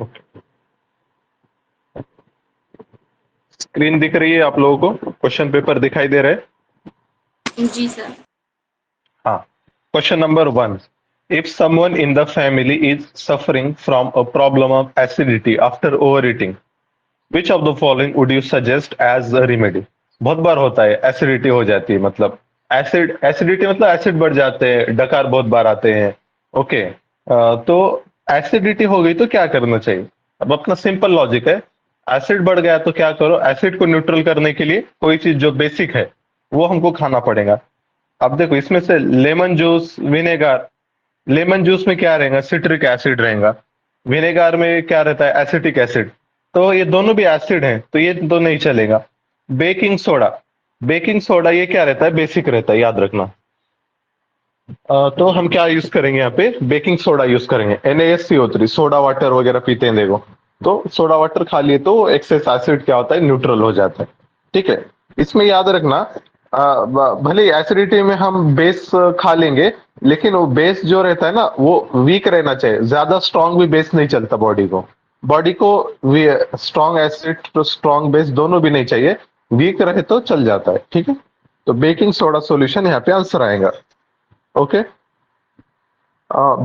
Okay, screen दिख रही है आप लोगों को? क्वेश्चन पेपर दिखाई दे रहा है? जी सर। हाँ। Question number 1, if someone in the family is suffering from a problem of acidity after overeating, which of the following would you suggest as a remedy? बहुत बार होता है एसिडिटी हो जाती है, मतलब एसिडिटी मतलब एसिड बढ़ जाते हैं, डकार बहुत बार आते हैं। ओके, तो एसिडिटी हो गई तो क्या करना चाहिए? अब अपना सिंपल लॉजिक है, एसिड बढ़ गया तो क्या करो, एसिड को न्यूट्रल करने के लिए कोई चीज जो बेसिक है वो हमको खाना पड़ेगा। अब देखो इसमें से lemon juice, vinegar, lemon juice में क्या रहेगा, सिट्रिक एसिड रहेगा। विनेगर में क्या रहता है, एसिटिक एसिड। तो ये दोनों भी एसिड हैं, तो ये तो नहीं चलेगा। बेकिंग सोडा, बेकिंग सोडा ये क्या रहता है, बेसिक रहता है, याद रखना। तो हम क्या यूज करेंगे यहाँ पे, बेकिंग सोडा यूज करेंगे। NaSCO3, सोडा वाटर वगैरह पीते हैं देखो, तो सोडा वाटर खा लिए तो एक्सेस एसिड क्या होता है, न्यूट्रल हो जाता है। ठीक है, इसमें याद रखना, भले एसिडिटी में हम बेस खा लेंगे, लेकिन वो बेस जो रहता है ना वो वीक रहना चाहिए। ज्यादा स्ट्रांग भी बेस नहीं चलता बॉडी को स्ट्रांग एसिड तो स्ट्रांग बेस दोनों भी नहीं चाहिए, वीक रहे तो चल जाता है। ठीक है, तो बेकिंग सोडा सॉल्यूशन यहाँ पे आंसर आएगा। ओके,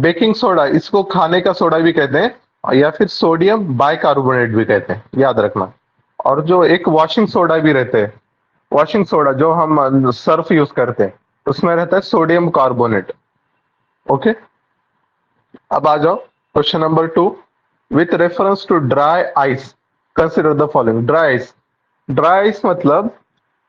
बेकिंग सोडा इसको खाने का सोडा भी कहते हैं, या फिर सोडियम बाइकार्बोनेट भी कहते हैं, याद रखना। और जो एक वॉशिंग सोडा भी रहते हैं, वॉशिंग सोडा जो हम सर्फ यूज करते हैं, उसमें रहता है सोडियम कार्बोनेट। ओके, अब आ जाओ question number 2, with reference to dry ice consider the following. Dry ice, dry ice मतलब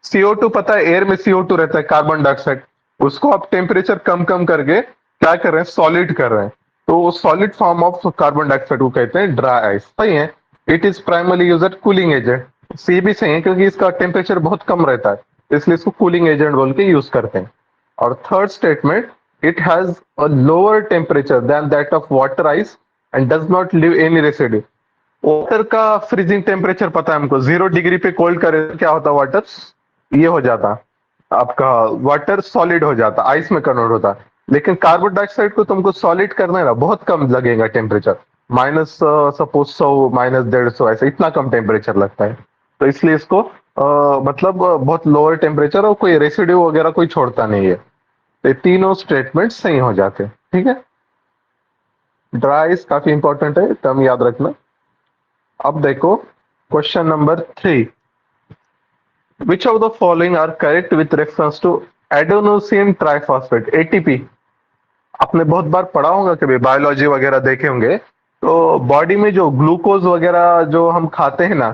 CO2, पता है एयर में CO2 रहता है, कार्बन डाइऑक्साइड। उसको आप टेम्परेचर कम कम करके क्या कर रहे हैं, सॉलिड कर रहे हैं। तो solid form of carbon dioxide को कहते हैं ड्राई आइस। सही है, it is primarily use at cooling agent. C भी सही है क्योंकि इसका टेम्परेचर बहुत कम रहता है, इसलिए इसको कूलिंग एजेंट बोल के यूज करते हैं। और third statement, it has a lower temperature than that of water ice and does not leave any residue. Water का फ्रीजिंग टेम्परेचर पता है हमको, 0 डिग्री पे कोल्ड करे तो क्या होता, वाटर ये हो जाता, आपका वाटर सॉलिड हो जाता, आइस में कन्वर्ट होता। लेकिन कार्बन डाइऑक्साइड को तुमको सॉलिड करना है ना, बहुत कम लगेगा टेम्परेचर, माइनस सपोज 100, -150, ऐसे इतना कम टेम्परेचर लगता है। तो इसलिए इसको मतलब बहुत लोअर टेम्परेचर और कोई रेसिड्यू वगैरह कोई छोड़ता नहीं है। तो ये तीनों स्टेटमेंट सही हो जाते हैं। ठीक है, ड्राई आइस काफी इंपॉर्टेंट है, टर्म याद रखना। अब देखो question number 3, which of the following are correct with reference to adenosine triphosphate, ATP? आपने बहुत बार पढ़ा होगा, कभी बायोलॉजी वगैरह देखे होंगे। तो बॉडी में जो ग्लूकोज वगैरह जो हम खाते हैं ना,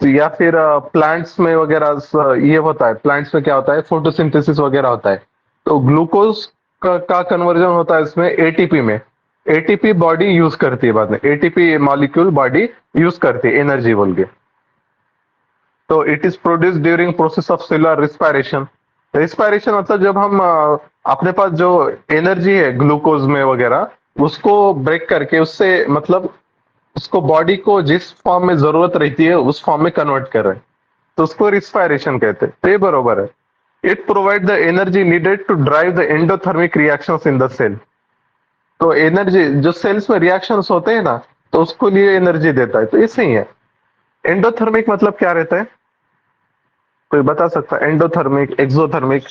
तो या फिर प्लांट्स में वगैरह ये होता है, प्लांट्स में क्या होता है, फोटोसिंथेसिस वगैरह होता है। तो ग्लूकोज का कन्वर्जन होता है इसमें एटीपी में। एटीपी बॉडी यूज करती है, बाद में एटीपी मॉलिक्यूल बॉडी यूज करती है एनर्जी बोल के। तो it is produce during process of cellular respiration. Respiration मतलब जब हम अपने पास जो एनर्जी है ग्लूकोज में वगैरह, उसको ब्रेक करके उससे मतलब उसको बॉडी को जिस फॉर्म में जरूरत रहती है उस फॉर्म में कन्वर्ट कर रहे हैं, तो उसको रिस्पायरेशन कहते हैं। तो ये बरोबर है। It provide the energy needed to drive the endothermic reactions in the cell. तो एनर्जी जो सेल्स में रिएक्शंस होते हैं ना, तो उसको लिए एनर्जी देता है, तो ये सही है। एंडोथर्मिक मतलब क्या रहता है, कोई बता सकता है? Endothermic, exothermic.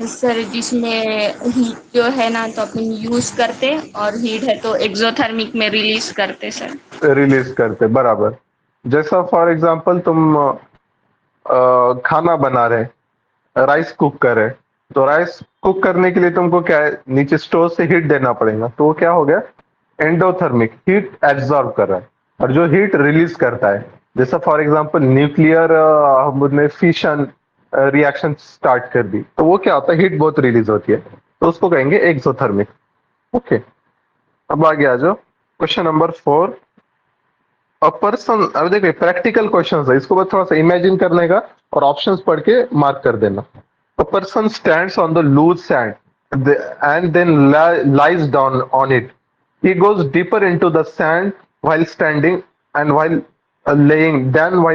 सर जिसमें हीट जो है ना तो अपन यूज करते, और हीट है तो एक्सोथर्मिक में रिलीज करते सर। रिलीज करते, बराबर। जैसा फॉर एग्जांपल तुम खाना बना रहे, राइस कुक कर रहे, तो राइस कुक करने के लिए तुमको क्या है, नीचे स्टोव से हीट देना पड़ेगा, तो वो क्या हो गया, एंडोथर्मिक, हीट एब्जॉर्ब कर रहा है। और जो हीट रिलीज करता है, जैसा फॉर एग्जांपल न्यूक्लियर हमने फिशन रिएक्शन स्टार्ट कर दी, तो वो क्या होता है, हीट बहुत रिलीज होती है, तो उसको कहेंगे एक्सोथर्मिक। ओके, अब आगे आ जाओ क्वेश्चन नंबर 4। अ पर्सन, अब देखिए प्रैक्टिकल क्वेश्चन है, इसको बस थोड़ा सा इमेजिन करने का और ऑप्शंस पढ़ के मार्क कर देना। A person stands on the loose sand and then lies down on it. He goes deeper into the sand while standing and while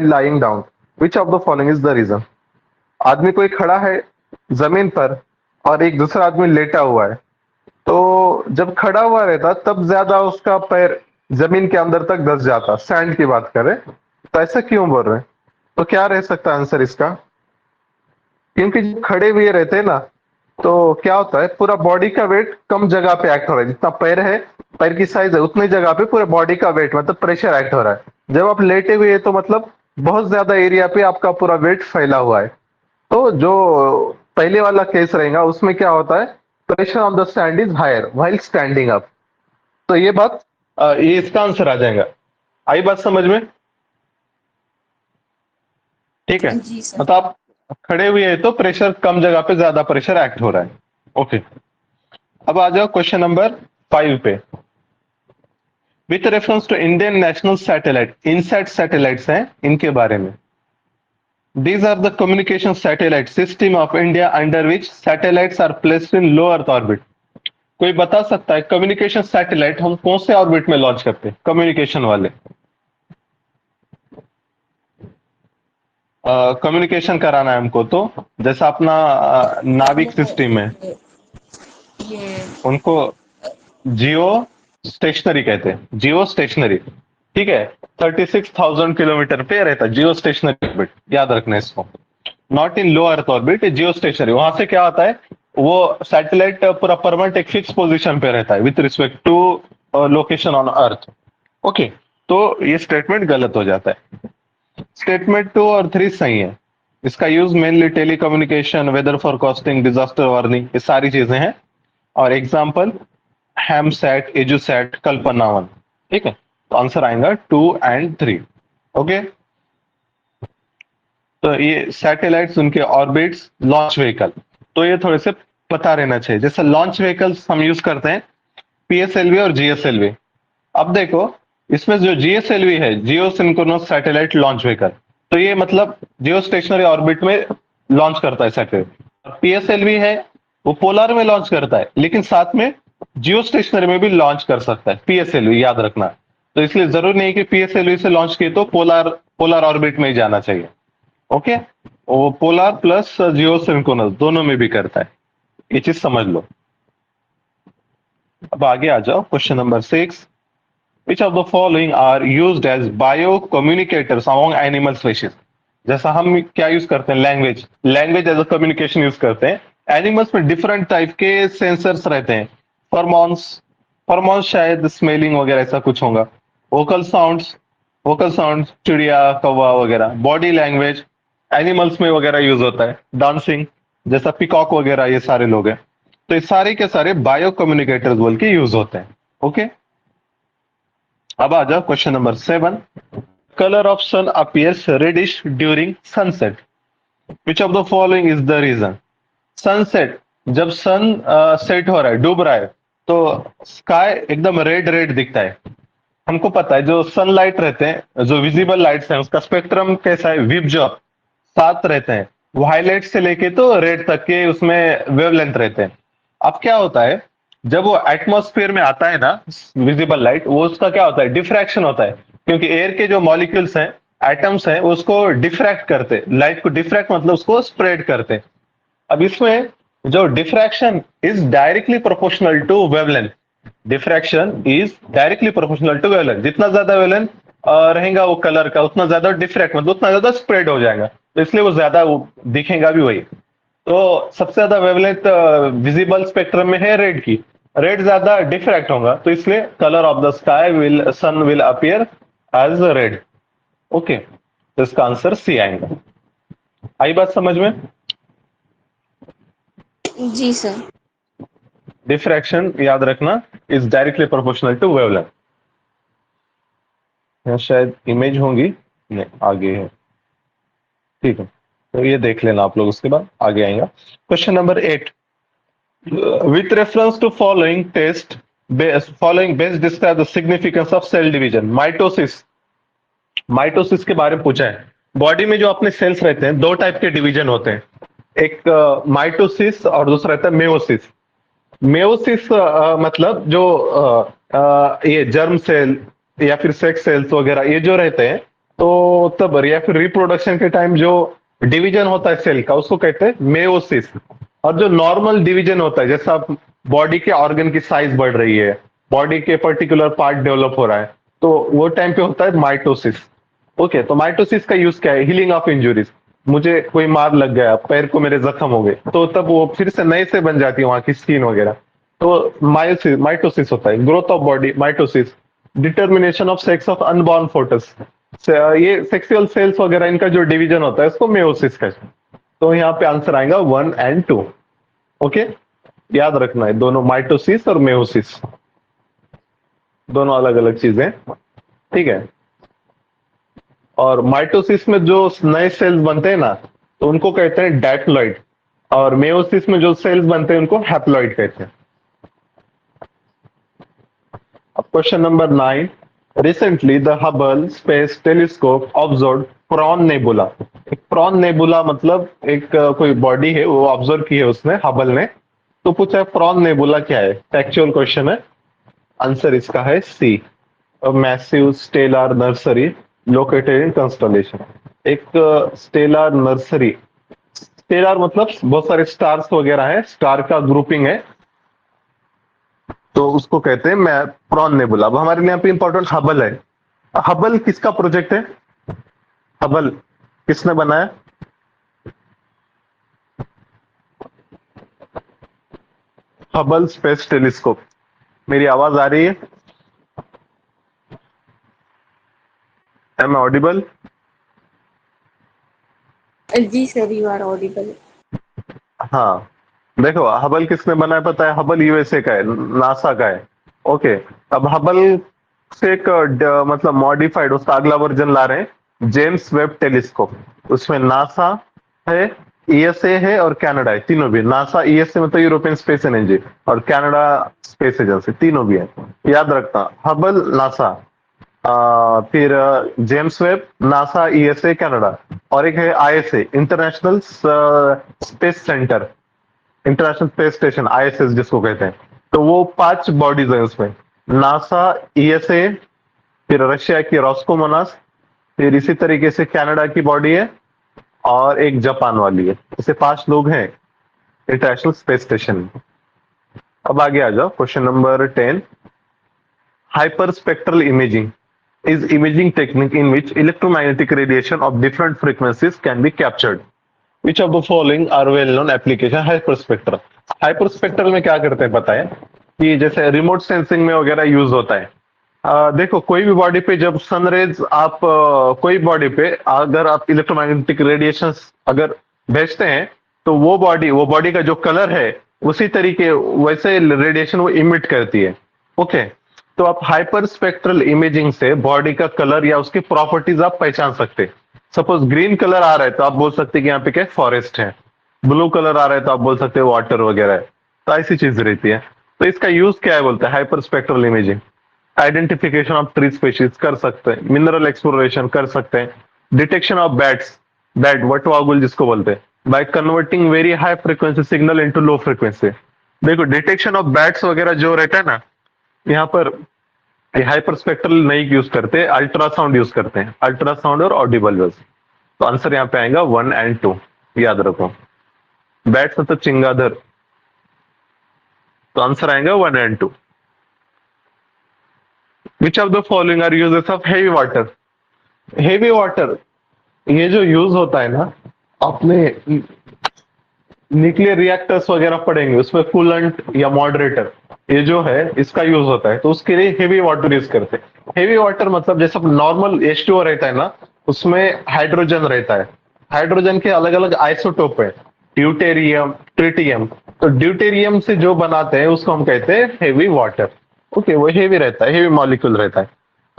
lying down. Which of the following is the reason? आदमी कोई खड़ा है जमीन पर और एक दूसरा आदमी लेटा हुआ है। तो जब खड़ा हुआ रहता तब ज्यादा उसका पैर जमीन के अंदर तक धस जाता, सैंड की बात करें तो ऐसा क्यों बोल रहे हैं? तो क्या रह सकता है आंसर इसका? क्योंकि जो खड़े हुए रहते हैं ना, तो क्या होता है, पूरा बॉडी का वेट कम जगह पे एक्ट हो रहा है। जितना पैर है, पैर की साइज है, उतनी जगह पे पूरे बॉडी का वेट मतलब प्रेशर एक्ट हो रहा है। जब आप लेटे हुए हैं तो मतलब बहुत ज्यादा एरिया पे आपका पूरा वेट फैला हुआ है। तो जो पहले वाला केस रहेगा उसमें क्या होता है, pressure on the stand is higher while standing up. तो ये बात ये इसका आंसर आ जाएगा। आई बात समझ में? ठीक है। जी सर। मतलब आप खड़े हुए हैं तो प्रेशर कम जगह पे ज्यादा प्रेशर एक्ट हो रहा है। ओके, अब आ जाओ क्वेश्चन नंबर 5 पे। With reference to Indian national satellite, INSAT satellites हैं इनके बारे में। These are the communication satellite system of India under which satellites are placed in low earth orbit. कोई बता सकता है कम्युनिकेशन सैटेलाइट हम कौन से ऑर्बिट में लॉन्च करते हैं, कम्युनिकेशन वाले? कम्युनिकेशन कराना है हमको तो, जैसा अपना नाविक सिस्टम है, ये उनको जियो स्टेशनरी कहते हैं, जियो स्टेशनरी। ठीक है, 36,000 किलोमीटर पे रहता है जियो स्टेशनरी ऑर्बिट, याद रखना इसको। Not in low earth orbit, Jio stationery. वहां से क्या होता है, वो सैटेलाइट पूरा परमानेंट एक फिक्स पोजीशन पे रहता है with respect to location on earth. Okay, तो ये स्टेटमेंट गलत हो जाता है। स्टेटमेंट 2 और 3 सही है। इसका use mainly telecommunication, weather forecasting, disaster warning, ये सारी चीजें हैं। और एग्जाम्पल हैमसैट, एजुसैट, कल्पना वन। ठीक है, तो आंसर आएगा 2 एंड 3। ओके, तो ये सैटेलाइट्स, उनके ऑर्बिट्स, लॉन्च व्हीकल, तो ये थोड़े से पता रहना चाहिए। जैसे लॉन्च व्हीकल्स हम यूज करते हैं पीएसएलवी और जीएसएलवी। अब देखो, इसमें जो जीएसएलवी है, जियो सिंक्रोनस सैटेलाइट लॉन्च व्हीकल, तो ये मतलब जियो स्टेशनरी ऑर्बिट में लॉन्च करता है सैटेलाइट। पीएसएलवी है, वो पोलर में लॉन्च करता है, लेकिन साथ में जियो स्टेशनरी में भी लॉन्च कर सकता है पीएसएलवी, याद रखना। तो इसलिए जरूरी नहीं कि पीएसएलवी से लॉन्च किए तो पोलर पोलर ऑर्बिट में ही जाना चाहिए। ओके, वो पोलर प्लस जियो सिंक्रोनस दोनों में भी करता है, ये चीज समझ लो। अब आगे आ जाओ, question number 6। Which of the following are used as bio-communicators among animal species? जैसा हम क्या यूज करते हैं, language, language as a communication use करते हैं। एनिमल्स में डिफरेंट टाइप के सेंसर्स रहते हैं। फॉर्मोन्स, फॉर्मोन्स शायद स्मेलिंग वगैरह ऐसा कुछ होगा। वोकल साउंड्स, वोकल साउंड्स चिड़िया, कौवा वगैरह। बॉडी लैंग्वेज एनिमल्स में वगैरह यूज होता है। डांसिंग जैसा पिकॉक वगैरह, ये सारे लोग हैं। तो ये सारे के सारे बायो कम्युनिकेटर्स बोल के यूज होते हैं। ओके, अब आ जाओ question number 7। Colour of sun appears reddish during sunset. Which of the following is the reason? Sunset, जब सन सेट हो रहा है, डूब रहा है, तो स्काई एकदम रेड रेड दिखता है। हमको पता है जो सनलाइट रहते हैं, जो विजिबल लाइट्स हैं, उसका स्पेक्ट्रम कैसा है, विबजॉर 7 रहते हैं। वायलेट से लेके तो रेड तक के उसमें वेवलेंथ रहते हैं। अब क्या होता है, जब वो एटमॉस्फेयर में आता है ना विजिबल लाइट, वो उसका क्या होता है, डिफ्रैक्शन होता है। क्योंकि एयर के जो मॉलिक्यूल्स हैं, एटम्स हैं, उसको डिफ्रैक्ट करते, लाइट को डिफ्रैक्ट मतलब उसको स्प्रेड करते। अब इसमें जो diffraction is directly proportional to wavelength. Diffraction is directly proportional to wavelength. जितना ज्यादा वेवलेंथ रहेगा वो कलर का, उतना ज्यादा डिफ्रैक्ट मतलब उतना ज्यादा स्प्रेड हो जाएगा, तो इसलिए वो ज्यादा वो दिखेगा भी वही। तो सबसे ज्यादा वेवलेंथ विजिबल स्पेक्ट्रम में है रेड की, रेड ज्यादा डिफ्रैक्ट होगा, तो इसलिए colour of the sky will, sun will appear as red. Okay, तो इसका आंसर सी आएगा। आई बात समझ में? जी सर। डिफ्रैक्शन याद रखना is directly proportional to wavelength. यहाँ शायद इमेज होंगी, नहीं आगे है। ठीक है, तो ये देख लेना आप लोग, उसके बाद आगे आएगा। Question number 8। With reference to following test, following best describe the significance of cell division. Mitosis, mitosis के बारे में पूछा है। बॉडी में जो अपने सेल्स रहते हैं, 2 टाइप के डिवीजन होते हैं, एक माइटोसिस और दूसरा रहता है मेयोसिस। मेयोसिस मतलब जो ये जर्म सेल या फिर सेक्स सेल्स वगैरह ये जो रहते हैं, तो तब या फिर रिप्रोडक्शन के टाइम जो डिवीजन होता है सेल का, उसको कहते हैं मेयोसिस। और जो नॉर्मल डिवीजन होता है, जैसा बॉडी के ऑर्गन की साइज बढ़ रही है, बॉडी के पर्टिकुलर पार्ट डेवलप हो रहा है, तो वो टाइम पे होता है माइटोसिस। ओके, तो माइटोसिस का यूज क्या है? Healing of injuries. मुझे कोई मार लग गया, पैर को मेरे जख्म हो गए, तो तब वो फिर से नए से बन जाती है वहां की स्किन वगैरह। तो मायोसिस माइटोसिस होता है। Growth of body mitosis. Determination of sex of unborn photos, ये सेक्सुअल सेल्स वगैरह इनका जो डिवीजन होता है उसको मेयोसिस कहते हैं। तो यहाँ पे आंसर आएगा 1 और 2। ओके, याद रखना है दोनों माइटोसिस और मेयोसिस दोनों अलग अलग चीजें, ठीक है। और माइटोसिस में जो नए सेल्स बनते हैं ना, तो उनको कहते हैं डायप्लॉइड, और मेयोसिस में जो सेल्स बनते हैं उनको हैप्लॉइड कहते हैं। अब question number 9। Recently the Hubble space telescope observe Prawn Nebula. एक प्रॉन नेबुला मतलब एक कोई बॉडी है, वो ऑब्जर्व की है उसने, हबल ने। तो पूछा है प्रॉन नेबुला क्या है, फैक्चुअल क्वेश्चन है। आंसर इसका है C, massive stellar nursery located in constellation. एक स्टेलर नर्सरी, स्टेलर मतलब बहुत सारे स्टार्स वगैरह है, स्टार का ग्रुपिंग है, तो उसको कहते हैं मैं प्रॉन नेबुला। अब हमारे लिए यहाँ पे इंपॉर्टेंट हबल है। हबल किसका प्रोजेक्ट है? हबल किसने बनाया? Hubble space telescope. मेरी आवाज आ रही है? Am audible? जी सर, यू आर ऑडिबल। हाँ, देखो हबल किसने बनाया पता है? हबल यूएसए का है, नासा का है। ओके, अब हबल से एक मतलब मॉडिफाइड उसका अगला वर्जन ला रहे हैं, जेम्स वेब टेलीस्कोप। उसमें नासा है, ईएसए है और कनाडा है, तीनों भी। नासा ईएसए मतलब यूरोपियन स्पेस एजेंसी, और कनाडा स्पेस एजेंसी, तीनों भी है। याद रखना, हबल नासा, फिर James Webb NASA ESA Canada, और एक है ISA international space centre, international space station, ISS जिसको कहते हैं। तो वो 5 बॉडीज है उसमें, नासा, ईएसए, फिर रशिया की रॉस्कोमोनास, फिर इसी तरीके से कनाडा की बॉडी है, और एक जापान वाली है। ऐसे 5 लोग हैं इंटरनेशनल स्पेस स्टेशन में। अब आगे आ जाओ, question number 10। Hyperspectral imaging is imaging technique in which electromagnetic radiation of different frequencies can be captured. Which of the following are well known application hyperspectral? Hyperspectral में क्या करते हैं पता है? कि जैसे रिमोट सेंसिंग में वगैरह यूज होता है। देखो कोई भी बॉडी पे जब सनरेज आप कोई बॉडी पे अगर आप इलेक्ट्रोमैग्नेटिक रेडिएशन अगर भेजते हैं, तो वो बॉडी का जो कलर है उसी तरीके वैसे रेडिएशन वो इमिट करती है। ओके, तो आप हाइपर स्पेक्ट्रल इमेजिंग से बॉडी का कलर या उसकी प्रॉपर्टीज आप पहचान सकते। सपोज ग्रीन कलर आ रहा है तो आप बोल सकते हैं कि यहाँ पे क्या फॉरेस्ट है। ब्लू कलर आ रहा है तो आप बोल सकते हैं वाटर वगैरह है। तो ऐसी चीज रहती है। तो इसका यूज क्या है बोलते हैं hyper spectral imaging. Identification of tree species कर सकते हैं, मिनरल एक्सप्लोरेशन कर सकते हैं, डिटेक्शन ऑफ बैट्स, बैट वटवागुल जिसको बोलते हैं, by converting very high frequency signal into low frequency. देखो डिटेक्शन ऑफ बैट्स वगैरह जो रहता है ना, यहाँ पर हाइपर स्पेक्ट्रल नहीं यूज करते, अल्ट्रासाउंड यूज करते हैं, अल्ट्रासाउंड और ऑडिबल वेव्स। तो आंसर यहाँ पे आएगा 1 और 2, याद रखो। बैट्स मतलब चिंगादर, तो आंसर आएगा 1 और 2। Which of the following are uses of heavy water? Heavy water ये जो यूज होता है ना, अपने न्यूक्लियर रिएक्टर्स वगैरह पढ़ेंगे, उसमें कूलेंट या मॉडरेटर ये जो है इसका यूज होता है, तो उसके लिए हेवी वाटर यूज करते हैं। हेवी वाटर मतलब जैसे नॉर्मल H2O रहता है ना, उसमें हाइड्रोजन रहता है। हाइड्रोजन के अलग अलग आइसोटोप है, ड्यूटेरियम, ट्रिटियम। तो ड्यूटेरियम से जो बनाते हैं उसको हम कहते हैं हेवी वाटर। ओके, वो हेवी रहता है, हेवी मॉलिक्यूल रहता है।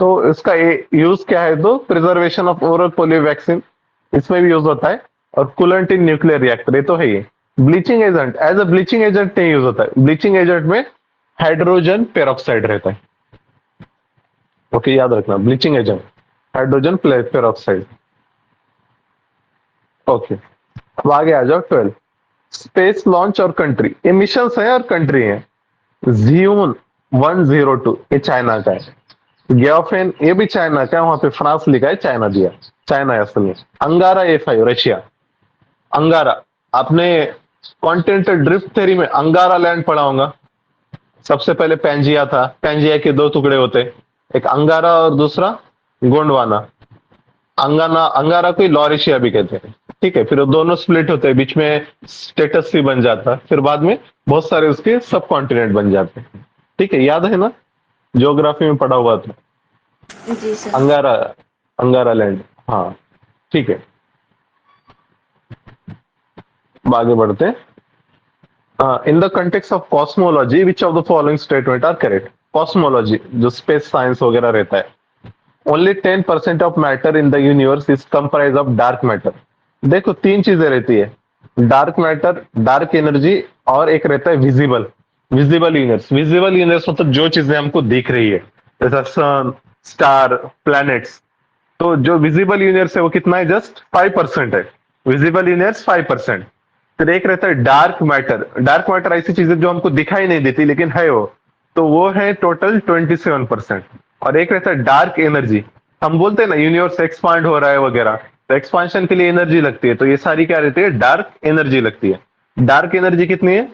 तो इसका यूज क्या है? तो preservation of oral polio vaccine, इसमें भी यूज होता है, और कूलेंट इन न्यूक्लियर रिएक्टर, ये तो है ही। Bleaching agent, as a bleaching agent नहीं यूज होता है। ब्लीचिंग एजेंट में हाइड्रोजन पेरोक्साइड रहता है। ओके, याद रखना, bleaching agent hydrogen peroxide. Okay, अब आगे आ जाओ 12। स्पेस लॉन्च और कंट्री, ये मिशन है और कंट्री है। जियोन 102 ये चाइना का है। ग्याफेन ये भी चाइना का है, वहां पे फ्रांस लिखा है, चाइना दिया, चाइना है असल में। अंगारा A5 रशिया। अंगारा, आपने कॉन्टिनेंटल ड्रिफ्ट थ्योरी में अंगारा लैंड पढ़ा होगा। सबसे पहले पैंजिया था, पैंजिया के 2 टुकड़े होते, एक अंगारा और दूसरा गोंडवाना। अंगाना अंगारा को लॉरेशिया भी कहते हैं। ठीक है, फिर वो दोनों स्प्लिट होते हैं, बीच में स्टेटस भी बन जाता है, फिर बाद में बहुत सारे उसके सब कॉन्टिनेंट बन जाते हैं। ठीक है, याद है ना, ज्योग्राफी में पढ़ा हुआ था। जी सर। अंगारा, अंगारा लैंड। हाँ, ठीक है, अब आगे बढ़ते हैं। In the context of cosmology which of the following statement are correct. Cosmology जो स्पेस साइंस वगैरह रहता है, only 10% of matter in the universe is comprise of dark matter. देखो तीन चीजें रहती है, डार्क मैटर, डार्क एनर्जी, और एक रहता है visible, visible universe. Visible universe मतलब जो चीजें हमको दिख रही है, जैसा सन, स्टार, प्लैनेट्स। तो जो विजिबल यूनिवर्स है वो कितना है, जस्ट 5% है। Visible universe 5%। फिर एक रहता है डार्क मैटर। डार्क मैटर ऐसी चीजें जो हमको दिखाई नहीं देती लेकिन है वो, तो वो है टोटल 27%। और एक रहता है डार्क एनर्जी। हम बोलते हैं ना यूनिवर्स एक्सपांड हो रहा है वगैरह, तो एक्सपांशन के लिए एनर्जी लगती है, तो ये सारी क्या रहती है, डार्क एनर्जी लगती है। डार्क एनर्जी कितनी है,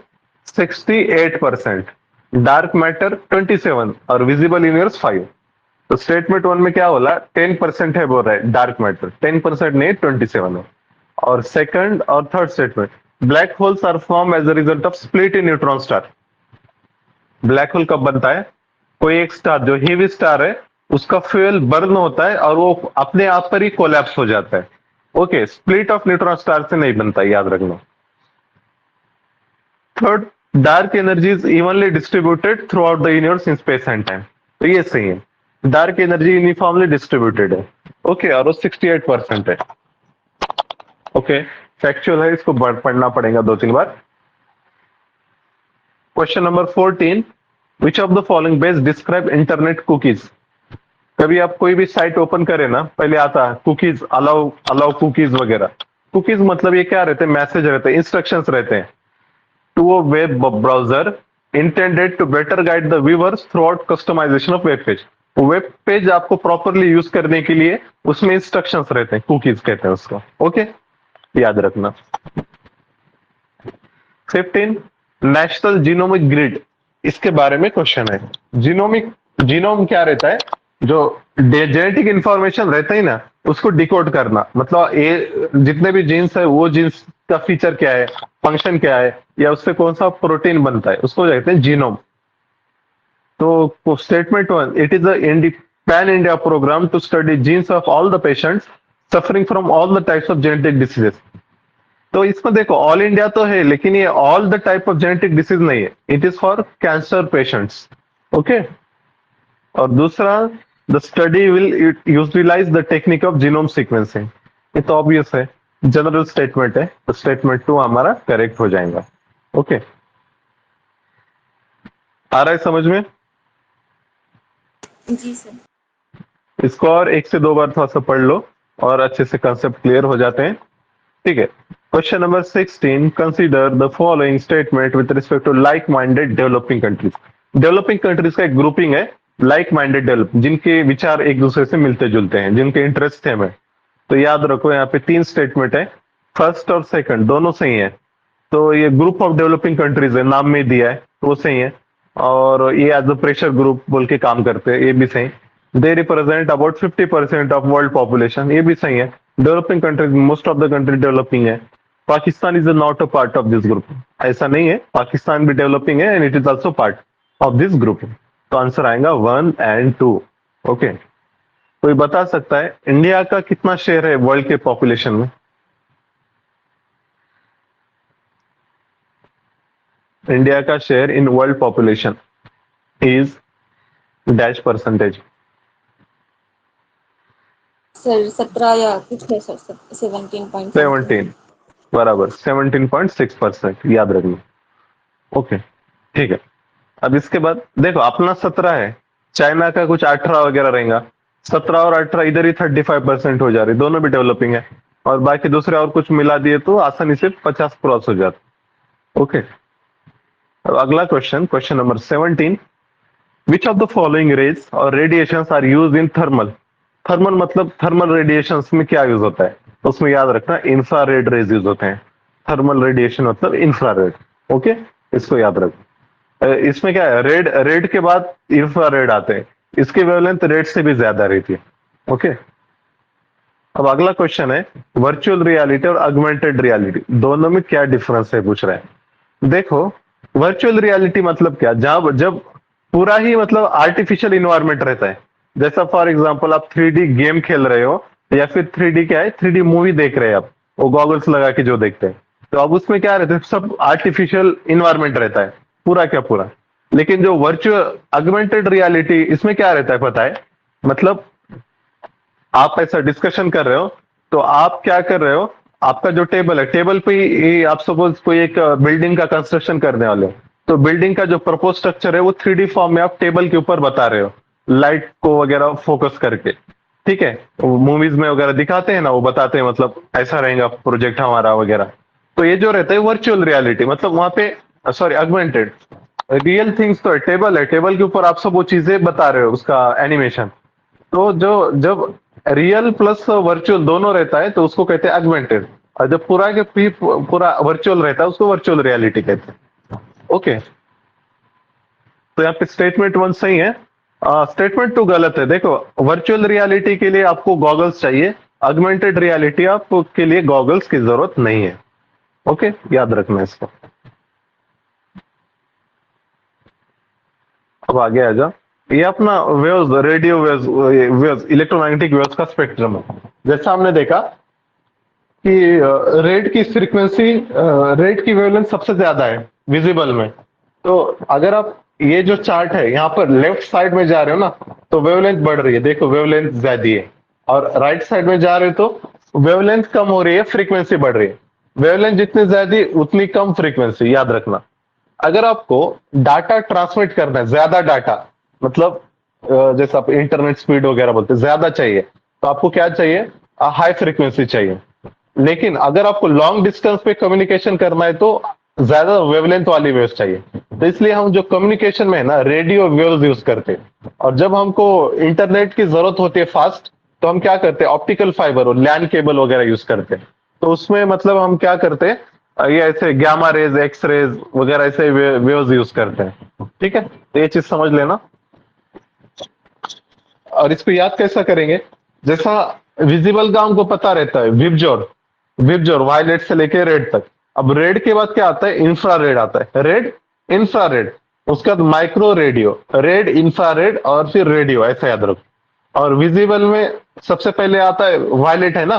68%। डार्क मैटर 27 और विजिबल यूनिवर्स 5। तो स्टेटमेंट वन में क्या बोला, 10% है बोल रहा है डार्क मैटर, 10% नहीं 27 है। और सेकंड और third statement, black holes are form as a result of split in neutron star. Black hole कब बनता है, कोई एक स्टार जो हेवी स्टार है उसका फ्यूल बर्न होता है और वो अपने आप पर ही कोलैप्स हो जाता है। Okay, split of neutron star से नहीं बनता, याद रखना। Third, dark energy is evenly distributed through out the universe in space and time. तो ये सही है, डार्क एनर्जी यूनिफॉर्मली डिस्ट्रीब्यूटेड है। ओके, और वो 68% है। ओके, फैक्चुअल है, इसको पढ़ना पड़ेगा दो तीन बार। Question number 14, which of the following best describe internet cookies. कभी आप कोई भी साइट ओपन करें ना, पहले आता है कुकीज, अलाउ अलाउ कुकीज वगैरह। कुकीज मतलब ये क्या रहते हैं, मैसेज रहते हैं, इंस्ट्रक्शंस रहते हैं to a web browser intended to better guide the viewers throughout customization of web page. Web page आपको प्रॉपरली यूज करने के लिए उसमें इंस्ट्रक्शंस रहते हैं, कुकीज कहते हैं उसको। ओके, याद रखना। 15, नेशनल जीनोमिक ग्रिड, इसके बारे में क्वेश्चन है। जीनोमिक, जीनोम क्या रहता है, जो जेनेटिक इंफॉर्मेशन रहता है ना उसको डिकोड करना, मतलब ये जितने भी जीन्स है वो जीन्स का फीचर क्या है, फंक्शन क्या है, या उससे कौन सा प्रोटीन बनता है, उसको कहते हैं जीनोम। तो statement one, it is a pan India programme to study genes of all the patients suffering from all the types of genetic diseases. तो इसमें देखो ऑल इंडिया तो है लेकिन ये all the type of genetic disease नहीं है, it is for cancer patients. Okay, और दूसरा, the study will utilise the technique of genome sequencing. ये तो ऑब्वियस है, जनरल स्टेटमेंट है, तो स्टेटमेंट टू हमारा करेक्ट हो जाएगा। ओके, आ रहा है समझ में? जी सर। इसको और एक से दो बार थोड़ा सा पढ़ लो और अच्छे से कंसेप्ट क्लियर हो जाते हैं। ठीक है, question number 16, consider the following statement with respect to like minded developing countries. Developing countries का एक ग्रुपिंग है, लाइक माइंडेड डेवलप, जिनके विचार एक दूसरे से मिलते जुलते हैं, जिनके इंटरेस्ट है में। तो याद रखो यहाँ पे तीन स्टेटमेंट है, फर्स्ट और सेकंड दोनों सही है। तो ये ग्रुप ऑफ डेवलपिंग कंट्रीज है, नाम में दिया है तो वो सही है। और ये एज अ प्रेशर ग्रुप बोल के काम करते हैं, ये भी सही। They represent about 50% of world population, ये भी सही है। Developing countries, most of the country developing है। Pakistan is not a part of this group, ऐसा नहीं है, पाकिस्तान भी डेवलपिंग है and it is also part of this group. तो आंसर आएगा 1 एंड 2। ओके, कोई बता सकता है इंडिया का कितना शेयर है वर्ल्ड के पॉपुलेशन में? इंडिया का share in world population is dash percentage. Sir 17 या कुछ है सर, 17 पॉइंट 17, बराबर 17.6%, याद रखना। ओके, ठीक है। अब इसके बाद देखो अपना 17 है, चाइना का कुछ 18 वगैरह रहेगा। 17 और 18 इधर ही 35% हो जा रही, दोनों भी डेवलपिंग है। और बाकी दूसरे और कुछ मिला दिए तो आसानी से 50 क्रॉस हो जाता। ओके, अब अगला question, question number 17, which of the following rays और radiations are use in thermal. Thermal मतलब थर्मल रेडिएशंस में क्या यूज होता है, तो उसमें याद रखना इंफ्रारेड रेज यूज होते हैं। थर्मल रेडिएशन मतलब इंफ्रारेड। ओके, इसको याद रखो। इसमें क्या है, रेड, रेड के बाद इंफ्रारेड आते हैं। इसकी वेवलेंथ रेड से भी ज्यादा रहती है। ओके, अब अगला क्वेश्चन है, वर्चुअल रियलिटी और ऑगमेंटेड रियलिटी दोनों में क्या डिफरेंस है पूछ रहे हैं। देखो, वर्चुअल रियलिटी मतलब क्या, जब जब पूरा ही मतलब आर्टिफिशियल इन्वायरमेंट रहता है। जैसा फॉर एग्जांपल आप 3D गेम खेल रहे हो, या फिर 3D क्या है, 3D मूवी देख रहे हैं आप, वो गॉगल्स लगा के जो देखते हैं, तो अब उसमें क्या रहता है, सब आर्टिफिशियल इन्वायरमेंट रहता है, पूरा क्या पूरा। लेकिन जो वर्चुअल ऑगमेंटेड रियलिटी, इसमें क्या रहता है पता है, मतलब आप ऐसा डिस्कशन कर रहे हो, तो आप क्या कर रहे हो, आपका जो टेबल है, टेबल पे ही आप सपोज कोई एक बिल्डिंग का कंस्ट्रक्शन करने वाले हो, तो बिल्डिंग का जो प्रपोज स्ट्रक्चर है वो 3D फॉर्म में आप टेबल के ऊपर बता रहे हो, लाइट को वगैरह फोकस करके। ठीक है, मूवीज में वगैरह दिखाते हैं ना, वो बताते हैं मतलब ऐसा रहेगा प्रोजेक्ट हमारा वगैरह। तो ये जो रहता है वर्चुअल रियलिटी, मतलब वहां पे, सॉरी ऑगमेंटेड, रियल थिंग्स तो है, टेबल है, टेबल के ऊपर आप सब वो चीजें बता रहे हो, उसका एनिमेशन। तो जो जब रियल प्लस वर्चुअल दोनों रहता है तो उसको कहते हैं ऑगमेंटेड, और जब पूरा वर्चुअल रहता है उसको वर्चुअल रियलिटी कहते हैं। ओके, तो यहाँ पे स्टेटमेंट वन सही है, स्टेटमेंट टू गलत है। देखो, वर्चुअल रियलिटी के लिए आपको गॉगल्स चाहिए, ऑगमेंटेड रियलिटी आपके लिए गॉगल्स की जरूरत नहीं है। ओके, याद रखना इसको। अब आगे आ जाओ, ये अपना waves, radio waves, waves electromagnetic waves का स्पेक्ट्रम है। जैसा हमने देखा कि रेड की फ्रीक्वेंसी, रेड की वेवलेंथ सबसे ज्यादा है विजिबल में। तो अगर आप ये जो चार्ट है यहाँ पर लेफ्ट साइड में जा रहे हो ना, तो वेवलेंथ बढ़ रही है, देखो वेवलेंथ ज्यादा है। और राइट साइड में जा रहे हो तो वेवलेंथ कम हो रही है, फ्रीक्वेंसी बढ़ रही है। वेवलेंथ जितनी ज्यादा उतनी कम फ्रीक्वेंसी, याद रखना। अगर आपको डाटा ट्रांसमिट करना है, ज्यादा डाटा, मतलब जैसे आप इंटरनेट स्पीड वगैरह बोलते हैं, ज्यादा चाहिए, तो आपको क्या चाहिए, हाई फ्रीक्वेंसी चाहिए। लेकिन अगर आपको लॉन्ग डिस्टेंस पे कम्युनिकेशन करना है तो ज्यादा वेवलेंथ वाली वेव्स चाहिए। तो इसलिए हम जो कम्युनिकेशन में है ना, रेडियो वेव्स यूज करते हैं। और जब हमको इंटरनेट की जरूरत होती है फास्ट, तो हम क्या करते हैं, ऑप्टिकल फाइबर और लैन केबल वगैरह यूज करते हैं। तो उसमें मतलब हम क्या करते हैं, ये ऐसे गामा रेज, एक्स रेज वगैरह ऐसे वेव्स यूज करते हैं। ठीक है, तो ये चीज समझ लेना। और इसको याद कैसा करेंगे, जैसा विजिबल का हमको पता रहता है, विबजोर, विबजोर वायलेट से लेके रेड तक। अब रेड के बाद क्या आता है, इंफ्रारेड आता है, रेड इंफ्रारेड, उसके बाद माइक्रो रेडियो, रेड इंफ्रारेड और फिर रेडियो, ऐसा याद रखो। और विजिबल में सबसे पहले आता है वायलेट, है ना,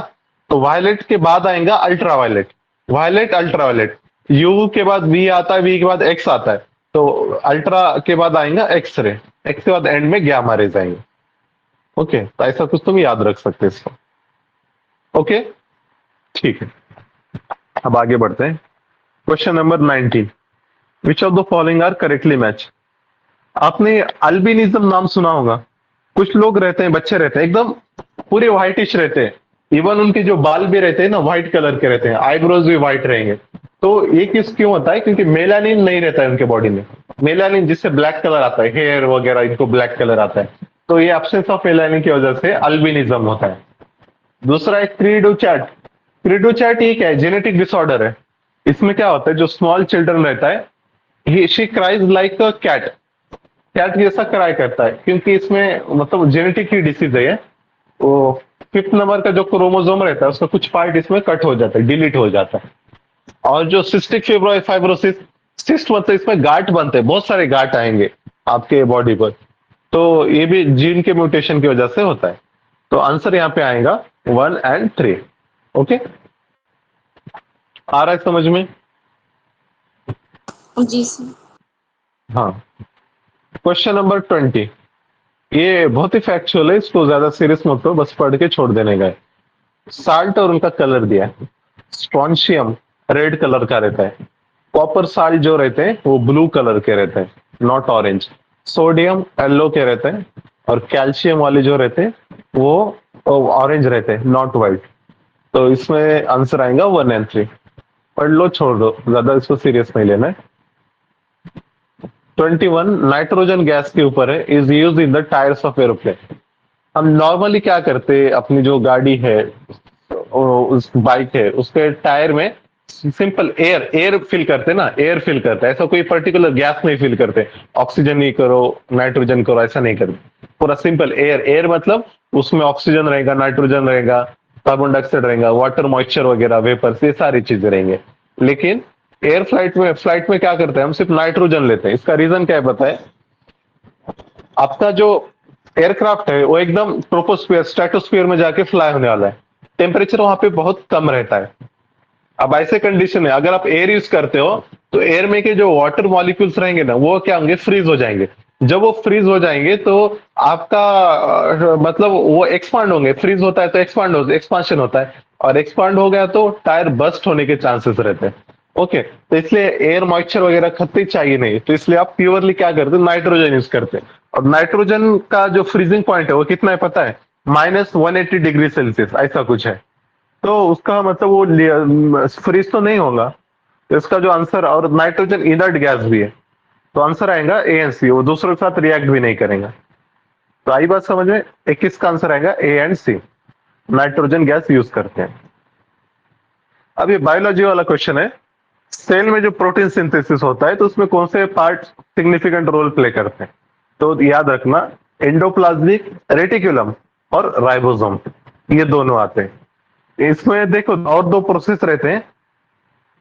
तो वायलेट के बाद आएगा ultraviolet, violet ultraviolet, U के बाद वी आता है, वी के बाद एक्स आता है, तो अल्ट्रा के बाद आएगा एक्स रे, एक्स के बाद एंड में गामा रेज आएंगे। ओके, तो ऐसा कुछ तुम याद रख सकते हैं इसको। ओके, ठीक है, अब आगे बढ़ते हैं। Question number 19, which of the following are correctly match. आपने अल्बिनिज्म नाम सुना होगा। कुछ लोग रहते हैं, बच्चे रहते हैं एकदम पूरे व्हाइटिश रहते हैं, इवन उनके जो बाल भी रहते हैं ना व्हाइट कलर के रहते हैं, आईब्रोज भी व्हाइट रहेंगे। तो ये किस क्यों होता है, क्योंकि मेलानिन नहीं रहता है उनके बॉडी में। मेलानिन जिससे ब्लैक कलर आता है, हेयर वगैरह इनको ब्लैक कलर आता है, तो ये एब्सेंस ऑफ मेलानिन की वजह से अल्बिनिज्म होता है। दूसरा है क्रीडो चैट। क्रीडो चैट ये क्या है, जेनेटिक डिसऑर्डर है। इसमें क्या होता है, जो स्मॉल चिल्ड्रन रहता है, she cries like a cat, cat जैसा क्राई करता है, क्योंकि इसमें मतलब जेनेटिक की डिसीज है ये। वो 5th नंबर का जो क्रोमोसोम रहता है उसका कुछ पार्ट इसमें कट हो जाता है, डिलीट हो जाता है। और जो सिस्टिक फाइब्रोसिस, सिस्ट मतलब इसमें गांठ बनते हैं, बहुत सारे गांठ आएंगे आपके बॉडी पर, तो ये भी जीन के म्यूटेशन की वजह से होता है। तो आंसर यहाँ पे आएगा 1 और 3। ओके, आ रहा है समझ में? जी सर। हाँ, क्वेश्चन नंबर 20, ये बहुत ही फैक्चुअल है, इसको ज्यादा सीरियस मत लो, बस पढ़ के छोड़ देने का है। साल्ट और उनका कलर दिया है। स्ट्रॉन्शियम रेड कलर का रहता है, कॉपर साल्ट जो रहते हैं वो ब्लू कलर के रहते हैं, नॉट ऑरेंज। सोडियम येलो के रहते हैं, और कैल्शियम वाले जो रहते हैं वो ऑरेंज रहते हैं, नॉट व्हाइट। तो इसमें आंसर आएगा 1 और 3। पढ़ लो, छोड़ दो, ज्यादा इसको सीरियस नहीं लेना है। 21 नाइट्रोजन गैस के ऊपर है, is use in the tyres of aeroplane. हम नॉर्मली क्या करते हैं, अपनी जो गाड़ी है, उस बाइक है, उसके टायर में सिंपल एयर एयर फिल करते ना, एयर फिल करते, ऐसा कोई पर्टिकुलर गैस नहीं फिल करते, ऑक्सीजन नहीं करो, नाइट्रोजन करो, ऐसा नहीं करते। पूरा सिंपल एयर, एयर मतलब उसमें ऑक्सीजन रहेगा, नाइट्रोजन रहेगा, कार्बन डाइऑक्साइड रहेगा, वाटर मॉइस्चर वगैरह, वेपर्स, ये सारी चीजें रहेंगे। लेकिन एयर फ्लाइट में क्या करते हैं, हम सिर्फ नाइट्रोजन लेते हैं। इसका रीजन क्या है बताए? आपका जो एयरक्राफ्ट है वो एकदम ट्रोपोस्फियर, स्ट्रेटोस्फियर में जाके फ्लाई होने वाला है। टेम्परेचर वहां पे बहुत कम रहता है। अब ऐसे कंडीशन है, अगर आप एयर यूज करते हो तो एयर में के जो वाटर मॉलिक्यूल्स रहेंगे ना, वो क्या होंगे, फ्रीज हो जाएंगे। जब वो फ्रीज हो जाएंगे तो आपका मतलब वो एक्सपांड होंगे। फ्रीज होता है तो एक्सपांशन होता है, और एक्सपांड हो गया तो टायर बस्ट होने के चांसेस रहते हैं। ओके, तो इसलिए एयर मॉइस्चर वगैरह खत्ते चाहिए नहीं, तो इसलिए आप प्योरली क्या करते हैं, नाइट्रोजन यूज करते हैं। और नाइट्रोजन का जो फ्रीजिंग पॉइंट है वो कितना है पता है? -180 डिग्री सेल्सियस, ऐसा कुछ है। तो उसका मतलब वो फ्रीज तो नहीं होगा। तो इसका जो आंसर, और नाइट्रोजन इनर्ट गैस भी है, तो आंसर आएगा ए एंड सी। वो दूसरों के साथ रिएक्ट भी नहीं करेगा। तो आई बात समझ में? 21 का आंसर आएगा A and C, nitrogen gas use करते हैं। अब ये बायोलॉजी वाला क्वेश्चन है। सेल में जो प्रोटीन सिंथेसिस होता है तो उसमें कौन से पार्ट सिग्निफिकेंट रोल प्ले करते हैं? तो याद रखना, एंडोप्लाज्मिक रेटिकुलम और राइबोसोम, ये दोनों आते हैं। इसमें देखो और दो प्रोसेस रहते हैं।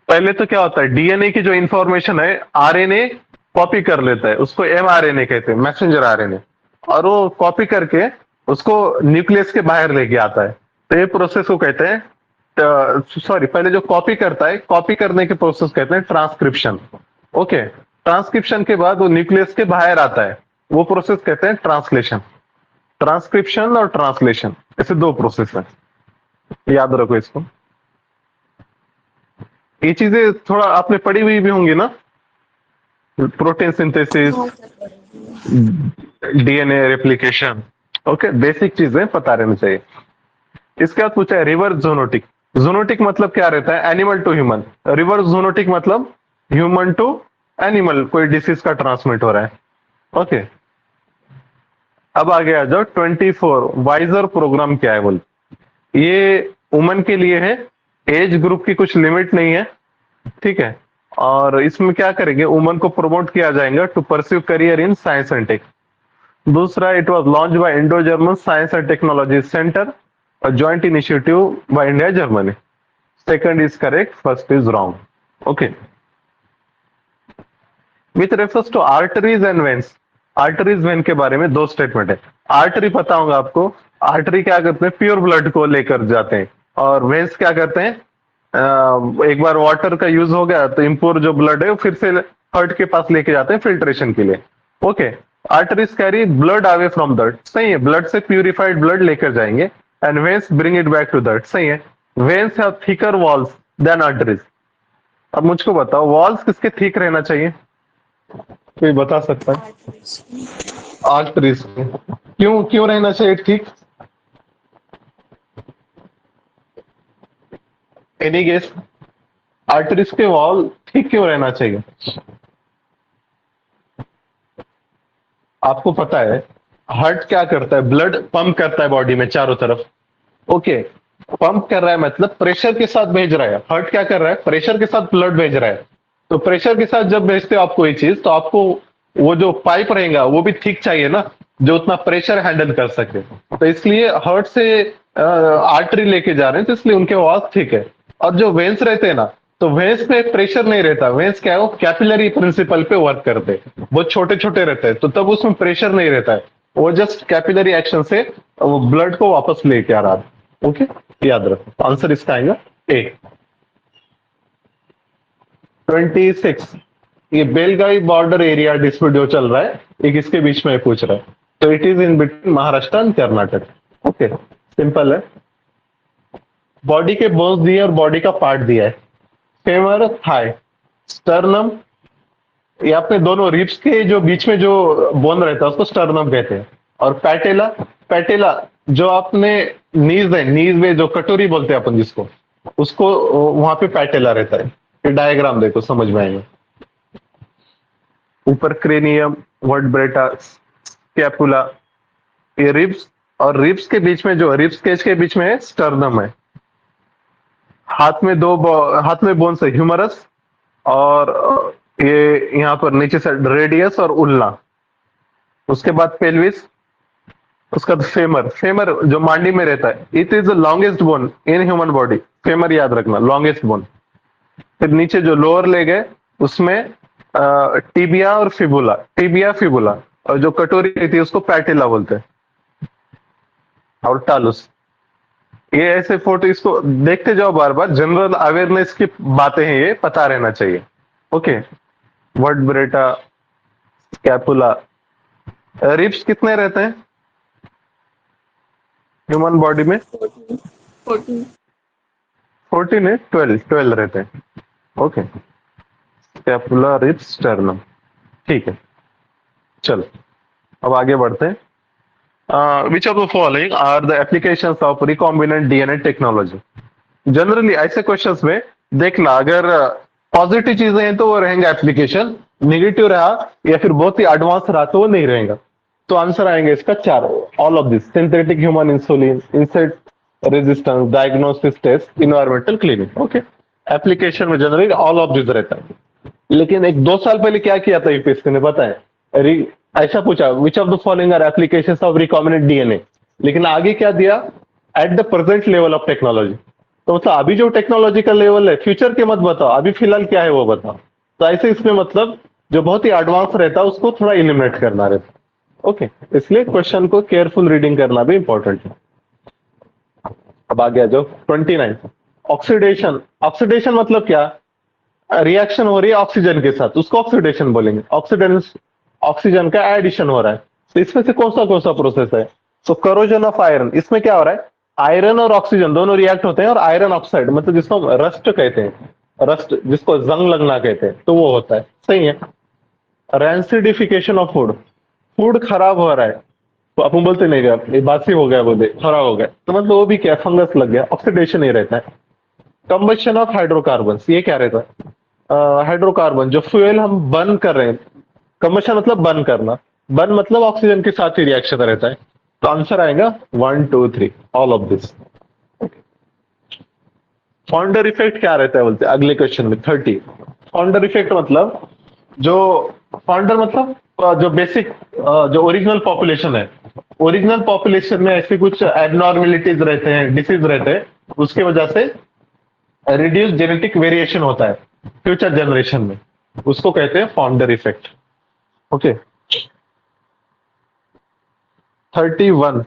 पहले तो क्या होता है, डीएनए की जो इंफॉर्मेशन है आरएनए कॉपी कर लेता है, उसको एमआरएनए कहते हैं, मैसेंजर आरएनए। और वो कॉपी करके उसको न्यूक्लियस के बाहर लेके आता है। तो ये प्रोसेस को कहते हैं, सॉरी, पहले जो कॉपी करता है, कॉपी करने के प्रोसेस कहते हैं ट्रांसक्रिप्शन। ओके, ट्रांसक्रिप्शन के बाद वो न्यूक्लियस के बाहर आता है, वो प्रोसेस कहते हैं ट्रांसलेशन। ट्रांसक्रिप्शन और ट्रांसलेशन, ऐसे दो प्रोसेस है, याद रखो इसको। ये चीजें थोड़ा आपने पढ़ी हुई भी होंगी ना, प्रोटीन सिंथेसिस, हाँ सर, पढ़ेंगे। DNA replication. ओके, बेसिक चीजें पता रहनी चाहिए। इसके बाद पूछा है रिवर्स जोनोटिक। जोनोटिक मतलब क्या रहता है? Animal to human. Reverse zoonotic मतलब ह्यूमन टू एनिमल, कोई डिसीज का ट्रांसमिट हो रहा है। ओके, अब आगे आ जाओ 24 वाइजर प्रोग्राम क्या है बोल। ये वुमन के लिए है, एज ग्रुप की कुछ लिमिट नहीं है, ठीक है। और इसमें क्या करेंगे, वुमन को प्रमोट किया जाएगा to pursue career in science and tech. दूसरा, it was launch by Indo German science and technology centre, a joint initiative by India, Germany. Second is correct, first is wrong. Okay. With reference to arteries and veins, arteries vein के बारे में दो statement है। Artery पता होगा आपको, artery क्या करते हैं, प्योर ब्लड को लेकर जाते हैं। और वेन्स क्या करते हैं, एक बार वाटर का यूज हो गया तो इम्प्योर जो ब्लड है वो फिर से हार्ट के पास लेके जाते हैं फिल्ट्रेशन के लिए। Okay, arteries carry blood away from the, सही है, ब्लड से प्यूरिफाइड ब्लड लेकर जाएंगे। And veins bring it back to that, सही है। Veins have thicker walls than arteries. अब मुझको बताओ, वॉल्स किसके थिक रहना चाहिए? कोई बता सकता है? आर्टरीज के। क्यों क्यों रहना चाहिए ठीक? Any guess? आर्टरीज के वॉल ठीक क्यों रहना चाहिए? आपको पता है हार्ट क्या करता है, ब्लड पंप करता है बॉडी में चारों तरफ। ओके, पंप कर रहा है मतलब प्रेशर के साथ भेज रहा है। हार्ट क्या कर रहा है, प्रेशर के साथ ब्लड भेज रहा है। तो प्रेशर के साथ जब भेजते हो आप कोई चीज, तो आपको वो जो पाइप रहेगा वो भी ठीक चाहिए ना, जो उतना प्रेशर हैंडल कर सके। तो इसलिए हार्ट से आर्टरी लेके जा रहे हैं, तो इसलिए उनके वॉल्स ठीक है। और जो वेन्स रहते हैं ना, तो वेन्स में प्रेशर नहीं रहता। वेन्स क्या है, वो कैपिलरी प्रिंसिपल पे वर्क करते हैं, बहुत छोटे छोटे रहते हैं, तो तब उसमें प्रेशर नहीं रहता है। वो जस्ट कैपिलरी एक्शन से वो ब्लड को वापस लेके आ रहा है। ओके, याद रखो, आंसर इसका आएगा ए। 26, ये बेलगावी बॉर्डर एरिया डिस्प्यूट जो चल रहा है, ये किसके बीच में पूछ रहा है? तो it is in between Maharashtra and Karnataka. Okay, simple है। बॉडी के बोन्स दिए और बॉडी का पार्ट दिया है, फेमर, थाई, स्टर्नम। ये अपने दोनों रिब्स के जो बीच में जो बोन रहता है उसको स्टर्नम कहते हैं। और पैटेला, पैटेला जो आपने नीज है, नीज में जो कटोरी बोलते हैं अपन जिसको, उसको वहां पे पैटेला रहता है। ये डायग्राम देखो, समझ में आएगा। ऊपर क्रेनियम, वर्टब्रेटा, स्कैपुला, ये रिब्स, और रिब्स के बीच में जो रिब्स केज के बीच में है स्टर्नम है। हाथ में बोन्स है, ह्यूमरस और ये यहाँ पर नीचे से रेडियस और उल्ना। उसके बाद पेल्विस, उसका फेमर, फेमर जो मांडी में रहता है, it is the longest bone in human body. Femur याद रखना, लॉन्गेस्ट बोन। फिर नीचे जो लोअर लेग है उसमें टिबिया और फिबुला, टिबिया फिबुला, और जो कटोरी रहती है उसको पैटिला बोलते हैं, और टालुस। ये ऐसे फोटो, इसको देखते जाओ बार बार, जनरल अवेयरनेस की बातें हैं, ये पता रहना चाहिए। ओके। वर्टब्रेटा, स्कैपुला। रिब्स कितने रहते हैं ह्यूमन बॉडी में? 14 14 14 है, 12 रहते हैं। ओके। Scapula, ribs, sternum. ठीक है, चलो अब आगे बढ़ते हैं। Which of the following are the applications of recombinant DNA technology? Generally ऐसे क्वेश्चंस में देखना, अगर पॉजिटिव चीजें हैं तो वो रहेंगे एप्लीकेशन, निगेटिव रहा या फिर बहुत ही एडवांस रहा तो वो नहीं रहेगा। तो आंसर आएंगे इसका 4, all of this: synthetic human insulin, insect resistance, diagnosis test, environmental cleaning. Okay. Application में जनरली ऑल ऑफ दिस रहता है। लेकिन एक 2 साल पहले क्या किया था यूपीएससी ने, पता है? ऐसा पूछा, which of the following are applications of recombinant DNA, लेकिन आगे क्या दिया? At the present level of technology. तो मतलब अभी जो टेक्नोलॉजी का लेवल है, फ्यूचर के मत बताओ, अभी फिलहाल क्या है वो बताओ। तो ऐसे इसमें मतलब जो बहुत ही एडवांस रहता है उसको थोड़ा इलिमिनेट करना रहता है। ओके, इसलिए क्वेश्चन को केयरफुल रीडिंग करना भी इंपॉर्टेंट है। अब आगे आ जाओ 29। ऑक्सीडेशन। ऑक्सीडेशन मतलब क्या? रिएक्शन हो रही है ऑक्सीजन के साथ, उसको ऑक्सीडेशन बोलेंगे। ऑक्सीडेंस, ऑक्सीजन का एडिशन हो रहा है। तो इसमें से कौन सा प्रोसेस है? तो करोजन ऑफ आयरन। इसमें क्या हो रहा है? आयरन और ऑक्सीजन दोनों रिएक्ट होते हैं और आयरन ऑक्साइड, मतलब जिसको हम रस्ट कहते हैं, रस्ट जिसको जंग लगना कहते हैं, तो वो होता है। सही है। रैंसिडिफिकेशन ऑफ फूड। फूड खराब हो रहा है तो अपन बोलते नहीं क्या, ये बासी हो गया, बोले खराब हो गया, तो मतलब वो भी क्या, फंगस लग गया, ऑक्सीडेशन ही रहता है। कंबशन ऑफ हाइड्रोकार्बन, ये क्या रहता है? हाइड्रोकार्बन, जो फ्यूल हम बर्न कर रहे हैं। कंबशन मतलब बर्न करना, बर्न मतलब ऑक्सीजन के साथ ही रिएक्शन रहता है। तो आंसर आएगा 1 2 3, all of this. Founder effect क्या रहता है बोलते हैं अगले क्वेश्चन में 30। फाउंडर इफेक्ट मतलब जो, फाउंडर मतलब जो बेसिक, जो ओरिजिनल पॉपुलेशन है, ओरिजिनल पॉपुलेशन में ऐसे कुछ एबनॉर्मेलिटीज रहते हैं, डिसीज रहते हैं, उसके वजह से रिड्यूस जेनेटिक वेरिएशन होता है फ्यूचर जनरेशन में, उसको कहते हैं founder effect. Okay. 31।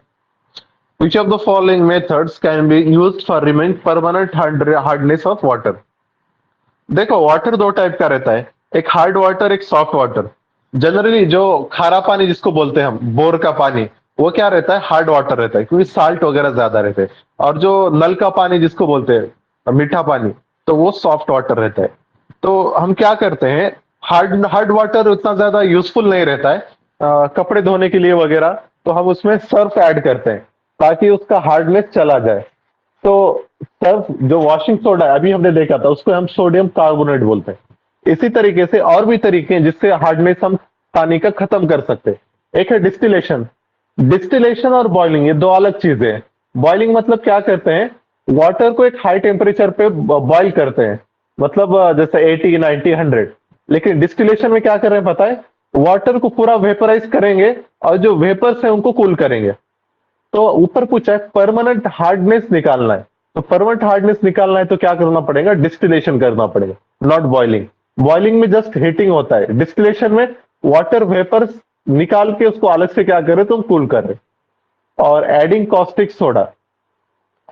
Which of the following methods can be used for remain permanent hardness of water? देखो, वाटर दो टाइप का रहता है, एक हार्ड वाटर, एक सॉफ्ट वाटर। जनरली जो खारा पानी जिसको बोलते हैं हम, बोर का पानी, वो क्या रहता है? हार्ड वाटर रहता है, क्योंकि साल्ट वगैरह ज्यादा रहते हैं। और जो नल का पानी जिसको बोलते हैं मीठा पानी, तो वो सॉफ्ट वाटर रहता है। तो हम क्या करते हैं, हार्ड हार्ड वाटर उतना ज्यादा यूजफुल नहीं रहता है कपड़े धोने के लिए वगैरह, तो हम उसमें सर्फ ऐड करते हैं ताकि उसका हार्डनेस चला जाए। तो सर्फ, जो वॉशिंग सोडा है अभी हमने देखा था, उसको हम सोडियम कार्बोनेट बोलते हैं। इसी तरीके से और भी तरीके हैं जिससे हार्डनेस हम पानी का खत्म कर सकते हैं। एक है डिस्टिलेशन। डिस्टिलेशन और बॉइलिंग, ये दो अलग चीजें हैं। बॉइलिंग मतलब क्या करते हैं, वाटर को एक हाई टेम्परेचर पे बॉइल करते हैं, मतलब जैसे 80 90 100। लेकिन डिस्टिलेशन में क्या कर रहे हैं पता है? वाटर को पूरा वेपराइज करेंगे और जो वेपर्स है उनको कूल करेंगे। तो ऊपर पूछा है परमानेंट हार्डनेस निकालना है, तो परमानेंट हार्डनेस निकालना है तो क्या करना पड़ेगा? डिस्टिलेशन करना पड़ेगा, नॉट बॉइलिंग। बॉइलिंग में जस्ट हीटिंग होता है, डिस्टिलेशन में वाटर वेपर्स निकाल के उसको अलग से क्या करे, तो कूल कर रहे। और एडिंग कॉस्टिक सोडा,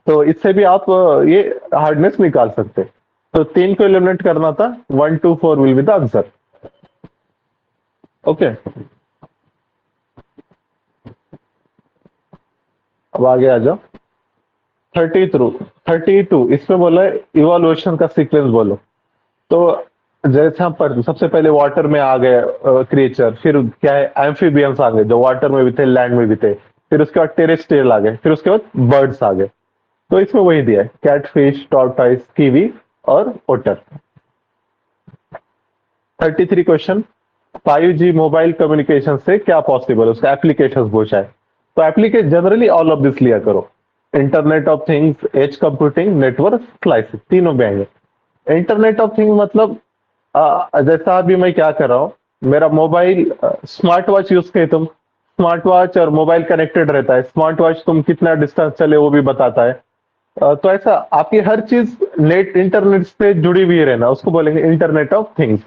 तो इससे भी आप ये हार्डनेस निकाल सकते हैं। तो 3 को एलिमिनेट करना था, 1 2 4 will be the answer. Okay. अब आगे आ जाओ 32। इसमें बोला है इवोल्यूशन का सीक्वेंस बोलो। तो जैसे हम पढ़ते, सबसे पहले वाटर में आ गए क्रिएचर, फिर क्या है, एम्फीबियंस आ गए जो वाटर में भी थे, लैंड में भी थे, फिर उसके बाद टेरेस्ट्रियल आ गए, फिर उसके बाद बर्ड्स आ गए। तो इसमें वही दिया है, कैटफिश, टॉर्टाइस, कीवी और ओटर। 33 क्वेश्चन, 5G मोबाइल कम्युनिकेशन से क्या पॉसिबल है, उसका एप्लीकेशन पूछा है। तो application generally all of this लिया करो। Internet of things, edge computing, network slicing, तीनों भी आएंगे। इंटरनेट ऑफ थिंग मतलब जैसा अभी मैं क्या कर रहा हूँ, मेरा मोबाइल स्मार्ट वॉच यूज किए तुम, स्मार्ट वॉच और मोबाइल कनेक्टेड रहता है, स्मार्ट वॉच तुम कितना डिस्टेंस चले वो भी बताता है। तो ऐसा आपकी हर चीज नेट इंटरनेट से जुड़ी हुई रहना, उसको बोलेंगे इंटरनेट ऑफ थिंग्स।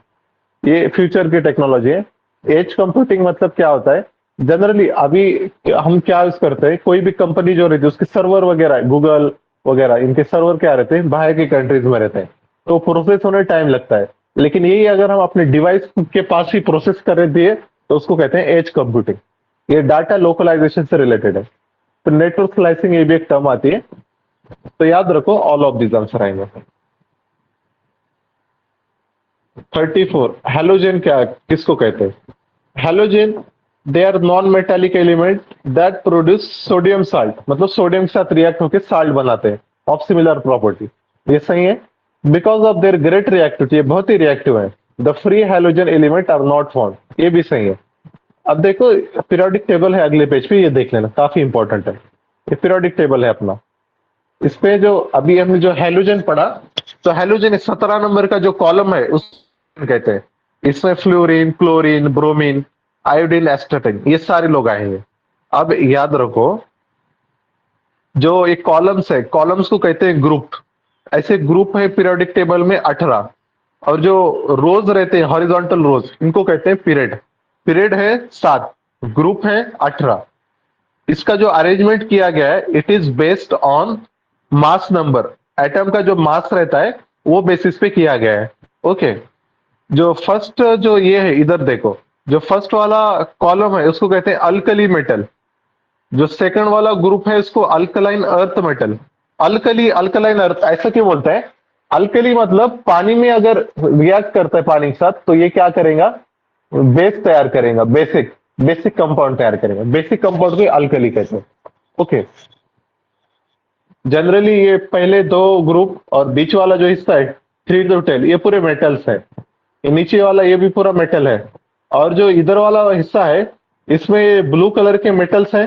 ये फ्यूचर की टेक्नोलॉजी है। एज कंप्यूटिंग मतलब क्या होता है, जनरली अभी हम क्या यूज करते हैं, कोई भी कंपनी जो रहती है उसके सर्वर वगैरह, गूगल वगैरह, इनके सर्वर क्या रहते हैं, बाहर की कंट्रीज में रहते हैं, तो प्रोसेस होने टाइम लगता है। लेकिन यही अगर हम अपने डिवाइस के पास ही प्रोसेस कर दिए तो उसको कहते हैं एज कंप्यूटिंग। ये डाटा लोकलाइजेशन से रिलेटेड है। तो नेटवर्क स्लाइसिंग ये भी एक टर्म आती है, तो याद रखो ऑल ऑफ दिस आंसर आएंगे। 34 हेलोजन क्या किसको कहते हैं? Halogen, they are non metallic element that produce sodium salt, मतलब सोडियम के साथ रिएक्ट होकर साल्ट बनाते हैं ऑफ सिमिलर प्रॉपर्टी। ये सही है। Because of their great reactivity, ये बहुत ही रिएक्टिव है। The free halogen element are not found, ये भी सही है। अब देखो पीरियोडिक टेबल है अगले पेज पे, ये देख लेना काफी इंपॉर्टेंट है। ये पीरियोडिक टेबल है अपना। इसपे जो अभी हमने जो हेलोजन पढ़ा, तो हेलोजन 17 नंबर का जो कॉलम है उस कहते हैं। इसमें फ्लोरीन, क्लोरीन, ब्रोमीन, आयोडीन, एस्टाटिन, ये सारे लोग आएंगे। अब याद रखो, जो एक कॉलम्स है, कॉलम्स को कहते हैं ग्रुप। ऐसे ग्रुप है पीरियोडिक टेबल में 18। और जो रोज रहते हैं हॉरिजॉन्टल रोज, इनको कहते हैं पीरियड। पीरियड है 7, ग्रुप है 18। इसका जो अरेंजमेंट किया गया है, it is based on mass number. Atom का जो मास रहता है वो बेसिस पे किया गया है। ओके। जो फर्स्ट जो ये है, इधर देखो, जो फर्स्ट वाला कॉलम है उसको कहते हैं अल्कली मेटल। जो सेकंड वाला ग्रुप है उसको alkaline earth metal. Alkali, alkaline earth ऐसा क्यों बोलता है? अल्कली मतलब पानी में अगर रिएक्ट करता है पानी के साथ तो ये क्या करेगा, बेस तैयार करेगा, बेसिक बेसिक कंपाउंड तैयार करेगा। बेसिक कंपाउंड को अल्कली कहते हैं। ओके। जनरली ये पहले दो ग्रुप और बीच वाला जो हिस्सा है 3 to 10, ये पूरे मेटल्स है। ये नीचे वाला ये भी पूरा मेटल है। और जो इधर वाला हिस्सा है, इसमें ये ब्लू कलर के मेटल्स हैं।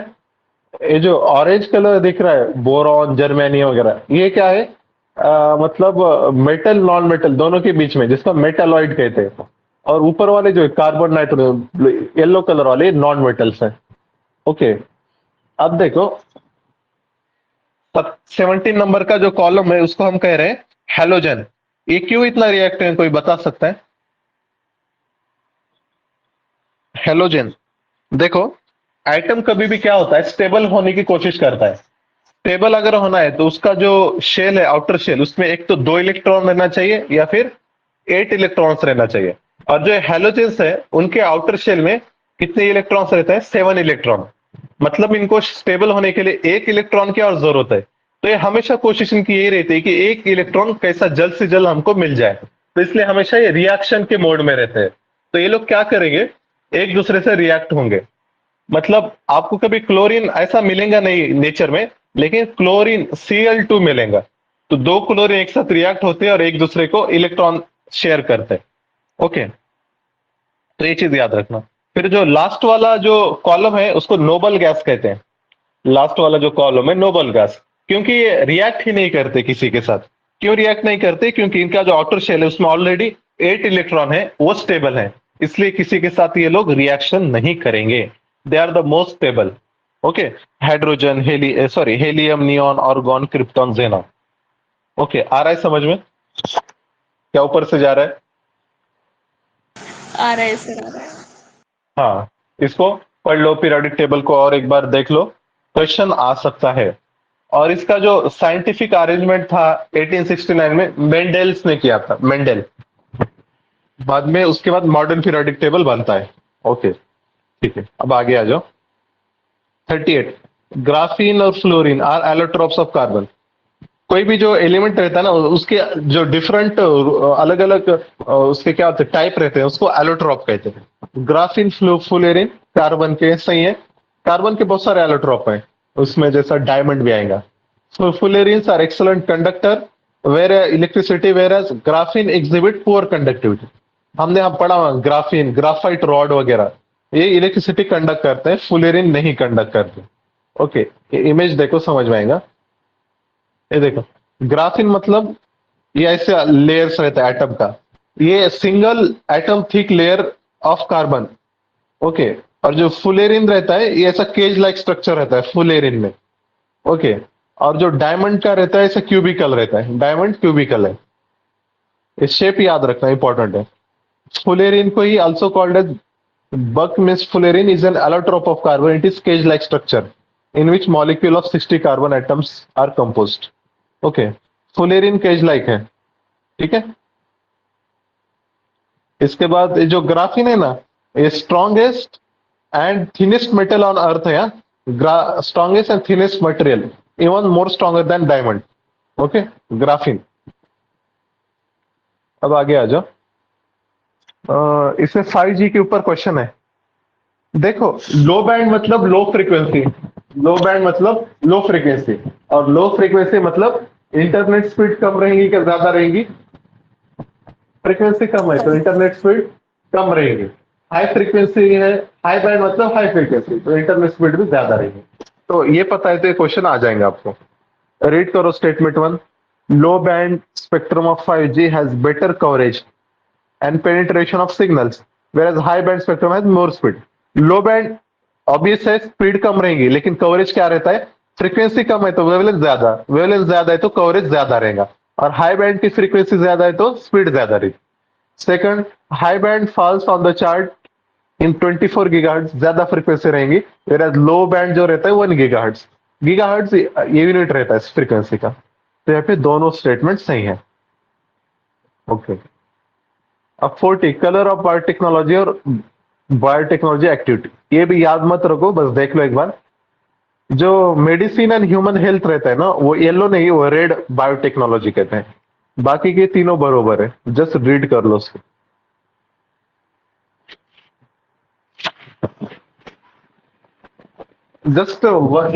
ये जो ऑरेंज कलर दिख रहा है, बोरॉन, जर्मेनियम वगैरह, ये क्या है? मतलब मेटल नॉन मेटल दोनों के बीच में, जिसका मेटालॉइड कहते हैं। और ऊपर वाले जो कार्बन, नाइट्रोजन, येलो कलर वाले नॉन मेटल्स हैं। ओके। अब देखो 17 नंबर का जो कॉलम है उसको हम कह रहे हैं हेलोजन। ये क्यों इतना रिएक्टिव है, कोई बता सकता है? हेलोजन, देखो एटम कभी भी क्या होता है, स्टेबल होने की कोशिश करता है। स्टेबल अगर होना है तो उसका जो शेल है, आउटर शेल, उसमें एक तो 2 इलेक्ट्रॉन रहना चाहिए या फिर 8 इलेक्ट्रॉन्स रहना चाहिए। और जो हेलोजेंस है उनके आउटर शेल में कितने इलेक्ट्रॉन्स रहते हैं? 7 इलेक्ट्रॉन। मतलब इनको स्टेबल होने के लिए 1 इलेक्ट्रॉन की और जरूरत है। तो ये हमेशा कोशिश इनकी यही रहती है कि 1 इलेक्ट्रॉन कैसा जल्द से जल्द हमको मिल जाए। तो इसलिए हमेशा ये रिएक्शन के मोड में रहते हैं। तो ये लोग क्या करेंगे, एक दूसरे से रिएक्ट होंगे। मतलब आपको कभी क्लोरीन ऐसा मिलेगा नहीं नेचर में, लेकिन क्लोरीन Cl2 मिलेगा। तो 2 क्लोरीन एक साथ रिएक्ट होते हैं और एक दूसरे को इलेक्ट्रॉन शेयर करते हैं। ओके। तो ये चीज याद रखना। फिर जो लास्ट वाला जो कॉलम है उसको नोबल गैस कहते हैं। लास्ट वाला जो कॉलम है नोबल गैस, क्योंकि ये रिएक्ट ही नहीं करते किसी के साथ। क्यों रिएक्ट नहीं करते? क्योंकि इनका जो आउटर शेल है उसमें ऑलरेडी 8 इलेक्ट्रॉन है, वो स्टेबल है। इसलिए किसी के साथ ये लोग रिएक्शन नहीं करेंगे। They are the most stable. Okay. Hydrogen, helium, neon, argon, krypton, xenon. Okay, आ रहा है समझ में? क्या ऊपर से जा रहा है? आ रहा है सर, आ रहा है। हाँ, इसको पढ़ लो, पीरियोडिक टेबल को और एक बार देख लो, क्वेश्चन आ सकता है। और इसका जो साइंटिफिक अरेंजमेंट था 1869 में मेंडेल्स ने किया था, मेंडेल। बाद में उसके बाद मॉडर्न पीरियोडिक टेबल बनता है। ओके, ठीक है, अब आगे आ जाओ। 38, ग्राफीन और fullerene are allotropes of carbon. कोई भी जो एलिमेंट रहता है ना, उसके जो डिफरेंट अलग अलग उसके क्या होते हैं, टाइप रहते हैं, उसको एलोट्रोप कहते हैं। ग्राफीन, फ्लोरीन कार्बन के सही है। कार्बन के बहुत सारे एलोट्रोप हैं, उसमें जैसा डायमंड भी आएगा। Fullerenes are excellent conductor where electricity, whereas graphene exhibit poor conductivity. हमने हम पढ़ा ग्राफीन, ग्राफाइट रॉड वगैरह, ये इलेक्ट्रिसिटी कंडक्ट करते हैं, फ्लोरीन नहीं कंडक्ट करते। ओके, ये इमेज देखो समझ में आएगा। ये देखो, ग्राफीन मतलब ये ऐसे लेयर्स रहता है एटम का, ये single atom thick layer of carbon. Okay. और जो फुलेरिन रहता है ये ऐसा केज लाइक स्ट्रक्चर रहता है फुलेरिन में। ओके। और जो डायमंड का रहता है ऐसा क्यूबिकल रहता है, डायमंड क्यूबिकल है। ये शेप याद रखना इंपॉर्टेंट है। फुलेरिन को ही also called as buck means fullerene is an allotrope of carbon. It is cage-like structure in which molecule of 60 carbon atoms are composed. Okay. Fullerene cage like है। ठीक है। इसके बाद ये जो ग्राफीन है ना, ये strongest and thinnest metal on earth है। Strongest and thinnest material, even more stronger than diamond. Okay. Graphene. अब आगे आ जाओ। इसमें 5G के ऊपर क्वेश्चन है। देखो, लो बैंड मतलब लो फ्रीक्वेंसी, लो बैंड मतलब लो फ्रीक्वेंसी, और लो फ्रीक्वेंसी मतलब इंटरनेट स्पीड कम रहेगी क्या ज्यादा रहेगी? फ्रीक्वेंसी कम है तो इंटरनेट स्पीड कम रहेगी। हाई फ्रीक्वेंसी है, हाई बैंड मतलब हाई फ्रीक्वेंसी, तो इंटरनेट स्पीड भी ज्यादा रहेगी। तो ये पता है तो ये क्वेश्चन आ जाएंगे आपको। रीड करो statement 1। Low band spectrum of 5G has better coverage and penetration of signals, whereas high band spectrum has more speed. Low band obvious है स्पीड कम रहेगी, लेकिन कवरेज क्या रहता है? फ्रीक्वेंसी कम है तो वेवलेंथ ज्यादा, वेवलेंथ ज्यादा है तो कवरेज ज्यादा रहेगा, और हाई बैंड की फ्रीक्वेंसी ज्यादा है तो स्पीड ज्यादा रहेगी। Second, high band falls on the chart in 24 gigahertz, ज्यादा फ्रीक्वेंसी रहेंगी, whereas लो बैंड जो रहता है 1 गीगाहर्ट्ज। गीगाहर्ट्ज ये यूनिट रहता है इस फ्रीक्वेंसी का। तो यहाँ पे दोनों स्टेटमेंट सही है। ओके। अब 40, कलर ऑफ बायोटेक्नोलॉजी और बायोटेक्नोलॉजी एक्टिविटी, ये भी याद मत रखो, बस देख लो एक बार। जो मेडिसिन एंड ह्यूमन हेल्थ रहता है ना, वो येलो नहीं, वो रेड बायोटेक्नोलॉजी कहते हैं। बाकी के तीनों बरोबर है, जस्ट रीड कर लो उसको। जस्ट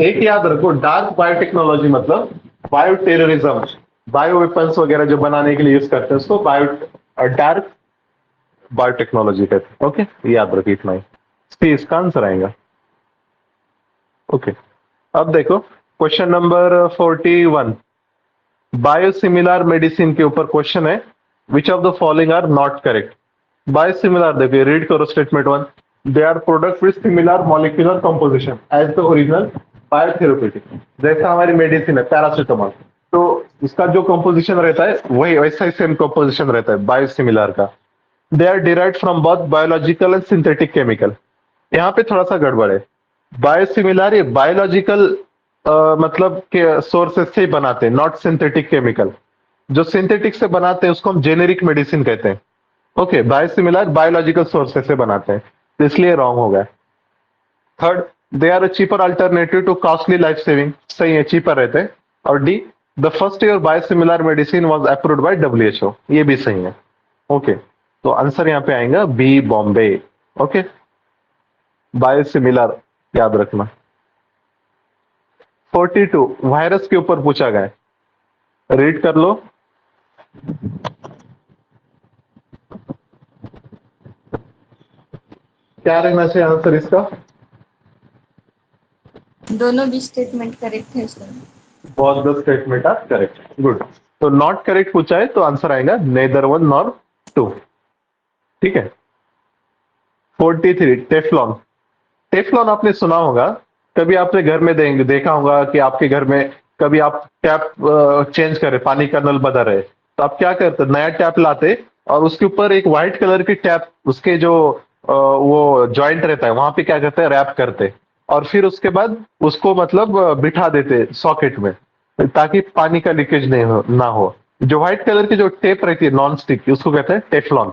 एक याद रखो, डार्क बायोटेक्नोलॉजी मतलब बायो टेररिज्म, बायो वेपन्स वगैरह जो बनाने के लिए यूज करते हैं उसको बायो डार्क बायोटेक्नोलॉजी कहते हैं। ओके, याद रखिए इतना ही। सी इसका आंसर आएगा। ओके। अब देखो क्वेश्चन नंबर 41, बायोसिमिलर मेडिसिन के ऊपर क्वेश्चन है। Which of the following are not correct? Biosimilar देखिए, रीड करो statement 1। They are product with similar molecular composition as the original biotherapeutic. जैसा हमारी मेडिसिन है पैरासिटामोल, तो इसका जो कंपोजिशन रहता है वही वैसा ही सेम कंपोजिशन रहता है बायोसिमिलर का। They are derived from both biological and synthetic chemical. यहाँ पे थोड़ा सा गड़बड़ है। बायोसिमिलर ये बायोलॉजिकल मतलब के सोर्सेस से ही बनाते हैं, नॉट सिंथेटिक केमिकल। जो सिंथेटिक से बनाते हैं उसको हम जेनेरिक मेडिसिन कहते हैं। ओके। बायोसिमिलर बायोलॉजिकल सोर्सेस से बनाते हैं, तो इसलिए रॉन्ग हो गया। Third, they are a cheaper alternative to costly life saving, सही है, चीपर रहते हैं। और D, the first year biosimilar medicine was approved by WHO, ये भी सही है। ओके। तो आंसर यहाँ पे आएगा बी, बॉम्बे। ओके। बायोसिमिलर याद रखना। 42, वायरस के ऊपर पूछा गया है, रीड कर लो। क्या रहना चाहिए आंसर इसका? दोनों भी स्टेटमेंट करेक्ट है sir. Both the statement are correct. Good. तो नॉट करेक्ट पूछा है तो आंसर आएगा नेदर वन नॉर टू। ठीक है। 43, टेफ्लॉन। टेफ्लॉन आपने सुना होगा, कभी आपने घर में देखा होगा कि आपके घर में कभी आप टैप चेंज करे, पानी का नल बदल रहे, तो आप क्या करते, नया टैप लाते और उसके ऊपर एक व्हाइट कलर की टैप, उसके जो वो जॉइंट रहता है वहां पे क्या करते हैं, रैप करते, और फिर उसके बाद उसको मतलब बिठा देते सॉकेट में, ताकि पानी का लीकेज नहीं हो ना हो। जो व्हाइट कलर की जो टेप रहती है नॉन स्टिक, उसको कहते हैं टेफ्लॉन।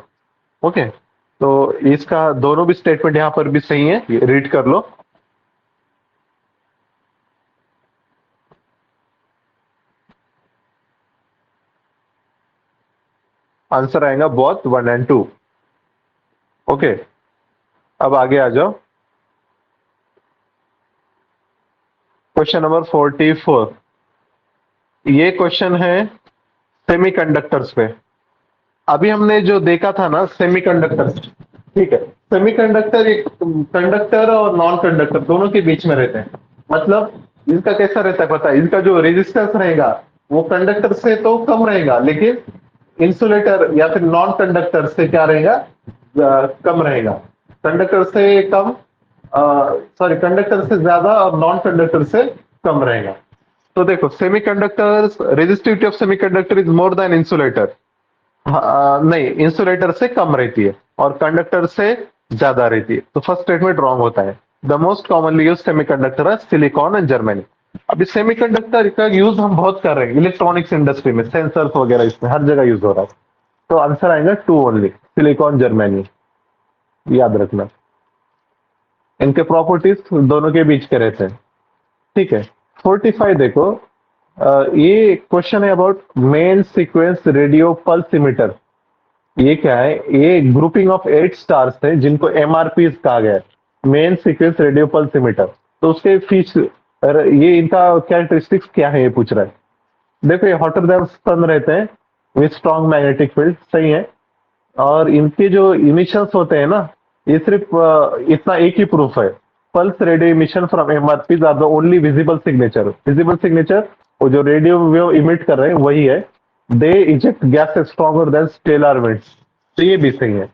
ओके। तो इसका दोनों भी स्टेटमेंट यहाँ पर भी सही है, रीड कर लो। आंसर आएगा बोथ 1 एंड 2। ओके। अब आगे आ जाओ। क्वेश्चन नंबर 44, ये क्वेश्चन है सेमीकंडक्टर्स पे। अभी हमने जो देखा था ना सेमीकंडक्टर्स, ठीक है, सेमीकंडक्टर एक कंडक्टर और नॉन कंडक्टर दोनों के बीच में रहते हैं। मतलब इनका कैसा रहता है पता है, इनका जो रेजिस्टेंस रहेगा वो कंडक्टर से तो कम रहेगा, लेकिन इंसुलेटर या फिर नॉन कंडक्टर से क्या रहेगा, कम रहेगा। कंडक्टर से कम, सॉरी, कंडक्टर से ज्यादा और नॉन कंडक्टर से कम रहेगा। तो देखो, semiconductors, resistivity of semiconductor is more than insulator. नहीं, इंसुलेटर से कम रहती है और कंडक्टर से ज्यादा रहती है, तो फर्स्ट स्टेटमेंट रॉन्ग होता है। The most commonly use semiconductor है सिलिकॉन एंड जर्मनी। अभी सेमीकंडक्टर का यूज हम बहुत कर रहे हैं इलेक्ट्रॉनिक्स इंडस्ट्री में, सेंसर्स वगैरह, इसमें हर जगह यूज हो रहा है। तो आंसर आएगा टू ओनली, सिलिकॉन जर्मनी, याद रखना। इनके प्रॉपर्टीज दोनों के बीच के रहते हैं। ठीक है, 45 देखो। ये क्वेश्चन है about main sequence radio pulse emitter. ये क्या है, ये ग्रुपिंग ऑफ 8 स्टार्स है जिनको एमआरपी कहा गया है, main sequence radio pulse emitter. तो उसके फीच, ये इनका कैरेक्टरिस्टिक्स क्या है, ये पूछ रहा है। देखो, ये हॉटर देन सन रहते हैं विथ स्ट्रॉन्ग मैग्नेटिक फील्ड, सही है। और इनके जो इमिशंस होते हैं ना, ये सिर्फ इतना एक ही प्रूफ है, pulse radio emission from MRP are the only visible signature. Visible signature, वो जो रेडियो वेव इमिट कर रहे हैं वही है। They eject gas stronger than stellar winds, तो ये भी सही है।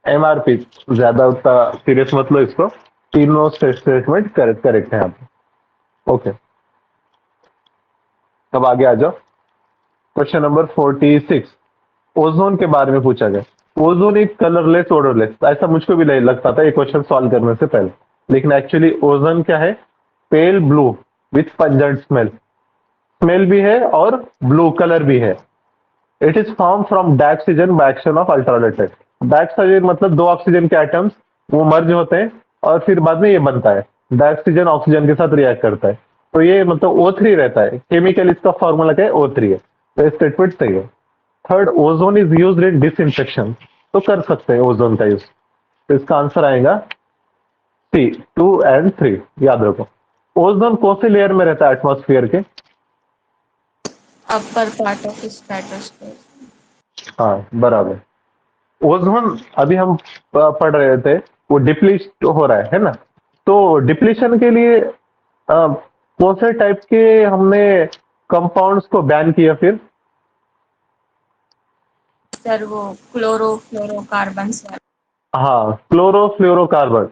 एमआरपी, ज्यादा उतना सीरियस मत लो इसको, तीनों स्टेटमेंट करेक्ट करेक्ट है यहाँ पे। ओके, अब आगे आ जाओ। क्वेश्चन नंबर 46, ओजोन के बारे में पूछा गया। ओजोन इज कलरलेस ओडरलेस, ऐसा मुझको भी नहीं लगता था ये क्वेश्चन सॉल्व करने से पहले, लेकिन एक्चुअली ओजोन क्या है, pale blue with pungent smell, smell भी है और ब्लू कलर भी है। It is form from dioxygen by action of ultraviolet. Dioxygen मतलब दो ऑक्सीजन के एटम्स वो मर्ज होते हैं और फिर बाद में ये बनता है, डाइऑक्सीजन ऑक्सीजन के साथ रिएक्ट करता है, तो ये मतलब O3 रहता है। केमिकल इसका फॉर्मूला क्या है, O3 है, तो स्टेटमेंट सही है। Third, ozone is use in disinfection, तो कर सकते हैं ओजोन का यूज, तो इसका आंसर आएगा सी, 2 और 3, याद रखो। ओजोन कौन से लेयर में रहता है एटमॉस्फेयर के, अपर पार्ट ऑफ स्ट्रेटोस्फेयर। हाँ बराबर। ओजोन अभी हम पढ़ रहे थे, वो डिप्लीट हो रहा है ना, तो डिप्लीशन के लिए कौन से टाइप के हमने कंपाउंड्स को बैन किया फिर, सर वो क्लोरोफ्लोरोकार्बन से। हाँ, क्लोरोफ्लोरोकार्बन।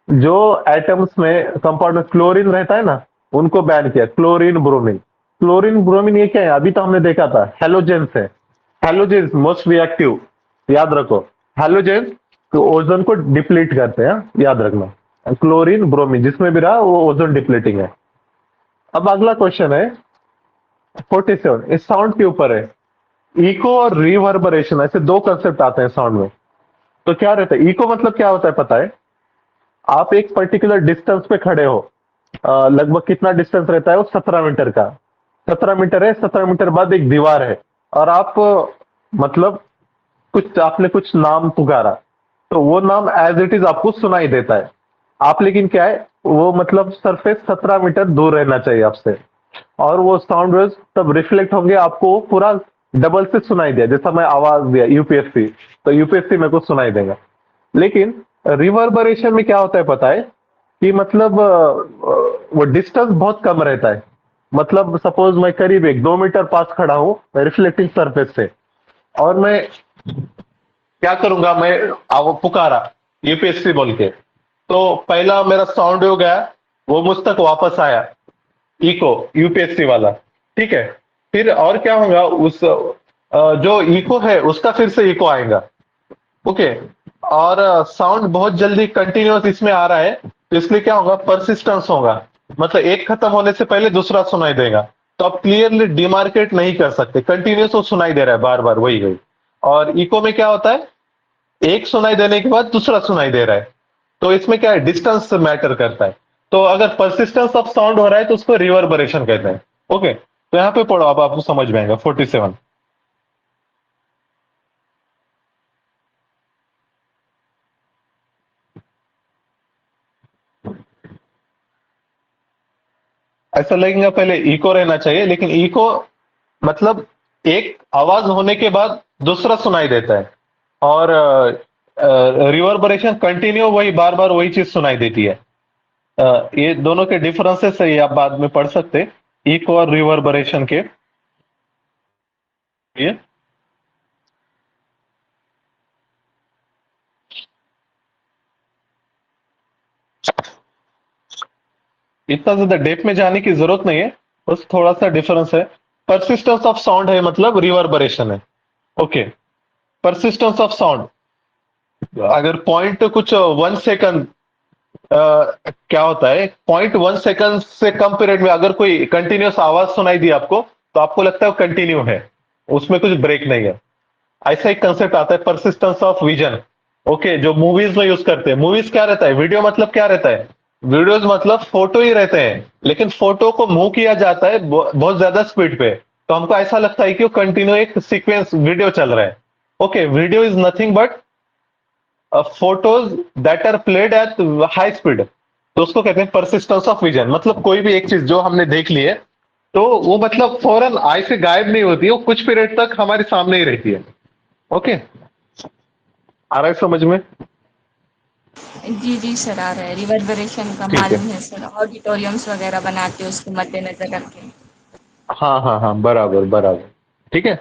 जो एटम्स में कंपाउंड में क्लोरीन रहता है ना, उनको बैन किया, क्लोरीन ब्रोमीन। क्लोरीन ब्रोमीन ये क्या है, अभी तो हमने देखा था हेलोजेंस है, हेलोजेंस मोस्ट रिएक्टिव, याद रखो। हेलोजेंस तो ओजोन को डिप्लीट करते हैं, याद रखना। क्लोरीन ब्रोमीन जिसमें भी रहा वो ओजोन डिप्लीटिंग है। अब अगला क्वेश्चन है 47, इस साउंड के ऊपर है। इको और रिवर्बरेशन, ऐसे दो कंसेप्ट आते हैं साउंड में। तो क्या रहता है, इको मतलब क्या होता है पता है, आप एक पर्टिकुलर डिस्टेंस पे खड़े हो, लगभग कितना डिस्टेंस रहता है वो, 17 मीटर का। 17 मीटर है, 17 मीटर बाद एक दीवार है, और आप मतलब कुछ, आपने कुछ नाम पुकारा, तो वो नाम एज इट इज आपको सुनाई देता है। आप लेकिन क्या है, वो मतलब सरफेस 17 मीटर दूर रहना चाहिए आपसे, और वो साउंड वेव्स तब रिफ्लेक्ट होंगे, आपको पूरा डबल से सुनाई दिया, जैसा मैं आवाज दिया यूपीएससी, तो यूपीएससी मेरे को सुनाई देगा। लेकिन रिवर्बरेशन में क्या होता है पता है, कि मतलब वो डिस्टेंस बहुत कम रहता है। मतलब सपोज मैं करीब 1-2 मीटर पास खड़ा हूं रिफ्लेक्टिंग सरफेस से, और मैं क्या करूंगा, मैं पुकारा यूपीएससी बोल के, तो पहला मेरा साउंड हो गया, वो मुझ तक वापस आया, इको, यूपीएससी वाला। ठीक है, फिर और क्या होगा, उस जो इको है उसका फिर से इको आएगा। ओके, और साउंड बहुत जल्दी कंटिन्यूअस इसमें आ रहा है, तो इसलिए क्या होगा, परसिस्टेंस होगा, मतलब एक खत्म होने से पहले दूसरा सुनाई देगा। तो आप क्लियरली डिमार्केट नहीं कर सकते, कंटिन्यूअस वो सुनाई दे रहा है बार बार, वही वही। और इको में क्या होता है, एक सुनाई देने के बाद दूसरा सुनाई दे रहा है, तो इसमें क्या है, डिस्टेंस मैटर करता है। तो अगर परसिस्टेंस ऑफ साउंड हो रहा है तो उसको रिवर्बरेशन कहते हैं। ओके, तो यहाँ पे पढ़ो, अब आपको समझ में आएगा। 47, ऐसा लगेगा पहले इको रहना चाहिए, लेकिन इको मतलब एक आवाज होने के बाद दूसरा सुनाई देता है, और रिवर्बरेशन कंटिन्यू, वही बार बार वही चीज सुनाई देती है। ये दोनों के डिफरेंसेस है, ये आप बाद में पढ़ सकते, इको और रिवर्बरेशन के। ये इतना ज्यादा डेप्थ में जाने की जरूरत नहीं है, बस थोड़ा सा डिफरेंस है। परसिस्टेंस ऑफ साउंड है मतलब रिवर्बरेशन है। ओके। परसिस्टेंस ऑफ साउंड, अगर पॉइंट कुछ 1 सेकंड, क्या होता है, 0.1 सेकंड से कम पीरियड में अगर कोई कंटिन्यूअस आवाज सुनाई दी आपको, तो आपको लगता है वो कंटिन्यू है, उसमें कुछ ब्रेक नहीं है। ऐसा एक कंसेप्ट आता है परसिस्टेंस ऑफ विजन। ओके, जो मूवीज में यूज करते हैं। मूवीज क्या रहता है, वीडियो मतलब क्या रहता है, वीडियोस मतलब फोटो ही रहते हैं, लेकिन फोटो को मूव किया जाता है बहुत ज्यादा स्पीड पे, तो हमको ऐसा लगता है कि वो कंटिन्यू एक सीक्वेंस वीडियो चल रहा है। Okay, video is nothing but photos that are played at high speed, तो उसको कहते हैं परसिस्टेंस ऑफ विजन। मतलब कोई भी एक चीज जो हमने देख ली है, तो वो मतलब फौरन आई से गायब नहीं होती, वो कुछ पीरियड तक हमारे सामने ही रहती है। ओके, आ रहा है समझ में? जी जी सर, आ रहा है। रिवर्बरेशन का ठीक है। मालूम है सर, ऑडिटोरियम्स वगैरह बनाते हैं उसको मद्देनजर रख के। हाँ हाँ हाँ, बराबर बराबर। ठीक है।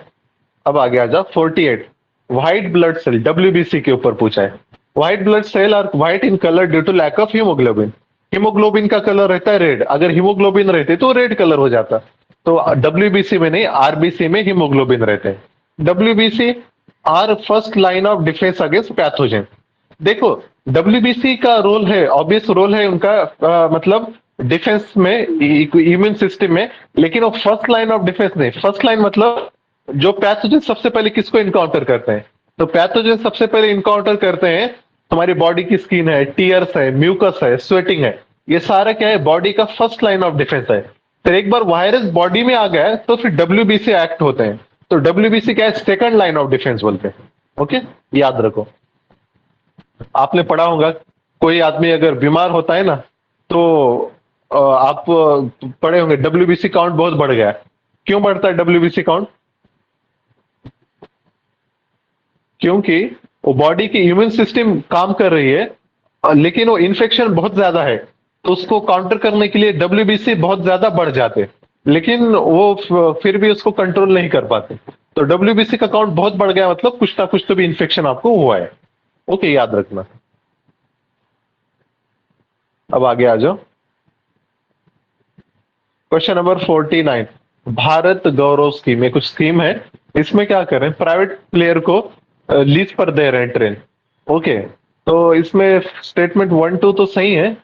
अब आगे आ जाओ 48। व्हाइट ब्लड सेल, डब्ल्यूबीसी के ऊपर पूछा है। White blood cell are white in colour due to lack of haemoglobin. Haemoglobin का कलर रहता है रेड, अगर हीमोग्लोबिन रहते तो रेड कलर हो जाता। तो डब्ल्यूबीसी में नहीं, आरबीसी में हीमोग्लोबिन रहते हैं। WBC are first line of defence against pathogen. देखो, डब्ल्यूबीसी का रोल है, ऑब्वियस रोल है उनका, मतलब डिफेंस में, इम्यून सिस्टम में, लेकिन वो फर्स्ट लाइन ऑफ डिफेंस नहीं। फर्स्ट लाइन मतलब जो पैथोजन सबसे पहले किसको इनकाउंटर करते हैं, तो पैथोजन सबसे पहले इनकाउंटर करते हैं हमारी बॉडी की स्किन है, टीयर्स है, म्यूकस है, स्वेटिंग है। ये सारा क्या है, बॉडी का फर्स्ट लाइन ऑफ डिफेंस है। फिर एक बार वायरस बॉडी में आ गया है, तो फिर डब्ल्यूबीसी एक्ट होते हैं। तो डब्ल्यूबीसी क्या है, सेकंड लाइन ऑफ डिफेंस बोलते हैं। ओके, याद रखो। आपने पढ़ा होगा, कोई आदमी अगर बीमार होता है ना, तो आप पढ़े होंगे डब्ल्यूबीसी काउंट बहुत बढ़ गया है। क्यों बढ़ता है डब्ल्यूबीसी काउंट? क्योंकि वो बॉडी की इम्यून सिस्टम काम कर रही है, लेकिन वो इन्फेक्शन बहुत ज्यादा है, तो उसको काउंटर करने के लिए डब्ल्यूबीसी बहुत ज्यादा बढ़ जाते, लेकिन वो फिर भी उसको कंट्रोल नहीं कर पाते। तो डब्ल्यूबीसी का काउंट बहुत बढ़ गया मतलब कुछ ना कुछ तो भी इन्फेक्शन आपको हुआ है। ओके, याद रखना। अब आगे आ जाओ। Question number 49। भारत गौरव स्कीम, ये कुछ स्कीम है। इसमें क्या कर रहे हैं, प्राइवेट प्लेयर को लीज पर दे रहे हैं ट्रेन। ओके, तो इसमें स्टेटमेंट 1 2 तो सही है,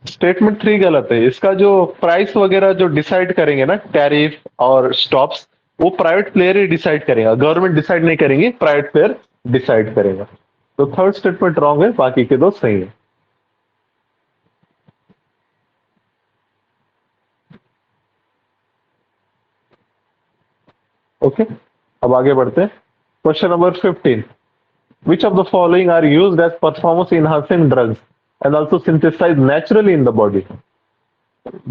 स्टेटमेंट 3 गलत है। इसका जो प्राइस वगैरह जो डिसाइड करेंगे ना, टैरिफ और स्टॉप्स, वो प्राइवेट प्लेयर ही डिसाइड करेगा, गवर्नमेंट डिसाइड नहीं करेंगे, प्राइवेट प्लेयर डिसाइड करेगा। तो थर्ड स्टेटमेंट रॉन्ग है, बाकी के दो सही है। ओके, अब आगे बढ़ते हैं। Question number 15। Which of the following are used as performance enhancing drugs and also synthesized naturally in the body?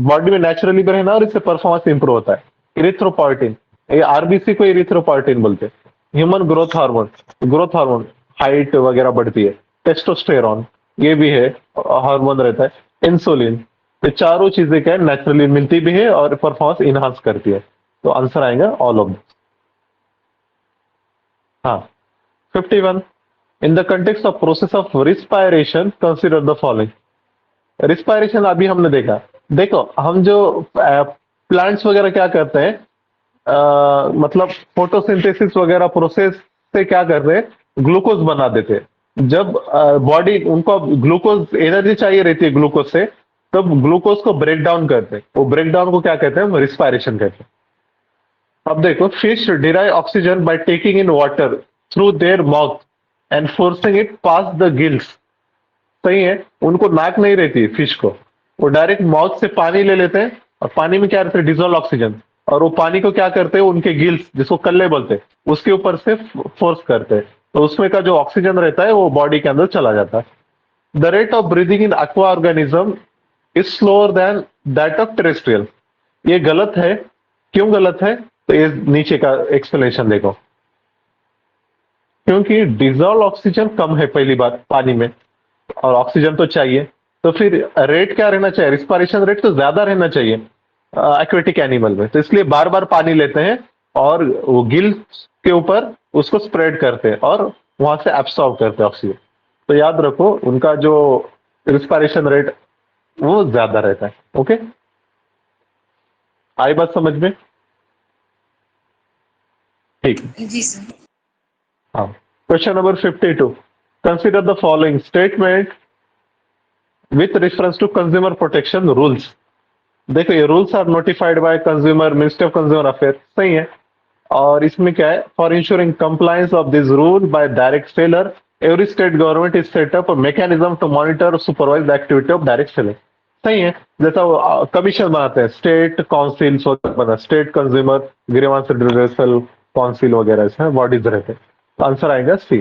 Body में नेचुरली भी रहना और इससे परफॉर्मेंस इंप्रूव होता है। इरिथ्रोपोइटिन, ये आरबीसी को इरिथ्रोपोइटिन बोलते हैं। Human growth hormone, growth hormone, height वगैरह बढ़ती है। टेस्टोस्टेरॉन, ये भी है, हार्मोन रहता है। इंसुलिन, ये चारों चीजें क्या है, नेचुरली मिलती भी है और परफॉर्मेंस इनहांस करती है। तो आंसर आएगा ऑल ऑफ। हाँ। 51। In the context of process of respiration consider the following. Respiration अभी हमने देखा। देखो, हम जो प्लांट्स वगैरह क्या करते हैं, मतलब फोटोसिंथेसिस वगैरह प्रोसेस से क्या करते हैं, ग्लूकोज बना देते हैं। जब बॉडी उनको ग्लूकोज एनर्जी चाहिए रहती है ग्लूकोज से, तब ग्लूकोज को ब्रेक डाउन करते हैं। वो ब्रेक डाउन को क्या कहते हैं, रिस्पायरेशन कहते हैं। अब देखो, fish derive oxygen by taking in water through their mouth and forcing it pass the gills. सही है, उनको नाक नहीं रहती फिश को, वो डायरेक्ट माउथ से पानी ले लेते हैं, और पानी में क्या रहता है, डिजोल्व ऑक्सीजन, और वो पानी को क्या करते हैं, उनके गिल्स जिसको कल्ले बोलते हैं, उसके ऊपर से फोर्स करते हैं, तो उसमें का जो ऑक्सीजन रहता है वो बॉडी के अंदर चला जाता है। The rate of breathing in aqua organism is slower then that of terrestrial. ये गलत है। क्यों गलत है, तो ये नीचे का एक्सप्लेनेशन देखो। क्योंकि डिजोल्व ऑक्सीजन कम है पहली बात पानी में, और ऑक्सीजन तो चाहिए, तो फिर रेट क्या रहना चाहिए, रिस्पायरेशन रेट तो ज्यादा रहना चाहिए एक्वेटिक एनिमल में, तो इसलिए बार बार पानी लेते हैं, और वो गिल के ऊपर उसको स्प्रेड करते हैं और वहां से एब्सॉर्ब करते हैं ऑक्सीजन। तो याद रखो उनका जो रिस्पायरेशन रेट वो ज्यादा रहता है। ओके, आई बात समझ में? ठीक। जी सर। हाँ, question number 52, consider the following statement with reference to consumer protection rules. देखो ये rules are notified by consumer ministry of consumer affair, सही है। और इसमें क्या है, for ensuring compliance of this rule by direct seller every state government is set up mechanism to monitor और supervise the activity of direct seller. सही है। जैसा वो कमीशन बनाते हैं, स्टेट काउंसिल बना, state consumer grievance redressal council वगैरह ऐसे बॉडीज रहते हैं। तो आंसर आएगा सी।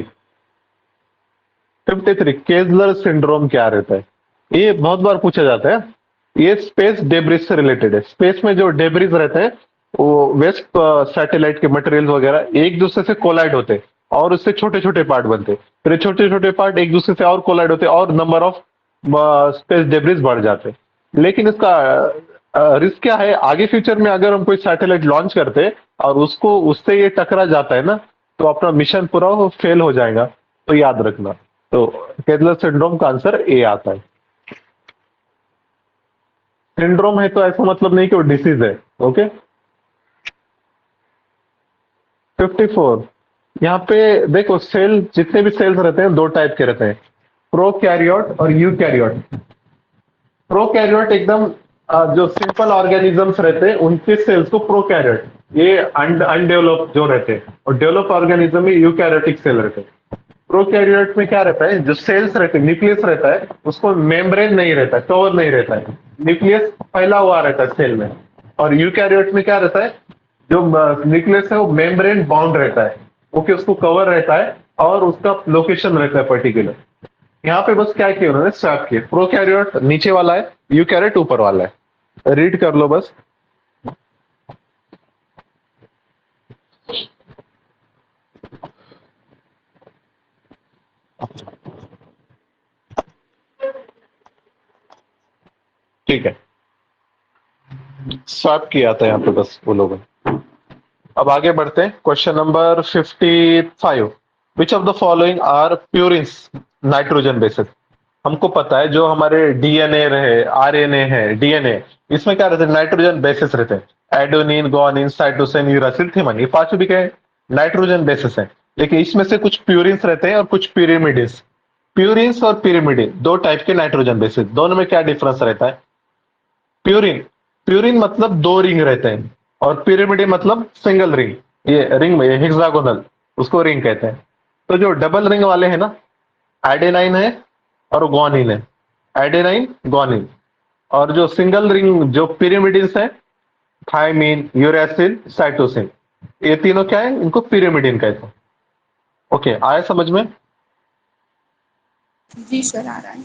53, केजलर सिंड्रोम क्या रहता है? ये बहुत बार पूछा जाता है। ये स्पेस डेब्रिस से रिलेटेड है। स्पेस में जो डेब्रिस रहते हैं वो वेस्ट सैटेलाइट के मटेरियल वगैरह एक दूसरे से कोलाइड होते हैं और उससे छोटे छोटे पार्ट बनते हैं। फिर छोटे छोटे पार्ट एक दूसरे से और कोलाइड होते हैं और नंबर ऑफ स्पेस डेब्रिस बढ़ जाते हैं। लेकिन इसका रिस्क क्या है, आगे फ्यूचर में अगर हम कोई सैटेलाइट लॉन्च करते हैं और उसको उससे ये टकरा जाता है ना, तो अपना मिशन पूरा फेल हो जाएगा। तो याद रखना। तो केजलर सिंड्रोम का आंसर ए आता है। सिंड्रोम है तो ऐसा मतलब नहीं कि वो डिसीज है। ओके। 54, यहाँ पे देखो सेल, जितने भी सेल्स रहते हैं दो टाइप के रहते हैं, प्रोकैरियोट और यूकैरियोट। प्रोकैरियोट एकदम जो सिंपल ऑर्गेनिजम्स रहते हैं उनके सेल्स को प्रोकैरियोट, ये अनडेवलप जो रहते हैं, और डेवलप ऑर्गेनिज्म में यूकैरियोटिक सेल रहते हैं। प्रोकैरियोट में क्या रहता है, जो सेल्स रहते हैं, न्यूक्लियस रहता है, उसको मेम्ब्रेन नहीं रहता, कवर नहीं रहता है, न्यूक्लियस फैला हुआ रहता है सेल में। और यूकैरियोट में क्या रहता है, जो न्यूक्लियस है वो मेम्ब्रेन बाउंड रहता है, ओके, उसको कवर रहता है और उसका लोकेशन रहता है पर्टिकुलर। यहाँ पे बस क्या किया उन्होंने, स्वैप किया, प्रोकैरियोट नीचे वाला है, यूकैरियोट ऊपर वाला है। रीड कर लो बस। ठीक है, स्वैप किया था यहाँ पे बस वो लोगों ने। अब आगे बढ़ते हैं, question number 55, which of the following are purines nitrogen bases. हमको पता है जो हमारे डीएनए रहे, आरएनए है, डीएनए, इसमें क्या रहते हैं, नाइट्रोजन बेसिस रहते हैं। एडोनिन, गुआनिन, साइटोसिन, यूरासिल, थियामिन, ये पांचों भी क्या है, नाइट्रोजन बेसिस है। लेकिन इसमें से कुछ प्यूरिन्स रहते हैं और कुछ pyrimidines। प्यूरिन्स और pyrimidine दो टाइप के नाइट्रोजन बेसिस, दोनों में क्या डिफरेंस रहता है? प्यूरिन, प्यूरिन मतलब दो रिंग रहते हैं और pyrimidine मतलब सिंगल रिंग। ये रिंग में हेक्सागोनल, उसको रिंग कहते हैं। तो जो डबल रिंग वाले हैं ना, एडेनाइन है और ग्वानिन है, एडेनाइन ग्वानिन। और जो सिंगल रिंग जो पिरिमिडिन्स है, थायमिन, यूरेसिल, साइटोसिन, ये तीनों क्या है, इनको पिरिमिडिन कहते हैं। ओके, आया समझ में? जी सर, आ रहा है।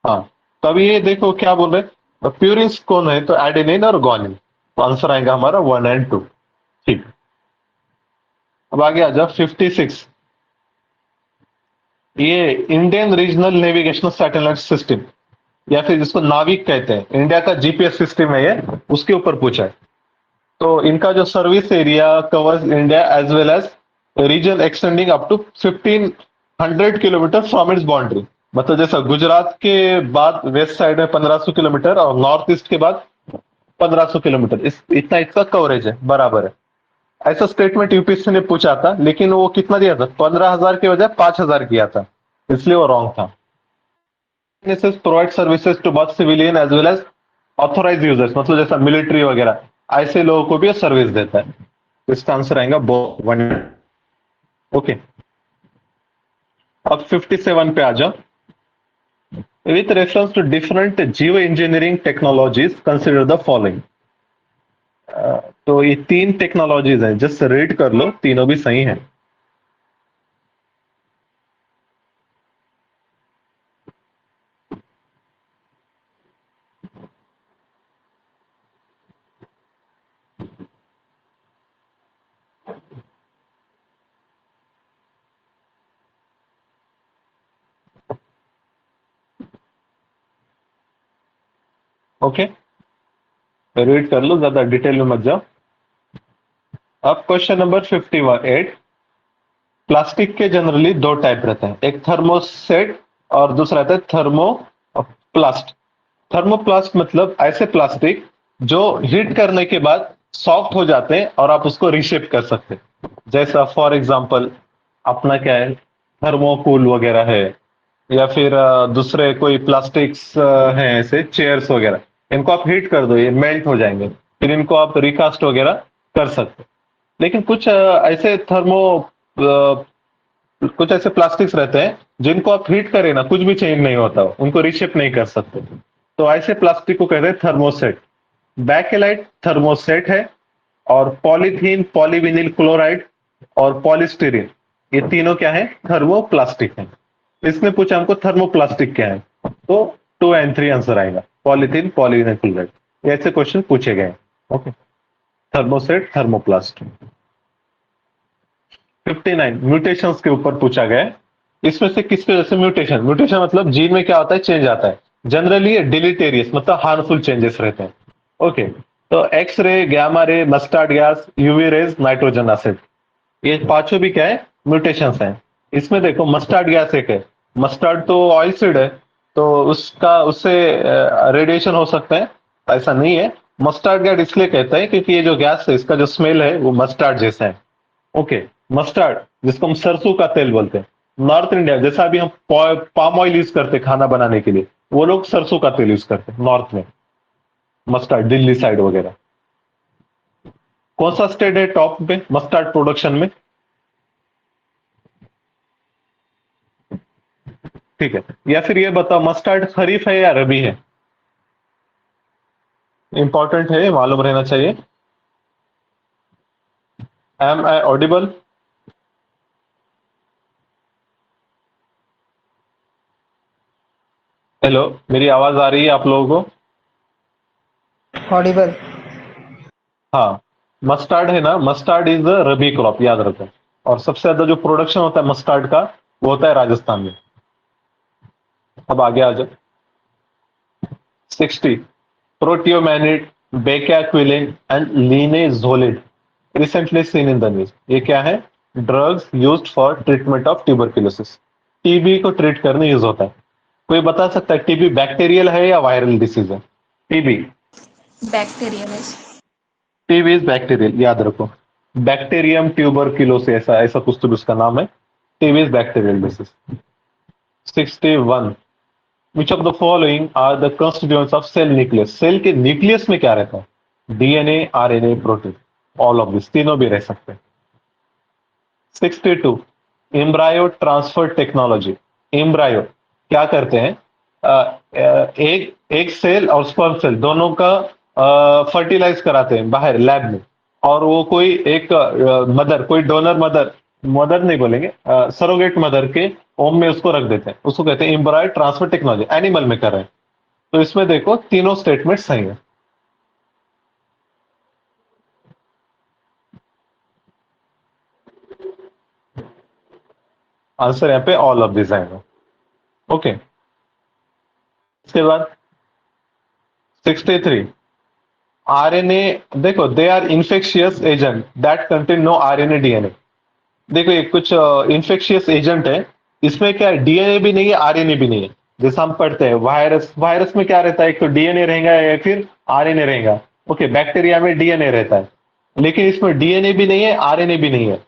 हाँ। तो अभी ये देखो क्या बोल रहे, प्यूरिन्स कौन है, तो एडेनिन और ग्वानिन। तो आंसर आएगा हमारा 1 और 2। ठीक। अब आगे आ जाओ 56, ये Indian regional navigational satellite system, या फिर जिसको नाविक कहते हैं, इंडिया का जीपीएस सिस्टम है ये, उसके ऊपर पूछा है। तो इनका जो service area covers India as well as region extending up to 1500 kilometre from its boundary. मतलब जैसा गुजरात के बाद वेस्ट साइड में 1500 किलोमीटर और नॉर्थ ईस्ट के बाद 1500 किलोमीटर, इस इतना इसका कवरेज है, बराबर है। ऐसा स्टेटमेंट यूपीएससी ने पूछा था, लेकिन वो कितना दिया था, 15,000 के बजाय 5,000 किया था, इसलिए वो रॉन्ग था। Provide services to both civilian as well as authorise users, मतलब जैसा मिलिट्री वगैरह, ऐसे लोगों को भी सर्विस देता है। तो इसका आंसर आएगा बो वन। ओके। अब 57 पे आ जाओ, with reference to different geo engineering technologies consider the following. तो ये तीन टेक्नोलॉजीज हैं, जस्ट रीड कर लो, तीनों भी सही है। ओके, रीड कर लो, ज्यादा डिटेल में मत जाओ। अब क्वेश्चन नंबर 51 प्लास्टिक के जनरली दो टाइप रहते हैं, एक थर्मोसेट और दूसरा रहता है थर्मोप्लास्ट। थर्मोप्लास्ट मतलब ऐसे प्लास्टिक जो हीट करने के बाद सॉफ्ट हो जाते हैं और आप उसको रिशेप कर सकते हैं। जैसा फॉर एग्जांपल अपना क्या है, थर्मोकूल वगैरह है, या फिर दूसरे कोई प्लास्टिक्स हैं ऐसे चेयर्स वगैरह, इनको आप हीट कर दो ये मेल्ट हो जाएंगे, फिर इनको आप रिकास्ट वगैरह कर सकते हैं। लेकिन कुछ ऐसे कुछ ऐसे प्लास्टिक्स रहते हैं जिनको आप हीट करें ना कुछ भी चेंज नहीं होता, उनको रिशेप नहीं कर सकते। तो ऐसे प्लास्टिक को कहते हैं थर्मोसेट। बैकेलाइट थर्मोसेट है, और पॉलीथीन, पॉलीविनिल क्लोराइड और पॉलीस्टीरीन, ये तीनों क्या है, थर्मोप्लास्टिक है। इसने पूछा हमको थर्मोप्लास्टिक क्या है, तो 2 और 3 आंसर आएगा, पॉलीथीन, पॉलीविनिल क्लोराइड। ये ऐसे क्वेश्चन पूछे गए। Okay, thermoset, thermoplast. 59 म्यूटेशंस के ऊपर पूछा गया है। इसमें से किसके वजह से म्यूटेशन, म्यूटेशन मतलब जीन में क्या होता है, चेंज आता है। जनरली ये डिलीटेरियस मतलब हार्मफुल चेंजेस रहते हैं। ओके, तो X ray, gamma ray, mustard gas, UV rays, nitrogen acid, ये पांचों भी क्या है, म्यूटेशंस हैं। इसमें देखो मस्टर्ड गैस एक है, मस्टर्ड तो ऑयल सीड है, तो उसका उससे रेडिएशन हो सकता है, ऐसा नहीं है। मस्टर्ड गैस इसलिए कहते हैं क्योंकि ये जो गैस है इसका जो स्मेल है वो मस्टर्ड जैसा है। ओके, मस्टर्ड जिसको हम सरसों का तेल बोलते हैं। नॉर्थ इंडिया जैसा अभी हम पाम ऑयल यूज करते हैं खाना बनाने के लिए, वो लोग सरसों का तेल यूज करते हैं नॉर्थ में, मस्टर्ड दिल्ली साइड वगैरह। कौन सा स्टेट है टॉप पे मस्टर्ड प्रोडक्शन में? ठीक है, या फिर ये बताओ मस्टर्ड खरीफ है या रबी है? इंपॉर्टेंट है, मालूम रहना चाहिए। M I audible? हेलो, मेरी आवाज आ रही है आप लोगों को? ऑडिबल। हाँ, मस्टर्ड है ना, mustard is the rabi crop, याद रखें। और सबसे ज्यादा जो प्रोडक्शन होता है मस्टर्ड का वो होता है राजस्थान में। अब आगे आ जाओ। 60 pretomanid, bedaquiline and linezolid recently seen in the news, ये क्या है? Drugs used for treatment of tuberculosis, TB को ट्रीट करने यूज होता है। कोई बता सकता है टीबी बैक्टीरियल है या वायरल डिसीज है? TB, bacterial. TB is bacterial, याद रखो। बैक्टीरियम ट्यूबरकुलोसिस, ऐसा ऐसा कुछ तो उसका नाम है। TB is bacterial disease. 61 which of the following are the constituents of cell nucleus, cell के न्यूक्लियस में क्या रहता है? DNA, RNA, protein, all of this, तीनों भी रह सकते हैं। 62 एम्ब्रायो ट्रांसफर टेक्नोलॉजी। एम्ब्रायो क्या करते हैं, एक एक सेल और स्पर्म सेल दोनों का फर्टिलाइज कराते हैं बाहर लैब में, और वो कोई एक मदर, कोई डोनर मदर, मदर नहीं बोलेंगे, सरोगेट मदर के ओम में उसको रख देते हैं, उसको कहते हैं एम्ब्रायो ट्रांसफर टेक्नोलॉजी, एनिमल में कर रहे हैं। तो इसमें देखो तीनों स्टेटमेंट सही है। आंसर यहाँ पे ऑल ऑफ दिस आएगा। ओके, इसके बाद 63 आरएनए, देखो they are infectious agent that contain no RNA DNA. देखो ये कुछ इन्फेक्शियस एजेंट है, इसमें क्या है, डीएनए भी नहीं है, आरएनए भी नहीं है। जैसे हम पढ़ते हैं वायरस, वायरस में क्या रहता है, एक तो डीएनए रहेगा या फिर आरएनए रहेगा। ओके, बैक्टीरिया में डीएनए रहता है, लेकिन इसमें डीएनए भी नहीं है, आरएनए भी नहीं है।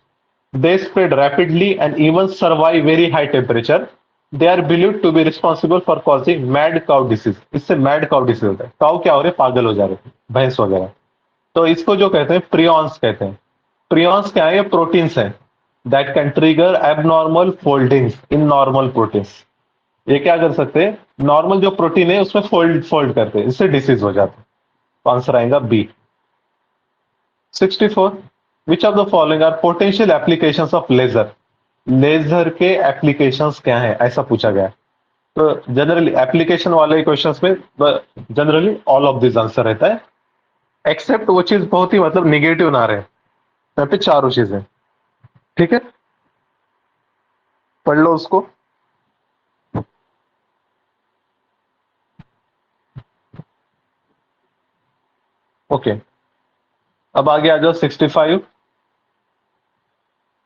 They spread rapidly and even survive very high temperature. They are believed to be responsible for causing mad cow disease, इससे मैड काउ डिसीज होता है, काउ क्या हो रहे, पागल हो जा रहे, भैंस वगैरह। तो इसको जो कहते हैं प्रियॉन्स कहते हैं। प्रियॉन्स क्या है, ये प्रोटीन्स हैं that can trigger abnormal foldings in normal proteins. ये क्या कर सकते हैं, नॉर्मल जो प्रोटीन है उसमें फोल्ड फोल्ड करते हैं, इससे डिसीज हो जाता है। तो आंसर आएगा B. 64 which of the following are potential applications of laser, laser के एप्लीकेशंस क्या है, ऐसा पूछा गया है। तो जनरली एप्लीकेशन वाले क्वेश्चंस में generally all of this answer रहता है, एक्सेप्ट वो चीज बहुत ही मतलब निगेटिव ना रहे। यहाँ पे चारों चीजें, ठीक है, पढ़ लो उसको। ओके, अब आगे आ जाओ 65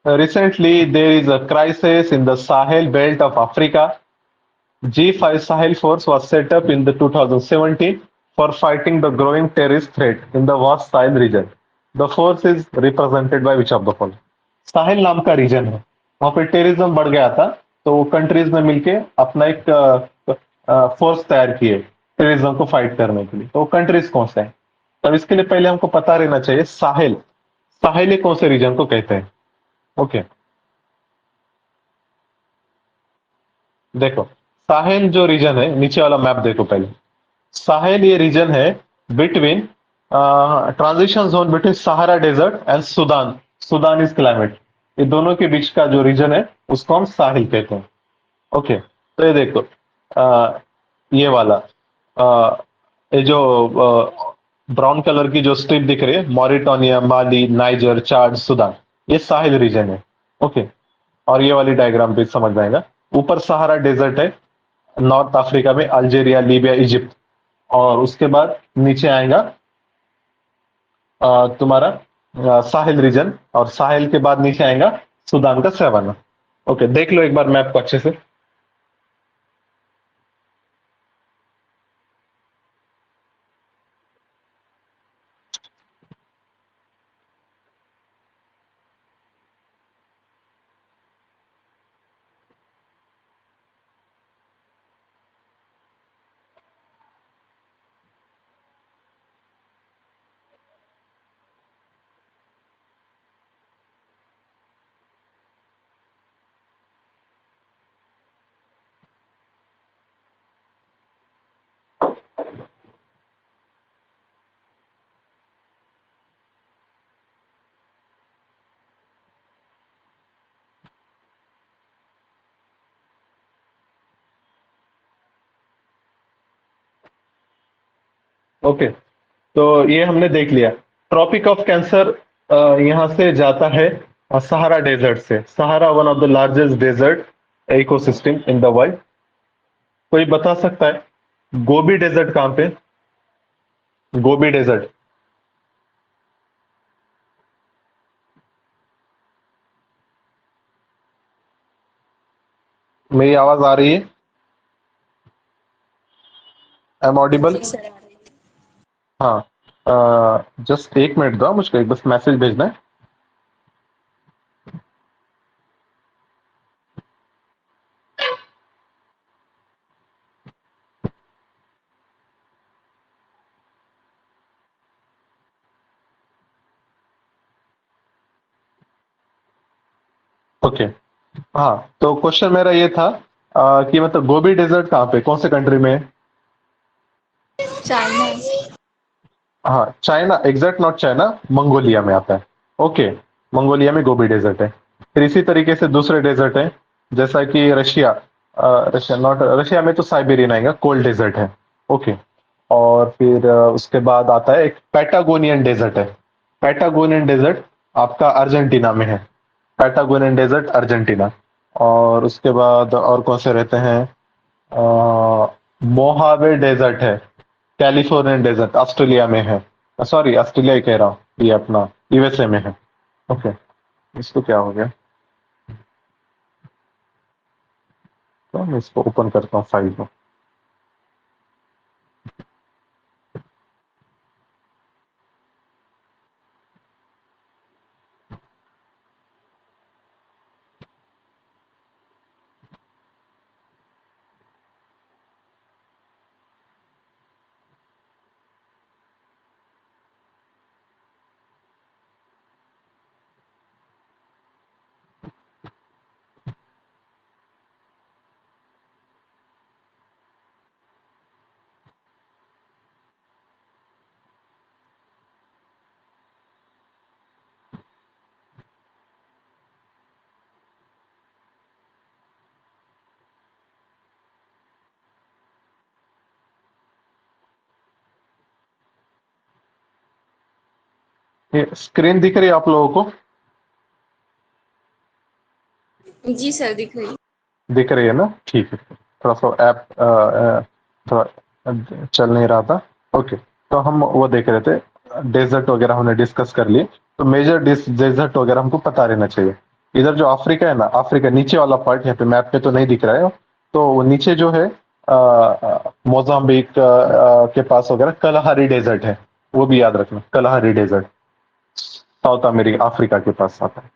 Recently, there is a crisis in the Sahel belt of Africa. G5 Sahel Force was set up in the 2017 for fighting the growing terrorist threat in the vast Sahel region. The force is represented by which of the following? साहिल नाम का reason है, वहां पे terrorism बढ़ गया था, तो countries ने मिलके अपना एक फोर्स तैयार किए टेररिज्म को फाइट करने के लिए। तो कंट्रीज कौन से हैं? तब इसके लिए पहले हमको पता रहना चाहिए साहिल, साहिल कौन से रीजन को कहते हैं। ओके, देखो साहेल जो रीजन है, नीचे वाला मैप देखो पहले। साहेल ये रीजन है between transition zone between Sahara desert and Sudan, Sudan is climate, ये दोनों के बीच का जो रीजन है उसको हम साहिल कहते हैं। ओके, तो ये देखो ये वाला ये जो ब्राउन कलर की जो स्ट्रिप दिख रही है, मॉरिटानिया, माली, नाइजर, चाड, सुदान, ये साहिल रीजन है। ओके, और ये वाली डायग्राम पे समझ आएगा। ऊपर सहारा डेजर्ट है, नॉर्थ अफ्रीका में अल्जीरिया, लीबिया, इजिप्ट, और उसके बाद नीचे आएगा तुम्हारा साहिल रीजन, और साहिल के बाद नीचे आएगा सुदान का सवाना। ओके, देख लो एक बार मैप को अच्छे से। ओके, तो ये हमने देख लिया। ट्रॉपिक ऑफ कैंसर यहाँ से जाता है सहारा डेजर्ट से। Sahara one of the largest desert ecosystem in the world. कोई बता सकता है गोबी डेजर्ट कहाँ पे? गोबी डेजर्ट, मेरी आवाज आ रही है? I am audible? जी सर, आ रही है। हाँ, जस्ट एक मिनट दो, मुझको एक बस मैसेज भेजना है। ओके, हाँ, तो क्वेश्चन मेरा ये था कि मतलब गोबी डेजर्ट कहाँ पे, कौन से कंट्री में है? चाइना। हाँ, China, exact not China, Mongolia में आता है। ओके, मंगोलिया में गोबी डेजर्ट है। फिर इसी तरीके से दूसरे डेजर्ट है, जैसा कि रशिया, रशिया नॉट, रशिया में तो साइबेरियन आएगा, कोल्ड डेजर्ट है। ओके, और फिर उसके बाद आता है एक पैटागोनियन डेजर्ट है। पैटागोनियन डेजर्ट आपका अर्जेंटीना में है, पैटागोनियन डेजर्ट अर्जेंटीना। और उसके बाद और कौन से रहते हैं? मोहावे डेजर्ट है, कैलिफोर्नियन डेजर्ट ऑस्ट्रेलिया में है। सॉरी, ऑस्ट्रेलिया ही कह रहा हूँ, ये अपना यूएसए में है। ओके, इसको क्या हो गया, तो मैं इसको ओपन करता हूँ फाइल को। ये स्क्रीन दिख रही है आप लोगों को? जी सर, दिख रही है। दिख रही है ना? ठीक है, थोड़ा सा ऐप थोड़ा चल नहीं रहा था। ओके, तो हम वो देख रहे थे, डेजर्ट वगैरह हमने डिस्कस कर लिए, तो मेजर डेजर्ट वगैरह हमको पता रहना चाहिए। इधर जो अफ्रीका है ना, अफ्रीका नीचे वाला पार्ट, यहाँ पे मैप पे तो नहीं दिख रहा है, तो वो नीचे जो है मोजाम्बिक के पास वगैरह कलहारी डेजर्ट है, वो भी याद रखना, Kalahari desert south America Africa के पास आता है।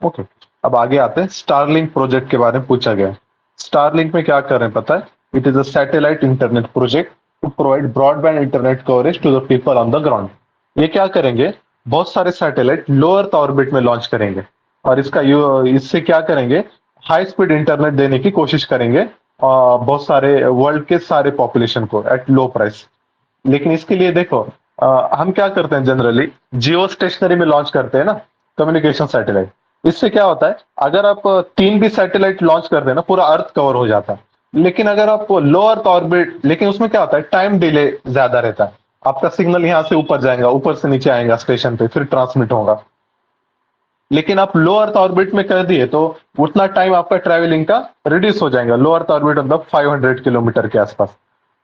ओके, अब आगे आते हैं, स्टारलिंक प्रोजेक्ट के बारे में पूछा गया है। स्टारलिंक में क्या कर रहे हैं पता है? It is a satellite internet project to provide broadband internet coverage to the people on the ground. ये क्या करेंगे? बहुत सारे सैटेलाइट लो अर्थ ऑर्बिट में लॉन्च करेंगे और इससे क्या करेंगे? हाई स्पीड इंटरनेट देने की कोशिश करेंगे बहुत सारे वर्ल्ड के सारे पॉपुलेशन को एट लो प्राइस। लेकिन इसके लिए देखो, हम क्या करते हैं जनरली, जियो स्टेशनरी में लॉन्च करते हैं ना कम्युनिकेशन सैटेलाइट। इससे क्या होता है, अगर आप तीन भी सैटेलाइट लॉन्च करते हैं ना, पूरा अर्थ कवर हो जाता है। लेकिन अगर आप लो अर्थ ऑर्बिट, लेकिन उसमें क्या होता है, टाइम डिले ज्यादा रहता है। आपका सिग्नल यहाँ से ऊपर जाएगा, ऊपर से नीचे आएगा स्टेशन पे, फिर ट्रांसमिट होगा। लेकिन आप लो अर्थ ऑर्बिट में कर दिए तो उतना टाइम आपका ट्रैवलिंग का रिड्यूस हो जाएगा। लो अर्थ ऑर्बिट मतलब 500 किलोमीटर के आसपास।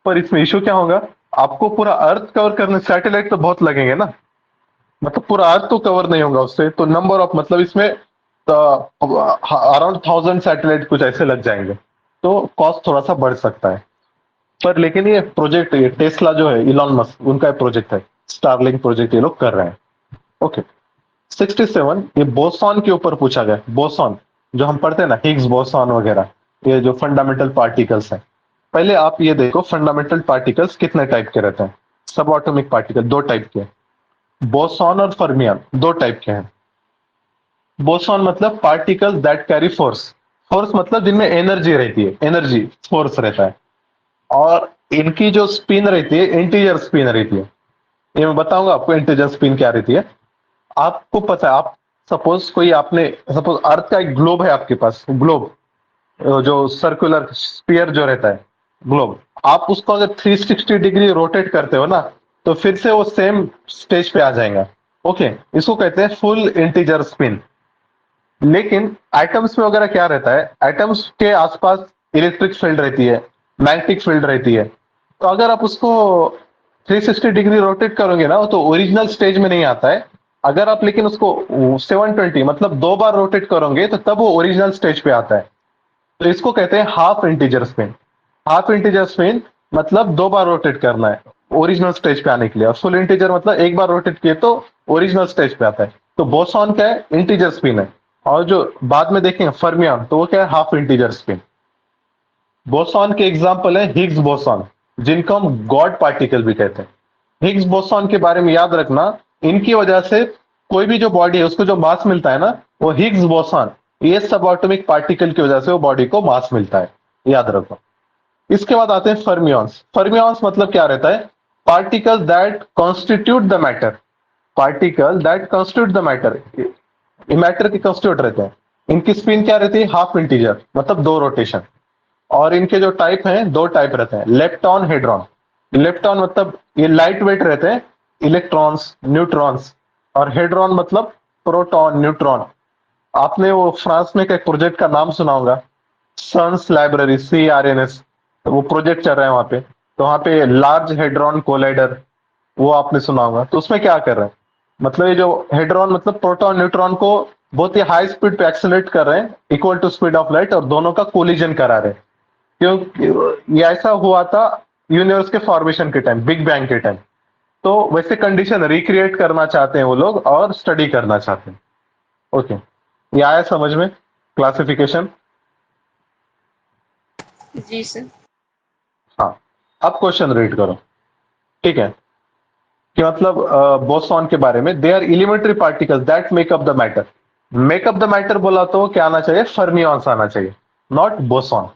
पर इसमें इशू क्या होगा? आपको पूरा अर्थ कवर करने सैटेलाइट तो बहुत लगेंगे ना, मतलब पूरा अर्थ तो कवर नहीं होगा उससे, तो नंबर ऑफ, मतलब इसमें अराउंड 1000 सैटेलाइट कुछ ऐसे लग जाएंगे, तो कॉस्ट थोड़ा सा बढ़ सकता है। पर लेकिन ये प्रोजेक्ट, ये टेस्ला जो है, इलॉन मस्क, उनका प्रोजेक्ट है स्टारलिंक प्रोजेक्ट, ये लोग कर रहे हैं। ओके, 67, ये बोसॉन के ऊपर पूछा गया। बोसॉन जो हम पढ़ते हैं ना, हिग्स बोसॉन वगैरह, ये जो फंडामेंटल पार्टिकल्स हैं। पहले आप ये देखो, फंडामेंटल पार्टिकल्स कितने टाइप के रहते हैं? सब एटॉमिक पार्टिकल दो टाइप के हैं, बोसॉन और फर्मियन, दो टाइप के हैं। बोसॉन मतलब particle that carry force. Force मतलब जिनमें एनर्जी रहती है, एनर्जी फोर्स रहता है। और इनकी जो स्पिन रहती है, इंटीजर स्पिन रहती है। ये मैं बताऊंगा आपको इंटीजर स्पिन क्या रहती है। आपको पता है, आप सपोज कोई, आपने सपोज अर्थ का एक ग्लोब है आपके पास, ग्लोब जो सर्कुलर स्फीयर जो रहता है, ग्लोब, आप उसको अगर 360 डिग्री रोटेट करते हो ना, तो फिर से वो सेम स्टेज पे आ जाएगा। ओके, इसको कहते हैं फुल इंटीजर स्पिन। लेकिन एटम्स में वगैरह क्या रहता है? एटम्स के आसपास इलेक्ट्रिक फील्ड रहती है, मैग्नेटिक फील्ड रहती है। तो अगर आप उसको 360 डिग्री रोटेट करोगे ना, तो ओरिजिनल स्टेज में नहीं आता है। अगर आप लेकिन उसको 720 मतलब दो बार रोटेट करोगे, तो तब वो ओरिजिनल स्टेज पे आता है। तो इसको कहते हैं half integer spin. Half integer spin मतलब दो बार रोटेट करना है ओरिजिनल स्टेज पे आने के लिए, और फुल इंटीजर मतलब एक बार रोटेट किए तो ओरिजिनल स्टेज पे आता है। तो बोसॉन क्या है? इंटीजर स्पिन है। और जो बाद में देखेंगे फर्मियन, तो वो क्या है? Half integer spin. बोसॉन के एग्जाम्पल है हिग्स बोसॉन, जिनको हम गॉड पार्टिकल भी कहते हैं। हिग्स बोसॉन के बारे में याद रखना, इनकी वजह से कोई भी जो बॉडी है उसको जो मास मिलता है ना, वो हिग्स बोसॉन, ये सब एटॉमिक पार्टिकल की वजह से वो बॉडी को मास मिलता है, याद रखो। इसके बाद आते हैं फर्मियंस। फर्मियंस मतलब क्या रहता है? Particle that constitute the matter. Particle that constitute the matter, ये मैटर के कॉन्स्टिट्यूट रहते हैं। इनकी स्पिन क्या रहती है? हाफ इंटीजर, मतलब दो रोटेशन। और इनके जो टाइप हैं, दो टाइप रहते हैं, लेप्टॉन, हेड्रॉन। इलेक्ट्रॉन मतलब ये लाइट वेट रहते हैं, इलेक्ट्रॉन्स, न्यूट्रॉन्स। और हेड्रॉन मतलब प्रोटॉन, न्यूट्रॉन। आपने वो फ्रांस में एक प्रोजेक्ट का नाम सुना होगा, सन्स लाइब्रेरी, CRNS, वो प्रोजेक्ट चल रहा है वहां पे। तो वहां पे लार्ज हेड्रॉन कोलाइडर, वो आपने सुना होगा। तो उसमें क्या कर रहे हैं, मतलब ये जो हेड्रॉन मतलब प्रोटॉन न्यूट्रॉन को बहुत ही हाई स्पीड पे एक्सेलरेट कर रहे हैं, equal to speed of light, और दोनों का कोलिजन करा रहे हैं। क्योंकि ये ऐसा हुआ था यूनिवर्स के फॉर्मेशन के टाइम, बिग बैंग के टाइम। तो वैसे कंडीशन रिक्रिएट करना चाहते हैं वो लोग, और स्टडी करना चाहते हैं। ओके, ये आया समझ में क्लासिफिकेशन? जी सर। हाँ, अब क्वेश्चन रीड करो, ठीक है? कि मतलब बोसॉन के बारे में, they are elementary particles that make up the matter. Make up the matter बोला तो क्या आना चाहिए? फर्मियंस आना चाहिए, नॉट बोसॉन।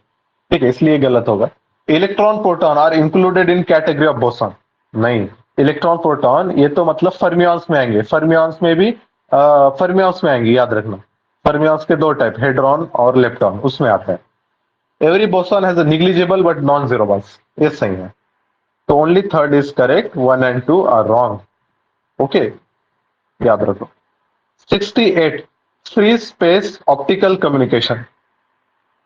ठीक है, इसलिए गलत होगा। Electron proton are included in category of boson, नहीं। इलेक्ट्रॉन प्रोटॉन ये तो मतलब फर्मियंस में आएंगे, फर्मियंस में भी फर्मियंस में आएंगे, याद रखना। फर्मियंस के दो टाइप, हेड्रॉन और लेप्टॉन, उसमें आता है। Every boson has a negligible but non zero mass, ये सही है। तो only third is correct, 1 and 2 are wrong. Okay, याद रखो। 68, फ्री स्पेस ऑप्टिकल कम्युनिकेशन।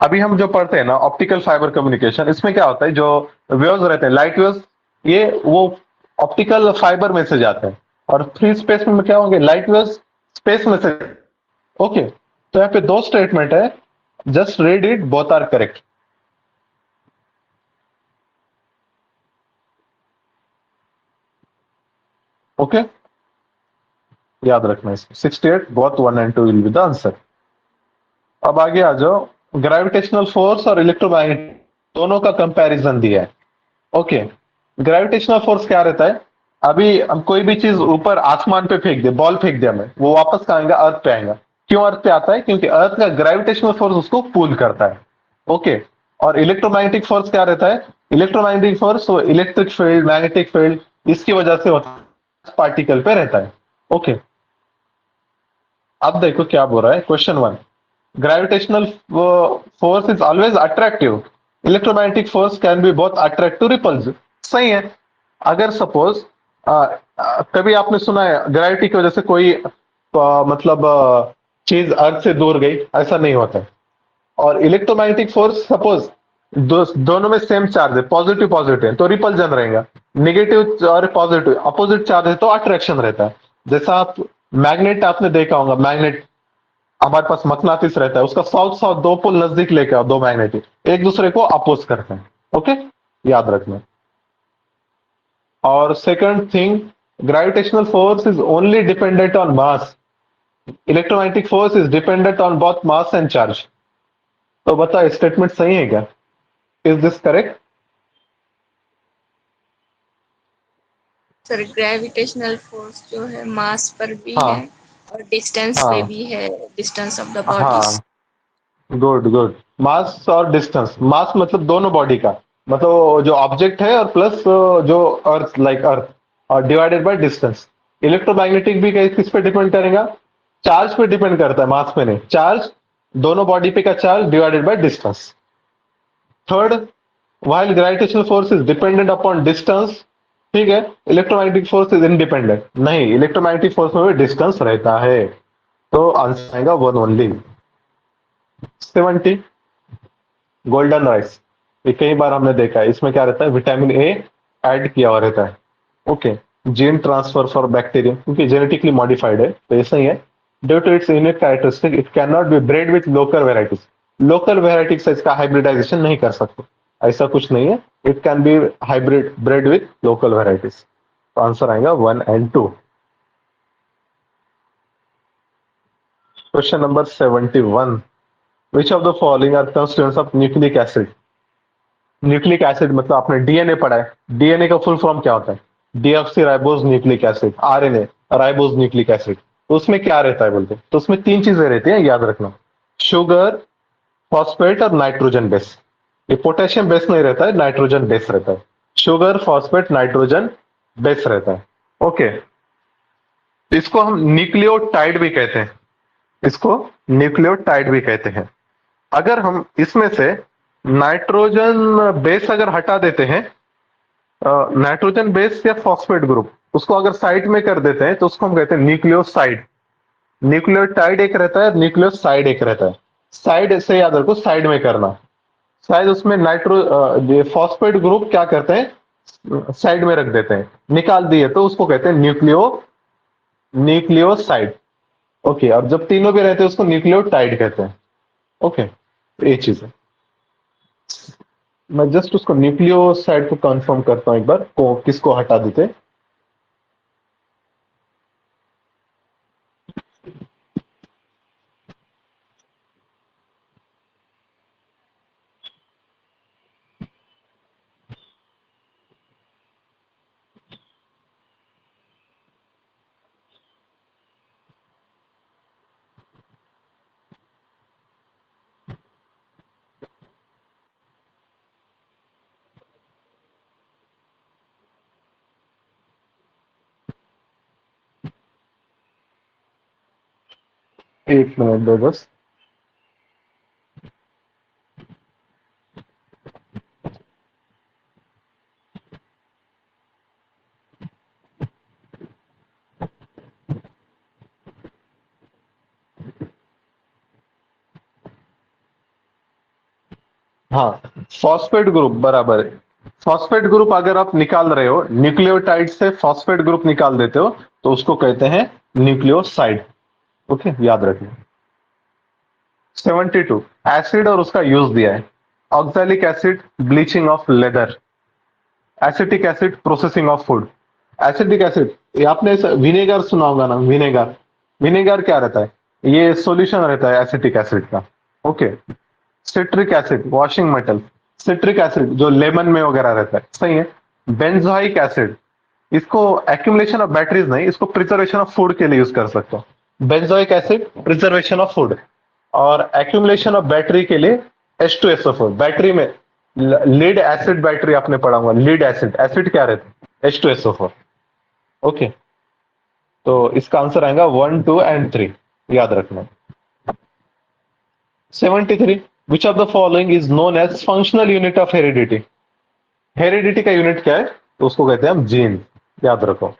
अभी हम जो पढ़ते हैं ना ऑप्टिकल फाइबर कम्युनिकेशन, इसमें क्या होता है, जो वेव्स रहते हैं, लाइट वेव्स, ये वो ऑप्टिकल फाइबर में से जाते हैं। और फ्री स्पेस में क्या होंगे? लाइट वेव्स स्पेस में से। ओके, तो यहाँ पे दो स्टेटमेंट है, just read it, both are correct. Okay, याद रखना इसको। 68 both 1 and 2 will be the answer. अब आगे आ जाओ, ग्रेविटेशनल फोर्स और इलेक्ट्रोमैग्नेटिक दोनों का कंपैरिजन दिया है। ओके, ग्रेविटेशनल फोर्स क्या रहता है? अभी हम कोई भी चीज ऊपर आसमान पे फेंक दे, बॉल फेंक दिया मैं, वो वापस कहाँ आएगा? अर्थ पे आएगा। क्यों अर्थ पे आता है? क्योंकि अर्थ का ग्रेविटेशनल फोर्स उसको पुल करता है। ओके, और इलेक्ट्रोमैग्नेटिक फोर्स क्या रहता है? इलेक्ट्रोमैग्नेटिक फोर्स वो इलेक्ट्रिक फील्ड, मैग्नेटिक फील्ड इसकी वजह से होता है, पार्टिकल पे रहता है। ओके, अब देखो क्या बोल रहा है question 1। Gravitational force is always attractive, electromagnetic force can be both attractive repulsive. सही है। अगर सपोज कभी आपने सुना है ग्रेविटी की वजह से कोई मतलब चीज अर्थ से दूर गई, ऐसा नहीं होता है। और इलेक्ट्रोमैग्नेटिक फोर्स सपोज दोनों में सेम चार्ज है, पॉजिटिव पॉजिटिव है, तो रिपल्जन रहेगा। नेगेटिव और पॉजिटिव अपोजिट चार्ज है तो अट्रैक्शन रहता है। जैसा आप मैग्नेट आपने देखा होगा, मैग्नेट हमारे पास मकनातीस रहता है, उसका साउथ साउथ दो पोल नजदीक लेके आओ, दो मैग्नेटिक एक दूसरे को अपोज करते हैं। ओके, याद रखना। और second thing, gravitational force is only dependent on mass, electromagnetic force is dependent on both mass and charge. तो बता स्टेटमेंट सही है क्या? Is this correct? Sir gravitational force जो है मास पर भी है हाँ और डिस्टेंस पे हाँ भी है, डिस्टेंस ऑफ द बॉडीज। हाँ, गुड गुड। मास और डिस्टेंस, मास मतलब दोनों बॉडी का, मतलब जो ऑब्जेक्ट है और प्लस जो अर्थ, लाइक अर्थ, और डिवाइडेड बाय डिस्टेंस। इलेक्ट्रोमैग्नेटिक भी किस पे डिपेंड करेगा? चार्ज पे डिपेंड करता है, मास पे नहीं। चार्ज दोनों बॉडी पे का charge divided by distance. Third, while gravitational force is dependent upon distance, ठीक है, इलेक्ट्रोमैग्नेटिक फोर्स इज इंडिपेंडेंट। नहीं, इलेक्ट्रोमैग्नेटिक फोर्स में भी डिस्टेंस रहता है। तो आंसर आएगा वन ओनली। 70, गोल्डन राइस, ये कई बार हमने देखा है। इसमें क्या रहता है? विटामिन ए ऐड किया हुआ रहता है। Okay, gene transfer for bacteria, क्योंकि जेनेटिकली मॉडिफाइड है तो ऐसा ही है। Due to its unique characteristic it can not be bred with local varieties, local varieties से इसका हाइब्रिडाइजेशन नहीं कर सकते, ऐसा कुछ नहीं है। It can be hybrid bred with local varieties. तो आंसर आएगा 1 and 2। Question number 71, which of the following are constituents of nucleic acid? Nucleic acid मतलब आपने डीएनए पढ़ा है, डीएनए का फुल फॉर्म क्या होता है? Deoxy ribose nucleic acid. RNA ribose nucleic acid. तो उसमें क्या रहता है बोलते हैं? तो उसमें तीन चीजें रहती हैं, याद रखना। शुगर, फॉस्फेट और नाइट्रोजन बेस। ये पोटेशियम बेस नहीं रहता है, नाइट्रोजन बेस रहता है। शुगर, फॉस्फेट, नाइट्रोजन बेस रहता है। ओके, इसको हम न्यूक्लियोटाइड भी कहते हैं, इसको न्यूक्लियोटाइड भी कहते हैं। अगर हम इसमें से नाइट्रोजन बेस अगर हटा देते हैं, नाइट्रोजन बेस या फॉस्फेट ग्रुप, उसको अगर साइड में कर देते हैं तो उसको हम कहते हैं न्यूक्लियोसाइड। न्यूक्लियोटाइड एक रहता है, न्यूक्लियोसाइड एक रहता है। साइड से याद रखो, साइड में करना। शायद उसमें ये फॉस्फेट ग्रुप क्या करते हैं? साइड में रख देते हैं, निकाल दिए तो उसको कहते हैं न्यूक्लियोसाइड। ओके, और जब तीनों भी रहते हैं उसको न्यूक्लियोटाइड कहते हैं। ओके, ये चीज है। मैं जस्ट उसको न्यूक्लियोसाइड को कंफर्म करता हूं एक बार, को किसको हटा देते। एक मिनट दो बस। हाँ, फॉस्फेट ग्रुप बराबर है। फॉस्फेट ग्रुप अगर आप निकाल रहे हो, न्यूक्लियोटाइड से फॉस्फेट ग्रुप निकाल देते हो तो उसको कहते हैं न्यूक्लियोसाइड। ओके, याद रखिए। 72 एसिड और उसका यूज दिया है। Oxalic acid bleaching of leather, acetic acid processing of food. Acetic acid, ये आपने विनेगर सुना होगा ना, विनेगर। विनेगर क्या रहता है? ये सॉल्यूशन रहता है एसिटिक एसिड का। Okay. Citric acid washing metal, citric acid जो लेमन में वगैरह रहता है, सही है। बेंजोइक एसिड, इसको एक्यूमुलेशन ऑफ बैटरीज नहीं, इसको प्रिजर्वेशन ऑफ फूड के लिए यूज कर सकते हो। Benzoic acid preservation of food, और एक्यूमुलेशन ऑफ बैटरी के लिए H2SO4। बैटरी में लीड एसिड बैटरी आपने पढ़ा होगा, लीड एसिड, एसिड क्या रहता है? H2SO4। ओके, तो इसका आंसर आएगा 1, 2 एंड 3, याद रखना। 73 which of the following is known as functional unit of heredity. Heredity का यूनिट क्या है? तो उसको कहते हैं हम जीन, याद रखो।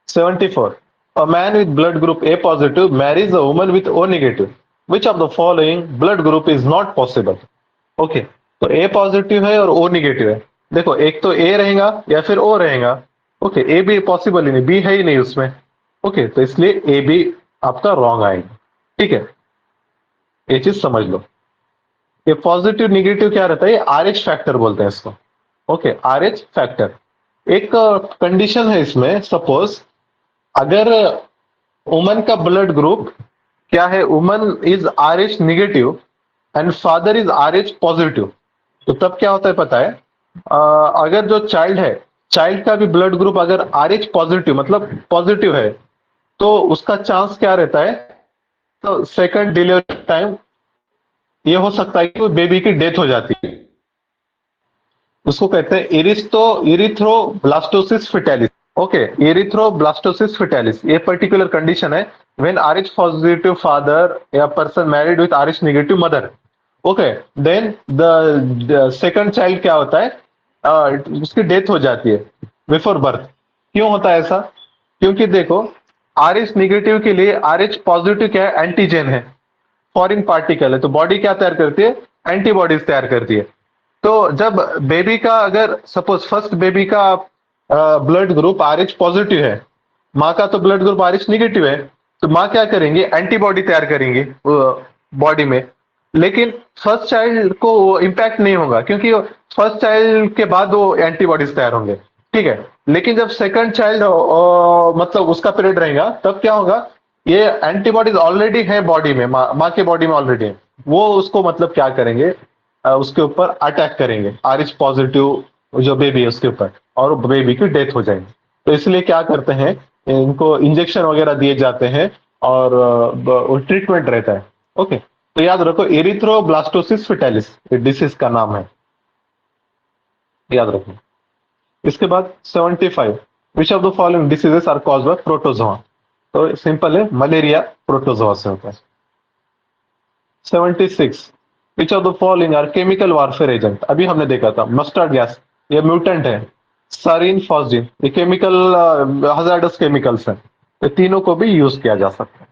74 a man with blood group A positive marries a woman with O negative, which of the following blood group is not possible? Okay, तो ए पॉजिटिव है और ओ निगेटिव है। देखो, एक तो ए रहेगा या फिर ओ रहेगा। ओके, ए भी पॉसिबल ही नहीं, बी है ही नहीं उसमें। ओके, तो इसलिए ए बी आपका रॉन्ग आएगा। ठीक है, ये चीज समझ लो। ये पॉजिटिव निगेटिव क्या रहता है? ये आर एच फैक्टर बोलते हैं इसको। Okay, R H factor. एक कंडीशन है इसमें, सपोज अगर वुमन का ब्लड ग्रुप क्या है, woman is R H negative and father is R H positive, तो तब क्या होता है पता है? अगर जो चाइल्ड है, चाइल्ड का भी ब्लड ग्रुप अगर आर एच पॉजिटिव मतलब पॉजिटिव है, तो उसका चांस क्या रहता है? तो सेकंड डिलीवरी टाइम ये हो सकता है कि वो बेबी की डेथ हो जाती है। उसको कहते हैं erythroblastosis fetalis. Okay, erythroblastosis fetalis ये पर्टिकुलर कंडीशन है व्हेन आरएच पॉजिटिव फादर या person married with Rh negative mother. Okay, then the second child क्या होता है? उसकी डेथ हो जाती है बिफोर बर्थ। क्यों होता है ऐसा? क्योंकि देखो, आरएच नेगेटिव के लिए आरएच पॉजिटिव क्या है? एंटीजेन है, फॉरेन पार्टिकल है, तो बॉडी क्या तैयार करती है? एंटीबॉडीज तैयार करती है। तो जब बेबी का, अगर सपोज फर्स्ट बेबी का ब्लड ग्रुप आरएच पॉजिटिव है, माँ का तो ब्लड ग्रुप आरएच निगेटिव है, तो माँ क्या करेंगे? एंटीबॉडी तैयार करेंगे बॉडी में। लेकिन फर्स्ट चाइल्ड को वो इम्पैक्ट नहीं होगा, क्योंकि फर्स्ट चाइल्ड के बाद वो एंटीबॉडीज तैयार होंगे। ठीक है, लेकिन जब सेकंड चाइल्ड मतलब उसका पीरियड रहेगा, तब क्या होगा? ये एंटीबॉडीज ऑलरेडी है बॉडी में, माँ के बॉडी में ऑलरेडी है, वो उसको मतलब क्या करेंगे? उसके ऊपर अटैक करेंगे, आरएच पॉजिटिव जो बेबी है उसके ऊपर, और बेबी की डेथ हो जाएगी। तो इसलिए क्या करते हैं, इनको इंजेक्शन वगैरह दिए जाते हैं और ट्रीटमेंट रहता है। ओके, तो याद रखो, एरिथ्रोब्लास्टोसिस फिटेलिस डिसीज का नाम है, याद रखो। इसके बाद 75 which of the following diseases are caused by protozoa. तो सिंपल है, मलेरिया प्रोटोजोआ से होता है। 76 which of the following are chemical warfare agent. अभी हमने देखा था मस्टर्ड गैस, ये म्यूटेंट है। सारिन फॉस्जिन, ये केमिकल हजार्डस केमिकल्स हैं, ये तीनों को भी यूज किया जा सकता है।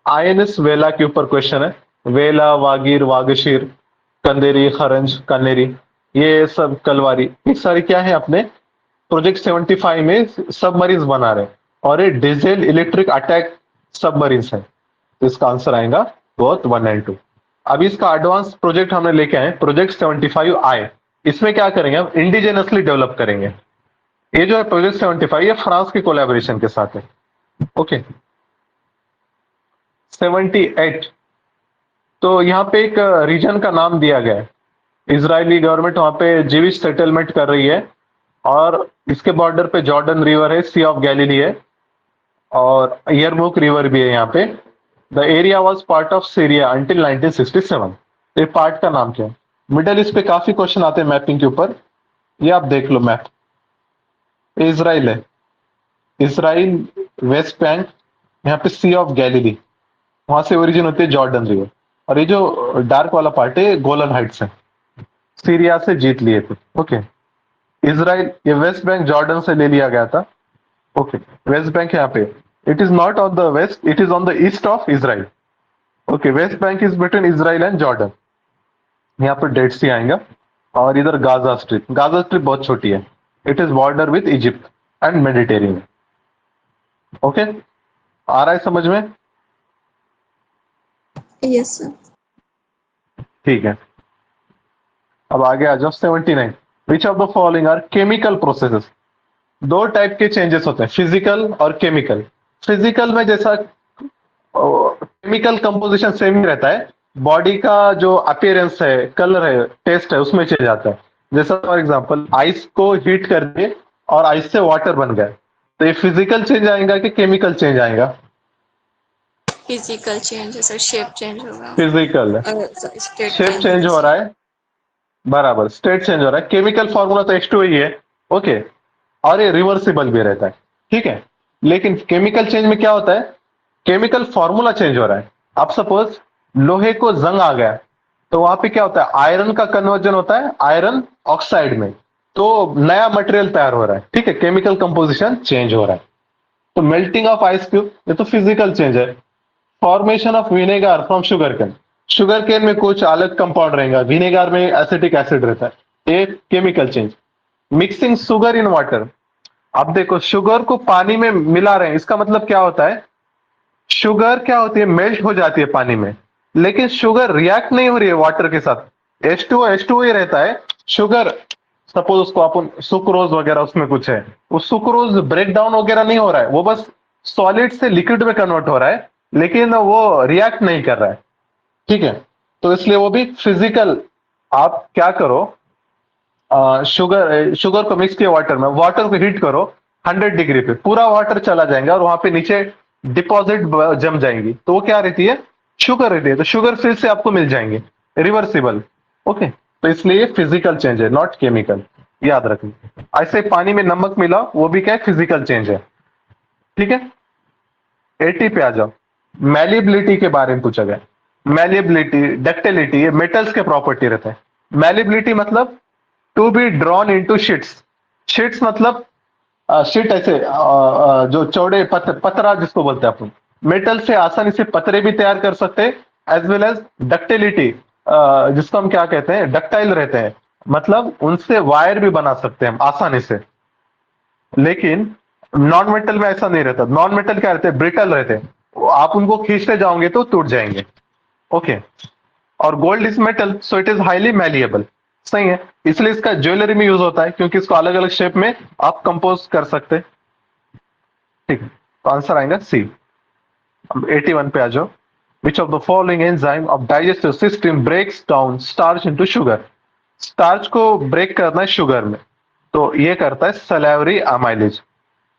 आईएनएस वेला के ऊपर क्वेश्चन है। वेला, वागीर, वागशीर, कंदेरी, खरंज, कनेरी, ये सब कलवारी, ये सारी क्या है? अपने प्रोजेक्ट 75 में सबमरीन बना रहे हैं, और ये डीजल इलेक्ट्रिक अटैक सबमरीन है। तो इसका आंसर आएगा बोथ 1 एंड 2। अभी इसका एडवांस प्रोजेक्ट हमने लेके आए, प्रोजेक्ट 75 आए। इसमें क्या करेंगे? हम इंडिजिनसली डेवलप करेंगे। ये जो है प्रोजेक्ट 75, ये फ्रांस के कोलैबोरेशन के साथ है। ओके, 78 तो यहाँ पे एक रीजन का नाम दिया गया है। इजरायली गवर्नमेंट वहां पे जीविश सेटलमेंट कर रही है, और इसके बॉर्डर पे जॉर्डन रिवर है, सी ऑफ गैलिली है, और यरमुक रिवर भी है यहाँ पे। The area was part of Syria until 1967। ये पार्ट का नाम क्या है? मिडल ईस्ट पे काफी क्वेश्चन आते हैं मैपिंग के ऊपर, ये आप देख लो मैप। इसराइल है, इसराइल, वेस्ट बैंक, यहाँ पे सी ऑफ गैलिली, वहां से ओरिजिन होती है जॉर्डन रिवर। और ये जो डार्क वाला पार्ट है, गोलन हाइट्स है, सीरिया से जीत लिए थे। ओके, इसराइल, ये वेस्ट बैंक जॉर्डन से ले लिया गया था। ओके, वेस्ट बैंक यहाँ पे, it is not on the west, it is on the east of Israel. Okay, West Bank is between Israel and Jordan. यहाँ पर डेड सी आएगा, और इधर गाजा स्ट्रिप, गाजा स्ट्रिप बहुत छोटी है, it is border with Egypt and Mediterranean. Okay, आ रहा है समझ में? Yes sir. ठीक है, अब आगे आ जाओ 79। Which of the following are chemical processes? दो टाइप के चेंजेस होते हैं, फिजिकल और केमिकल। फिजिकल में जैसा केमिकल कंपोजिशन सेम ही रहता है, बॉडी का जो अपीयरेंस है, कलर है, टेस्ट है, उसमें चेंज आता है। जैसा फॉर एग्जांपल आइस को हीट कर दिए और आइस से वाटर बन गया, तो ये फिजिकल चेंज आएगा कि केमिकल चेंज आएगा? फिजिकल चेंज है सर, शेप चेंज होगा। फिजिकल है, स्टेट शेप चेंज चेंज होगा हो सर। रहा है, बराबर, स्टेट चेंज हो रहा है। केमिकल फॉर्मूला तो H2 ही है, ओके, और ये रिवर्सिबल भी रहता है, ठीक है। लेकिन केमिकल चेंज में क्या होता है, केमिकल फॉर्मूला चेंज हो रहा है। अब सपोज लोहे को जंग आ गया, तो वहां पे क्या होता है, आयरन का कन्वर्जन होता है आयरन ऑक्साइड में, तो नया मटेरियल तैयार हो रहा है, ठीक है, केमिकल कंपोजिशन चेंज हो रहा है। तो मेल्टिंग ऑफ आइस क्यूब, ये तो फिजिकल चेंज है। Formation of vinegar from sugar cane, sugar cane में कुछ अलग कंपाउंड रहेगा, विनेगर में एसिटिक एसिड रहता है, एक chemical change. Mixing sugar in water, अब देखो शुगर को पानी में मिला रहे हैं, इसका मतलब क्या होता है, शुगर क्या होती है, मेल्ट हो जाती है पानी में, लेकिन शुगर रिएक्ट नहीं हो रही है वाटर के साथ, H2O ही रहता है। शुगर सपोज उसको अपन सुक्रोज वगैरह उसमें कुछ है, वो सुक्रोज ब्रेक डाउन वगैरह नहीं हो रहा है, वो बस सॉलिड से लिक्विड में कन्वर्ट हो रहा है, लेकिन वो रिएक्ट नहीं कर रहा है, ठीक है। तो इसलिए वो भी फिजिकल। आप क्या करो, शुगर शुगर को मिक्स किया वाटर में, वाटर को हीट करो 100 डिग्री पे, पूरा वाटर चला जाएगा और वहां पे नीचे डिपॉजिट जम जाएंगी, तो वो क्या रहती है, शुगर रहती है, तो शुगर फिर से आपको मिल जाएंगे, रिवर्सिबल, ओके। तो इसलिए ये फिजिकल चेंज है, नॉट केमिकल, याद रखना। ऐसे पानी में नमक मिला, वो भी क्या है, फिजिकल चेंज है, ठीक है। 80 पे आ जाओ, मैलिबिलिटी के बारे में पूछा गया। मैलिबिलिटी, डक्टिलिटी, ये मेटल्स के प्रॉपर्टी रहते हैं। मैलिबिलिटी मतलब to be drawn into sheets, sheets मतलब शीट ऐसे जो चौड़े पतरा जिसको बोलते हैं अपन, मेटल से आसानी से पतरे भी तैयार कर सकते हैं, एज वेल एज डक्टिलिटी, जिसको हम क्या कहते हैं, डक्टाइल रहते हैं, मतलब उनसे वायर भी बना सकते हैं हम आसानी से। लेकिन नॉन मेटल में ऐसा नहीं रहता, नॉन मेटल क्या रहते हैं, ब्रिटल रहते हैं, आप उनको खींचते जाओगे तो टूट जाएंगे, ओके। और gold is metal, so it is highly malleable, सही है, इसलिए इसका ज्वेलरी में यूज होता है, क्योंकि इसको अलग अलग शेप में आप कंपोज कर सकते हैं, ठीक है। तो आंसर आएगा सी। अब 81 पे आ जाओ। Which of the following enzyme of digestive system breaks down starch into sugar? Starch को ब्रेक करना है शुगर में, तो ये करता है सलाइवरी अमाइलेज।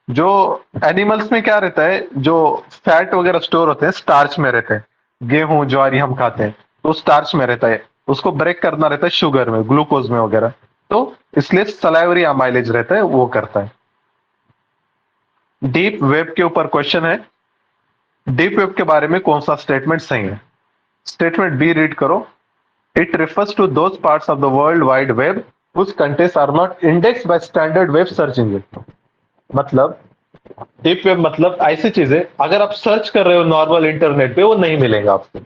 जो एनिमल्स में क्या रहता है, जो फैट वगैरह स्टोर होते हैं स्टार्च में रहते हैं, गेहूं ज्वारी हम खाते हैं तो स्टार्च में रहता है, उसको ब्रेक करना रहता है शुगर में, ग्लूकोज में वगैरह, तो इसलिए सलाइवरी अमाइलेज रहता है, वो करता है। डीप वेब के ऊपर क्वेश्चन है, डीप वेब के बारे में कौन सा स्टेटमेंट सही है? स्टेटमेंट बी रीड करो। It refers to those parts of the world wide web whose contents are not indexed by standard web search engine। मतलब डीप वेब मतलब ऐसी चीजें, अगर आप सर्च कर रहे हो नॉर्मल इंटरनेट पे, वो नहीं मिलेगा आपको,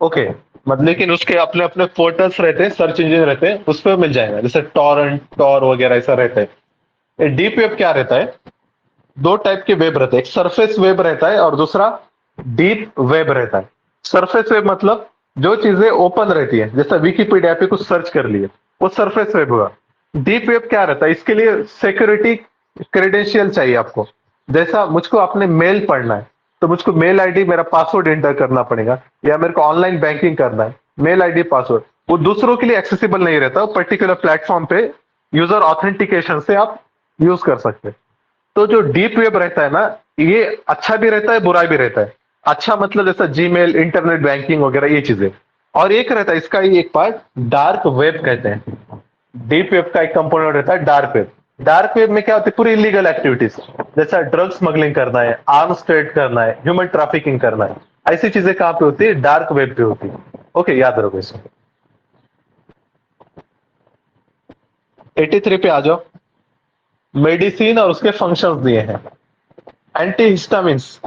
ओके। मतलब लेकिन उसके अपने अपने पोर्टल्स रहते हैं, सर्च इंजन रहते हैं, उस पर मिल जाएगा, जैसे टॉरेंट, टॉर वगैरह ऐसा रहता है। डीप वेब क्या रहता है, दो टाइप के वेब रहते हैं, एक सरफेस वेब रहता है और दूसरा डीप वेब रहता है। सरफेस वेब मतलब जो चीजें ओपन रहती है, जैसा विकिपीडिया पे कुछ सर्च कर लिए, वो सरफेस वेब हुआ। डीप वेब क्या रहता है, इसके लिए सिक्योरिटी क्रेडेंशियल चाहिए आपको। जैसा मुझको अपने मेल पढ़ना है, तो मुझको मेल आईडी, मेरा पासवर्ड एंटर करना पड़ेगा, या मेरे को ऑनलाइन बैंकिंग करना है, मेल आईडी पासवर्ड, वो दूसरों के लिए एक्सेसिबल नहीं रहता, वो पर्टिकुलर प्लेटफॉर्म पे यूजर ऑथेंटिकेशन से आप यूज कर सकते हैं। तो जो डीप वेब रहता है ना, ये अच्छा भी रहता है, बुरा भी रहता है। अच्छा मतलब जैसा जीमेल, इंटरनेट बैंकिंग वगैरह ये चीजें, और एक रहता है इसका ही एक पार्ट, डार्क वेब कहते हैं। डीप वेब का एक कंपोनेंट रहता है डार्क वेब। डार्क वेब में क्या होती है, पूरी इलीगल एक्टिविटीज, जैसा ड्रग स्मगलिंग करना है, आर्म्स ट्रेड करना है, ह्यूमन ट्रैफिकिंग करना है, ऐसी चीजें कहाँ पे होती है, डार्क वेब पे होती है, ओके, याद रखो इसको। 83 पे आ जाओ। मेडिसिन और उसके फंक्शंस दिए हैं। एंटी हिस्टामिन्स,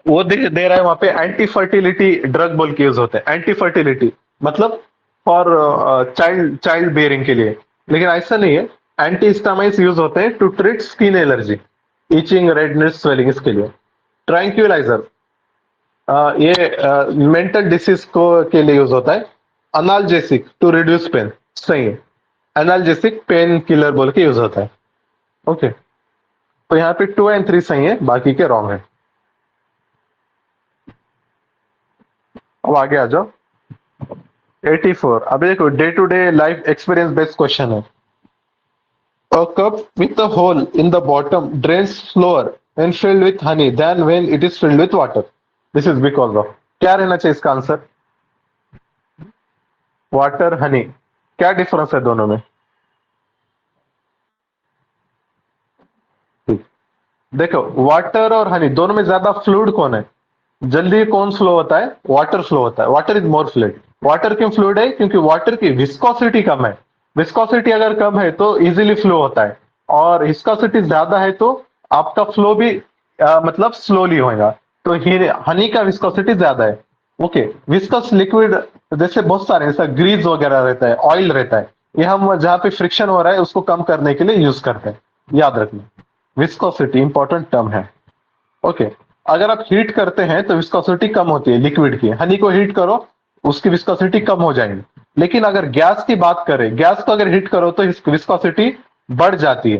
वो दे रहा है वहां पे, एंटी फर्टिलिटी ड्रग बोल के यूज होते हैं, एंटी फर्टिलिटी मतलब फॉर चाइल्ड बेयरिंग के लिए, लेकिन ऐसा नहीं है। एंटी हिस्टामाइन्स यूज होते हैं to treat skin allergy, itching, redness, swelling, इसके लिए। ट्रैंक्विलाइजर, ये मेंटल डिसीज को के लिए यूज होता है। अनाल्जेसिक टू रिड्यूस पेन, सही है। एनाल्जेसिक पेन किलर बोल के यूज होता है। ओके, तो यहाँ पे 2 और 3 सही है, बाकी के रॉन्ग है। अब आगे आ जाओ। 84, अब देखो day to day life experience based question है। A cup with a hole in the bottom drains slower when filled with honey than when it is filled with water. This is because of, क्या रहना चाहिए इसका answer? Water, Honey, क्या difference है दोनों में? ठीक। देखो, वाटर और हनी दोनों में ज्यादा फ्लूइड कौन है? जल्दी कौन फ्लो होता है? वाटर फ्लो होता है। Water is more fluid. Water क्यों फ्लूइड है? क्योंकि वाटर की विस्कोसिटी कम है। विस्कोसिटी अगर कम है तो इजीली फ्लो होता है, और विस्कोसिटी ज्यादा है तो आपका फ्लो भी मतलब स्लोली होगा। तो हनी का विस्कोसिटी ज्यादा है। ओके, विस्कस लिक्विड जैसे बहुत सारे, जैसा ग्रीस वगैरह रहता है, ऑयल रहता है, ये हम जहाँ पे फ्रिक्शन हो रहा है उसको कम करने के लिए यूज करते हैं। याद रखना, विस्कोसिटी इंपॉर्टेंट टर्म है। ओके, अगर आप हीट करते हैं तो विस्कोसिटी कम होती है लिक्विड की। हनी को हीट करो, उसकी विस्कोसिटी कम हो जाएगी। लेकिन अगर गैस की बात करें, गैस को अगर हीट करो तो विस्कोसिटी बढ़ जाती है।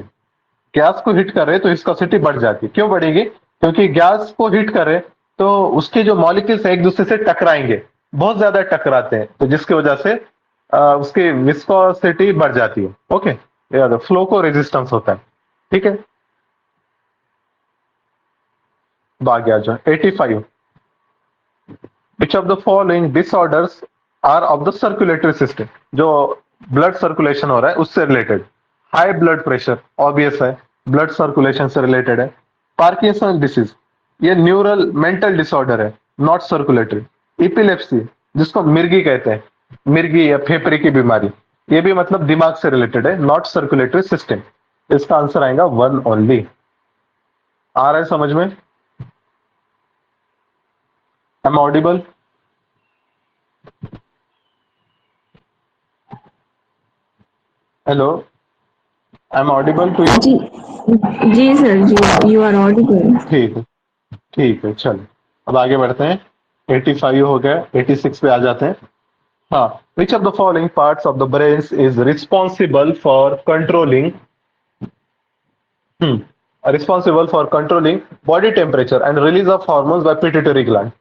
गैस को हीट कर रहे तो विस्कोसिटी बढ़ जाती है। क्यों बढ़ेगी? क्योंकि गैस को हीट करे तो उसके जो मॉलिक्यूल्स एक दूसरे से टकराएंगे, बहुत ज्यादा टकराते हैं, तो जिसकी वजह से उसकी विस्कोसिटी बढ़ जाती है। ओके, याद, फ्लो को रेजिस्टेंस होता है। ठीक है, तो आगे आ जाओ। 85, which of the following disorders are of the circulatory system? जो ब्लड सर्कुलेशन हो रहा है उससे related. High blood pressure, obvious है, ब्लड सर्कुलेशन से रिलेटेड है। पार्किंसन डिसीज, ये न्यूरल मेंटल डिसऑर्डर है, नॉट सर्कुलेटरी। इपिलेप्सी, जिसको मिर्गी कहते हैं, मिर्गी या फेफड़े की बीमारी, ये भी मतलब दिमाग से रिलेटेड है, नॉट सर्कुलेटरी सिस्टम। इसका आंसर आएगा 1 ओनली। आ रहा है समझ में? Am audible? Hello, I am audible to you? जी जी सर जी, यू आर ऑडिबल। ठीक है, ठीक है, चलो अब आगे बढ़ते हैं। 85 हो गया, 86 पे आ जाते हैं। हाँ, which of the following parts of the brain is responsible for controlling body temperature and release of hormones by pituitary gland?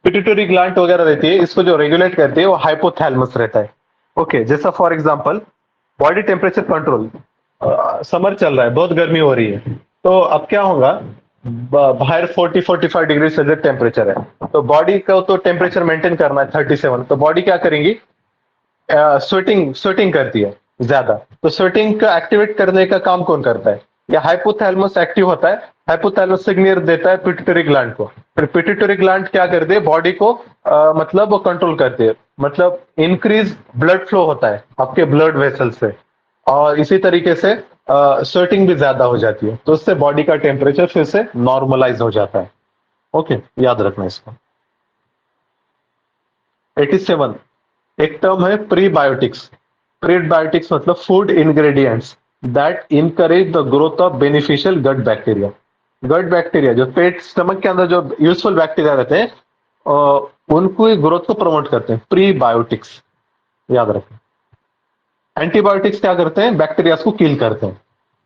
Pituitary gland वगैरह रहती है, इसको जो रेगुलेट करती है वो हाइपोथैलेमस रहता है। ओके, जैसा for example body temperature control, summer चल रहा है, बहुत गर्मी हो रही है, तो अब क्या होगा, बाहर 40-45 डिग्री सेल्सियस टेम्परेचर है, तो बॉडी को तो टेम्परेचर मेंटेन करना है 37, तो बॉडी क्या करेंगी? स्वेटिंग स्वेटिंग करती है ज्यादा। तो स्वेटिंग का एक्टिवेट करने का काम कौन करता है? या हाइपोथैलेमस एक्टिव होता है। हाइपोथैलेमस सिग्नल देता है पिट्यूटरी ग्लैंड को, फिर पिट्यूटरी ग्लैंड क्या करती है? बॉडी को मतलब कंट्रोल करती है, मतलब इंक्रीज ब्लड फ्लो होता है आपके ब्लड वेसल से, और इसी तरीके से स्वेटिंग भी ज्यादा हो जाती है, तो उससे बॉडी का टेम्परेचर फिर से नॉर्मलाइज हो जाता है। ओके, याद रखना इसको। 87, एक टर्म है प्रीबायोटिक्स। प्रीबायोटिक्स मतलब food ingredients that encourage the growth of beneficial gut bacteria. Gut bacteria जो पेट स्टमक के अंदर जो यूजफुल बैक्टीरिया रहते हैं, उनको ग्रोथ को प्रमोट करते हैं, प्रीबायोटिक्स, याद रखें। एंटीबायोटिक्स क्या करते हैं? बैक्टीरिया को किल करते हैं,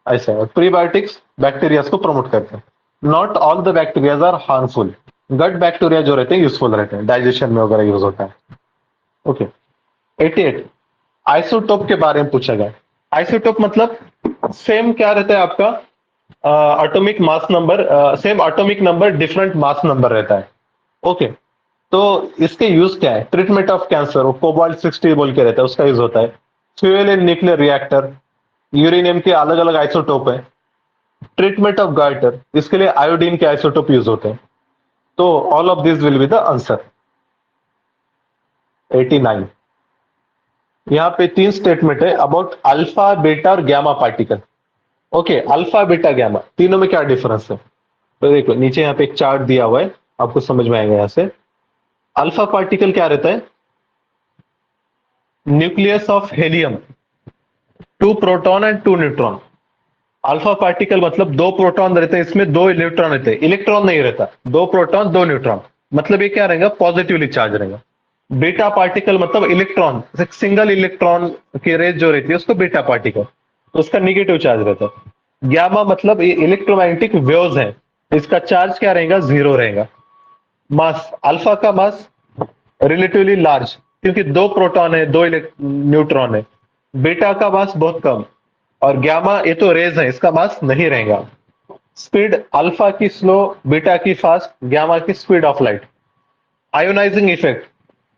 ऐसा है। प्रीबायोटिक्स बैक्टीरिया को प्रमोट करते हैं। Not all the bacterias are harmful. Gut bacteria जो रहते हैं यूजफुल रहते हैं, डाइजेशन में वगैरह यूज होता है। ओके, 88, आइसोटोप के बारे में पूछा गया। आइसोटोप मतलब सेम क्या रहता है आपका? Atomic mass number, same atomic number different mass number रहता है। ओके, तो इसके यूज क्या है? ट्रीटमेंट ऑफ कैंसर, वो कोबाल्ट 60 बोल के रहता है, उसका यूज होता है। Fuel in nuclear reactor, uranium के अलग अलग आइसोटोप है। ट्रीटमेंट ऑफ गाइटर, इसके लिए आयोडीन के आइसोटोप यूज होते हैं। तो all of this will be the answer. 89, यहाँ पे 3 स्टेटमेंट है अबाउट अल्फा, बीटा और gamma particle. Okay, alpha, beta, gamma, तीनों में क्या डिफरेंस है? तो देखो नीचे यहाँ पे एक चार्ट दिया हुआ है, आपको समझ में आएगा। यहाँ से अल्फा पार्टिकल क्या रहता है? Nucleus of helium, 2 proton and 2 neutron. Alpha particle मतलब 2 प्रोटॉन रहते हैं, इसमें 2 इलेक्ट्रॉन रहते हैं, इलेक्ट्रॉन नहीं रहता, 2 प्रोटॉन 2 न्यूट्रॉन। मतलब ये क्या रहेगा, पॉजिटिवली चार्ज रहेगा। बीटा पार्टिकल मतलब इलेक्ट्रॉन, सिंगल इलेक्ट्रॉन की रेज जो रहती है उसको बीटा पार्टिकल, तो उसका निगेटिव चार्ज रहता है। ग्यामा मतलब ये इलेक्ट्रोमैग्नेटिक वेव्स है, इसका चार्ज क्या रहेगा, जीरो रहेगा। मास, अल्फा का मास रिलेटिवली लार्ज, क्योंकि दो प्रोटॉन है, दो न्यूट्रॉन है। बीटा का मास बहुत कम, और ग्यामा ये तो रेज है, इसका मास नहीं रहेगा। स्पीड अल्फा की स्लो, बीटा की फास्ट, ग्यामा की speed of light. Ionizing effect,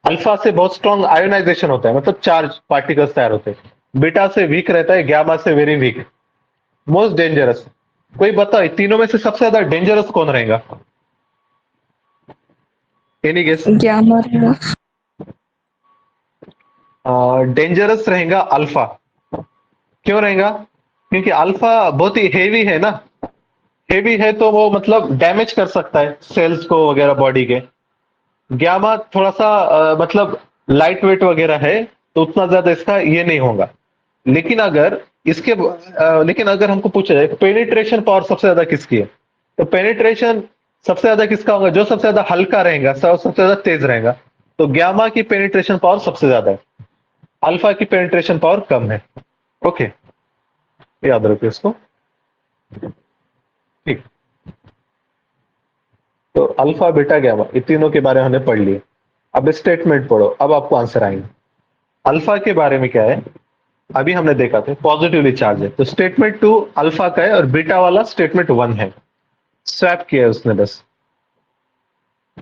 alpha से बहुत स्ट्रॉन्ग आयोनाइजेशन होता है, मतलब चार्ज पार्टिकल्स तैयार होते हैं। बीटा से वीक रहता है, ग्यामा से वेरी वीक। मोस्ट डेंजरस, कोई बताओ तीनों में से सबसे ज्यादा डेंजरस कौन रहेगा? Any guess? Gamma रहेगा। डेंजरस रहेगा अल्फा। क्यों रहेगा? क्योंकि अल्फा बहुत ही हेवी है ना, हेवी है तो वो मतलब डैमेज कर सकता है सेल्स को वगैरह बॉडी के। ग्यामा थोड़ा सा मतलब लाइट वेट वगैरह है, तो उतना ज्यादा इसका ये नहीं होगा। लेकिन अगर लेकिन अगर हमको पूछा जाए पेनिट्रेशन पावर सबसे ज्यादा किसकी है, तो पेनिट्रेशन सबसे ज्यादा किसका होगा, जो सबसे ज्यादा हल्का रहेगा, सबसे ज्यादा तेज रहेगा। तो ग्यामा की पेनिट्रेशन पावर सबसे ज्यादा है, अल्फा की पेनिट्रेशन पावर कम है। ओके, याद रखिए इसको। ठीक, तो अल्फा बीटा गैमा ये तीनों के बारे में हमने पढ़ लिए। अब स्टेटमेंट पढ़ो, अब आपको आंसर आएंगे। अल्फा के बारे में क्या है, अभी हमने देखा था पॉजिटिवली चार्ज है, तो स्टेटमेंट 2 अल्फा का है और बीटा वाला स्टेटमेंट 1 है, स्वैप किया है उसने बस।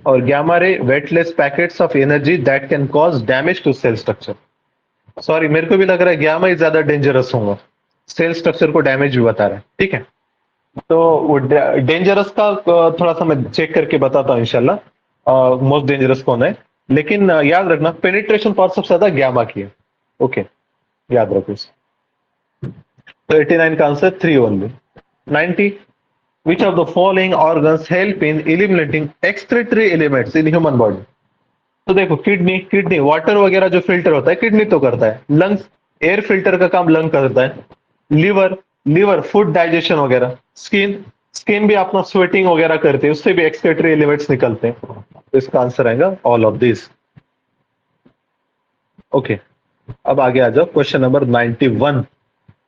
और gamma ray weightless packets of energy that can cause damage to cell structure. Sorry, मेरे को भी लग रहा है गैमा ही ज्यादा डेंजरस होगा, सेल स्ट्रक्चर को डैमेज भी बता रहा है। ठीक है, तो वो डेंजरस का थोड़ा सा मैं चेक करके बताता हूँ इंशाल्लाह मोस्ट डेंजरस कौन है। लेकिन याद रखना पेनिट्रेशन पावर सबसे ज्यादा गैमा की है। ओके, याद रखो इसे। तो 89 का answer 3 only. 90, which of the following organs help in eliminating excretory elements in human body. तो देखो किडनी, किडनी वाटर वगैरह जो फिल्टर होता है किडनी तो करता है। लंग्स, एयर फिल्टर का काम लंग करता है। लिवर, लिवर फूड डाइजेशन वगैरह। स्किन, स्किन भी अपना स्वेटिंग वगैरह करते हैं, उससे भी एक्सक्रीटरी एलिमेंट्स निकलते हैं। तो इसका आंसर आएगा ऑल ऑफ दिस। ओके, अब आगे आ जाओ question number 91।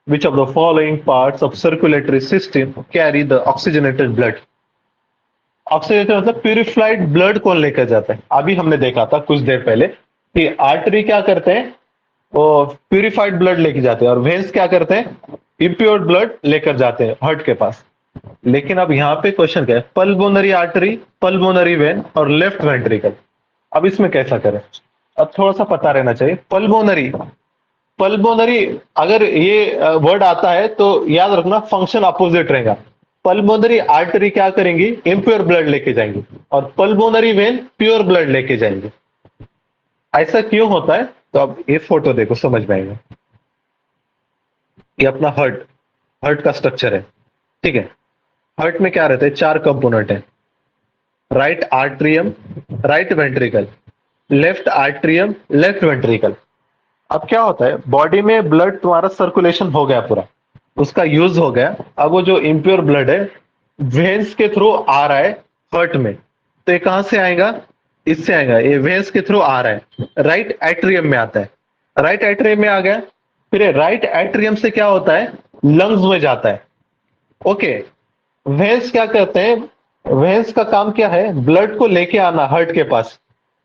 Which of the following parts of circulatory system carry the oxygenated blood. Oxygenated मतलब प्यूरिफाइड ब्लड कौन लेकर जाता है? अभी हमने देखा था कुछ देर पहले कि आर्टरी क्या करते हैं, वो प्यूरिफाइड ब्लड लेके जाते हैं, और वेन्स क्या करते हैं, इम्प्योर ब्लड लेकर जाते हैं हार्ट के पास। लेकिन अब यहाँ पे क्वेश्चन क्या है, पल्मोनरी आर्टरी, पल्मोनरी वेन और लेफ्ट वेंट्रिकल। अब इसमें कैसा करें, अब थोड़ा सा पता रहना चाहिए। पल्मोनरी, पल्मोनरी अगर ये वर्ड आता है तो याद रखना फंक्शन अपोजिट रहेगा। पल्मोनरी आर्टरी क्या करेंगी, इम्प्योर ब्लड लेके जाएंगी, और पल्मोनरी वेन प्योर ब्लड लेके जाएंगे। ऐसा क्यों होता है, तो अब ये फोटो देखो समझ में आएगा। ये अपना हार्ट, हार्ट का स्ट्रक्चर है। ठीक है, हार्ट में क्या रहता है, 4 कंपोनेंट है। Right atrium, right ventricle, left atrium, left ventricle. अब क्या होता है, बॉडी में ब्लड तुम्हारा सर्कुलेशन हो गया पूरा, उसका यूज हो गया। अब वो जो इम्प्योर ब्लड है वेन्स के थ्रू आ रहा है हार्ट में, तो ये कहां से आएगा, इससे आएगा, ये वेन्स के थ्रू आ रहा है, राइट एट्रियम में आता है। राइट एट्रियम में आ गया, फिर राइट एट्रियम से क्या होता है, लंग्स में जाता है। ओके, वेन्स क्या करते हैं, वेन्स का काम क्या है, ब्लड को लेके आना हार्ट के पास,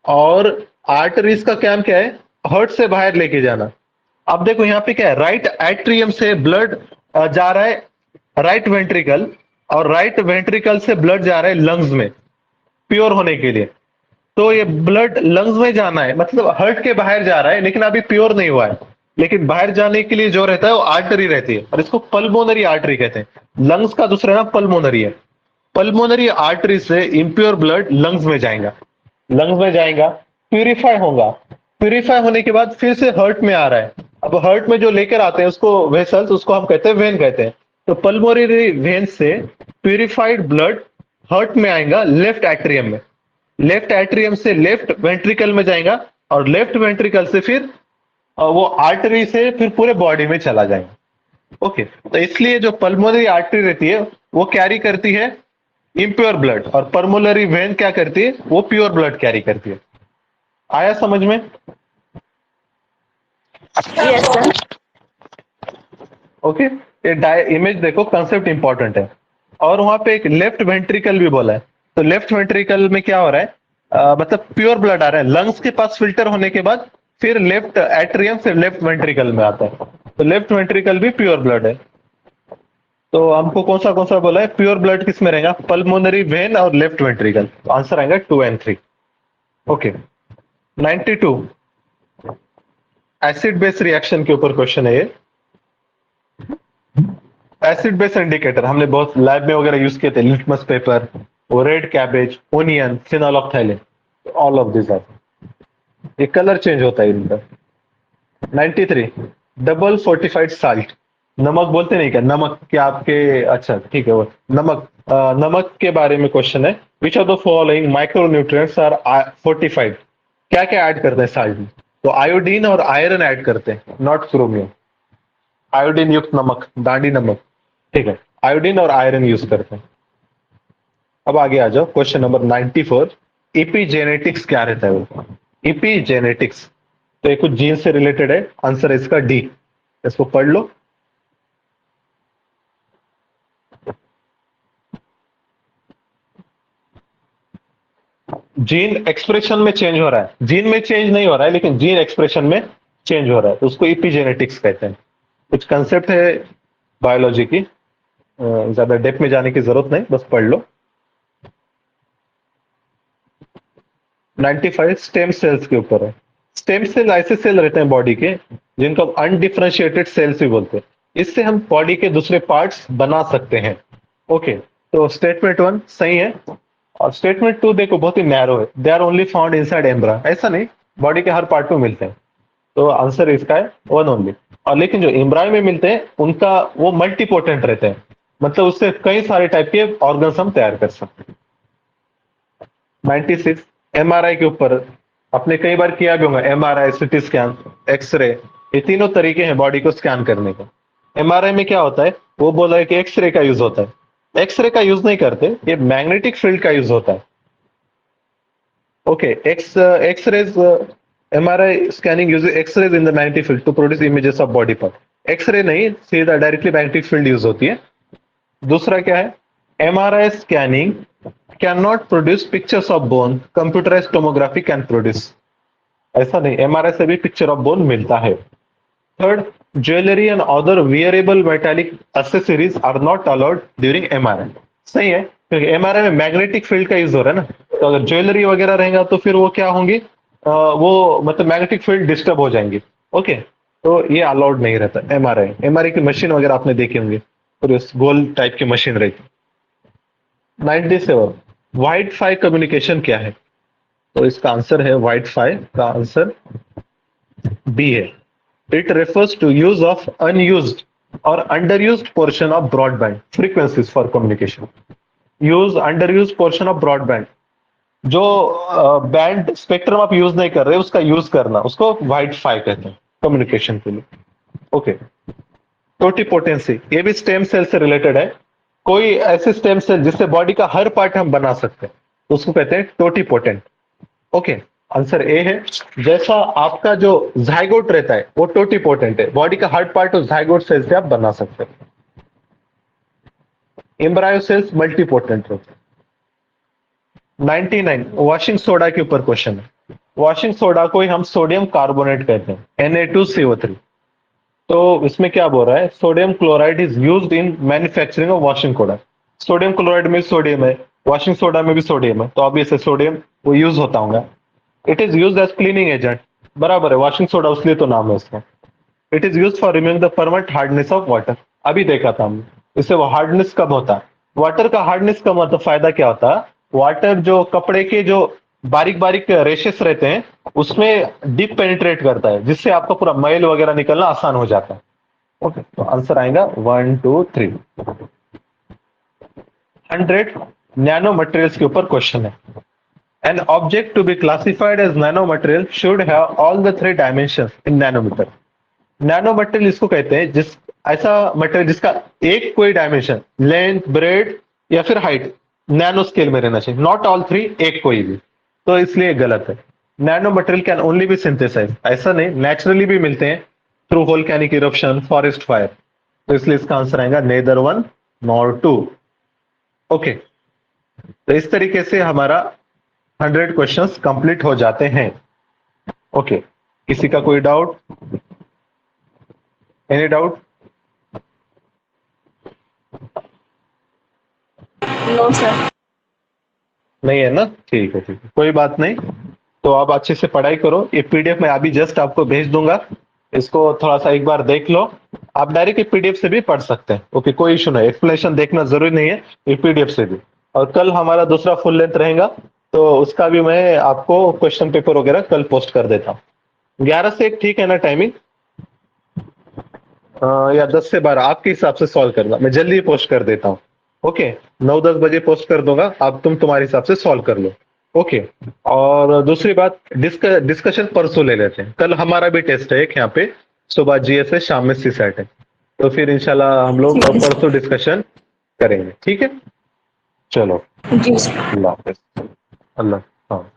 और आर्टरीज का काम क्या है, हार्ट से बाहर लेके जाना। अब देखो यहाँ पे क्या है, राइट एट्रियम से ब्लड जा रहा है राइट वेंट्रिकल, और राइट वेंट्रिकल से ब्लड जा रहा है लंग्स में प्योर होने के लिए। तो ये ब्लड लंग्स में जाना है, मतलब हार्ट के बाहर जा रहा है, लेकिन अभी प्योर नहीं हुआ है। लेकिन बाहर जाने के लिए जो रहता है वो आर्टरी रहती है, और इसको पल्मोनरी आर्टरी कहते हैं। लंग्स का दूसरा नाम पल्मोनरी है। पल्मोनरी आर्टरी से इम्प्योर ब्लड लंग्स में जाएगा, लंग्स में जाएगा, प्यूरिफाई होगा, प्यूरिफाई होने के बाद फिर से हार्ट में आ रहा है। अब हार्ट में जो लेकर आते हैं उसको वेसल्स, उसको हम कहते हैं वेन कहते हैं। तो पल्मोनरी वेन से प्यूरिफाइड ब्लड हार्ट में आएगा लेफ्ट एट्रियम में, लेफ्ट एट्रियम से लेफ्ट वेंट्रिकल में जाएगा, और लेफ्ट वेंट्रिकल से फिर वो आर्टरी से फिर पूरे बॉडी में चला जाएगा। ओके, तो इसलिए जो पल्मोनरी आर्टरी रहती है वो कैरी करती है इम्प्योर ब्लड, और परमोलरी वेन क्या करती है, वो प्योर ब्लड कैरी करती है। आया समझ में? Yes, sir. ओके, ये इमेज देखो, कंसेप्ट इंपॉर्टेंट है। और वहां पे एक लेफ्ट वेंट्रिकल भी बोला है। तो लेफ्ट वेंट्रिकल में क्या हो रहा है, मतलब प्योर ब्लड आ रहा है लंग्स के पास, फिल्टर होने के बाद फिर लेफ्ट एट्रियम से लेफ्ट वेंट्रिकल में आता है। तो लेफ्ट वेंट्रिकल भी प्योर ब्लड है। तो हमको कौन सा बोला है, प्योर ब्लड किस में रहेगा, पल्मोनरी वेन और लेफ्ट वेंट्रिकल। तो आंसर आएगा 2 and 3। Okay, 92 acid base reaction के ऊपर क्वेश्चन है ये। एसिड बेस इंडिकेटर हमने बहुत लैब में वगैरह यूज किए थे, लिटमस पेपर, वो red cabbage, onion, phenolphthalein, all of this are, ये कलर चेंज होता है इनका। 93 डबल फोर्टिफाइड साल्ट, नमक बोलते नहीं क्या, नमक क्या आपके, अच्छा ठीक है, वो नमक, नमक के बारे में क्वेश्चन है। Which of the following micro nutrients are fortified, क्या क्या ऐड करते हैं साल्ट में, तो आयोडीन और आयरन ऐड करते हैं, नॉट क्रोमियम। आयोडीन युक्त नमक, दांडी नमक, ठीक है, आयोडीन और आयरन यूज करते हैं। अब आगे आ जाओ, क्वेश्चन नंबर 94, इपीजेनेटिक्स क्या रहता है वो, इपीजेनेटिक्स, तो ये कुछ जीन से रिलेटेड है, आंसर है इसका डी। इसको पढ़ लो। जीन एक्सप्रेशन में चेंज हो रहा है, जीन में चेंज नहीं हो रहा है लेकिन जीन एक्सप्रेशन में चेंज हो रहा है, तो उसको इपीजेनेटिक्स कहते हैं। कुछ कंसेप्ट है बायोलॉजी की, ज्यादा डेप्थ में जाने की जरूरत नहीं, बस पढ़ लो। 95 स्टेम सेल्स के ऊपर है। स्टेम सेल ऐसे सेल रहते हैं बॉडी के जिनको हम अनडिफरेंशिएटेड सेल्स भी बोलते हैं। इससे हम बॉडी के दूसरे पार्ट्स बना सकते हैं। ओके, तो स्टेटमेंट 1 सही है, और स्टेटमेंट 2 देखो बहुत ही नैरो है, they are only found inside embryo, ऐसा नहीं, बॉडी के हर पार्ट में मिलते हैं। तो आंसर इसका है 1 ओनली। और लेकिन जो एम्ब्रायो में मिलते हैं उनका वो मल्टीपोटेंट रहते हैं, मतलब उससे कई सारे टाइप के ऑर्गन्स हम तैयार कर सकते हैं। 96 एमआरआई के ऊपर, आपने कई बार किया भी होगा, एमआरआई, सिटी स्कैन, एक्सरे, ये तीनों तरीके हैं बॉडी को स्कैन करने का। एमआरआई में क्या होता है, वो बोला है कि एक्सरे का यूज होता है, एक्सरे का यूज नहीं करते, ये मैग्नेटिक फील्ड का यूज होता है। Okay, X-rays, MRI scanning use X-rays in the magnetic field to produce images of body part. X-ray नहीं, सीधा डायरेक्टली मैग्नेटिक फील्ड यूज होती है। दूसरा क्या है, MRI scanning can not produce pictures of bone, computerised tomography can produce, ऐसा नहीं, MRI से भी पिक्चर ऑफ बोन मिलता है। Third, jewellery and other wearable metallic accessories are not allowed during MRI, सही है, क्योंकि एमआरआई में मैग्नेटिक फील्ड का यूज हो रहा है ना, तो अगर ज्वेलरी वगैरह रहेगा तो फिर वो क्या होंगी, वो मतलब मैग्नेटिक फील्ड डिस्टर्ब हो जाएंगी। ओके, तो ये अलाउड नहीं रहता एमआरआई। एमआरआई की मशीन वगैरह आपने देखे होंगे, और इस गोल टाइप की मशीन रहती। 97 वाइड फाई कम्युनिकेशन क्या है, तो इसका आंसर है वाइड फाई का आंसर बी है। It refers to use of unused और underused portion of broadband frequencies for communication. Use underused portion of broadband, जो बैंड स्पेक्ट्रम आप यूज नहीं कर रहे उसका यूज करना, उसको वाइड फाई कहते हैं कम्युनिकेशन के लिए। ओके, टोटिपोटेंसी, ये भी स्टेम सेल से रिलेटेड है। कोई ऐसे स्टेम सेल जिससे बॉडी का हर पार्ट हम बना सकते हैं, उसको कहते हैं टोटिपोटेंट। ओके, आंसर ए है। जैसा आपका जो जाइगोट रहता है वो टोटिपोटेंट है, बॉडी का हर पार्ट उस जाइगोट सेल से आप बना सकते हैं। एम्ब्रायो सेल्स मल्टीपोटेंट रहते हैं। 99 वॉशिंग सोडा के ऊपर क्वेश्चन है। वॉशिंग सोडा को ही हम सोडियम कार्बोनेट कहते हैं, Na2CO3। तो इसमें क्या बोल रहा है, sodium chloride is used in manufacturing of washing soda. Sodium chloride में सोडियम है, वॉशिंग सोडा में भी सोडियम है, तो ऑब्वियसली सोडियम वो यूज होता होगा। It is used as cleaning agent, बराबर है, वॉशिंग सोडा उसलिए तो नाम है इसका। It is use for removing the permanent hardness of water, अभी देखा था हमने। इससे वो हार्डनेस कब होता है, वाटर का हार्डनेस का मतलब फायदा क्या होता है, वाटर जो कपड़े के जो बारीक बारीक रेशेस रहते हैं उसमें डीप पेनिट्रेट करता है, जिससे आपका पूरा मैल वगैरह निकलना आसान हो जाता है। ओके, तो आंसर आएगा 1 2 3। 100 नैनो मटेरियल्स के ऊपर क्वेश्चन है। An object to be classified as nano material should have all the 3 dimensions in nanometer. Nano material इसको कहते हैं जिस ऐसा मटेरियल जिसका एक कोई डायमेंशन, लेंथ, ब्रेड या फिर हाइट, नैनो स्केल में रहना चाहिए, नॉट ऑल थ्री, एक कोई भी, तो इसलिए गलत है। Nano material can only be synthesize, ऐसा नहीं, नेचुरली भी मिलते हैं through volcanic eruption, forest fire, तो इसलिए इसका आंसर आएगा neither one nor two. Okay, तो इस तरीके से हमारा 100 क्वेश्चंस कंप्लीट हो जाते हैं। ओके, किसी का कोई doubt, any doubt? No sir. नहीं है ना, ठीक है ठीक है, कोई बात नहीं। तो आप अच्छे से पढ़ाई करो, ये पीडीएफ मैं अभी जस्ट आपको भेज दूंगा, इसको थोड़ा सा एक बार देख लो। आप डायरेक्ट ये पीडीएफ से भी पढ़ सकते हैं, ओके, कोई इशू नहीं, एक्सप्लेनेशन देखना जरूरी नहीं है, ये पीडीएफ से भी। और कल हमारा दूसरा फुल लेंथ रहेगा, तो उसका भी मैं आपको क्वेश्चन पेपर वगैरह कल पोस्ट कर देता हूँ। 11 से 1 ठीक है ना टाइमिंग? या 10 से 12 आपके हिसाब से सॉल्व करना, मैं जल्दी पोस्ट कर देता हूँ। ओके, 9-10 बजे पोस्ट कर दूंगा, अब तुम तुम्हारे हिसाब से सॉल्व कर लो। ओके, और दूसरी बात, डिस्कशन परसों ले लेते हैं, कल हमारा भी टेस्ट है एक यहाँ पे, सुबह जीएस है, शाम में सीसैट है, तो फिर इंशाल्लाह हम लोग ठीक है सर। परसों डिस्कशन करेंगे, ठीक है? चलो, जी सर। अल्लाह हाफिज। अल्लाह, हाँ।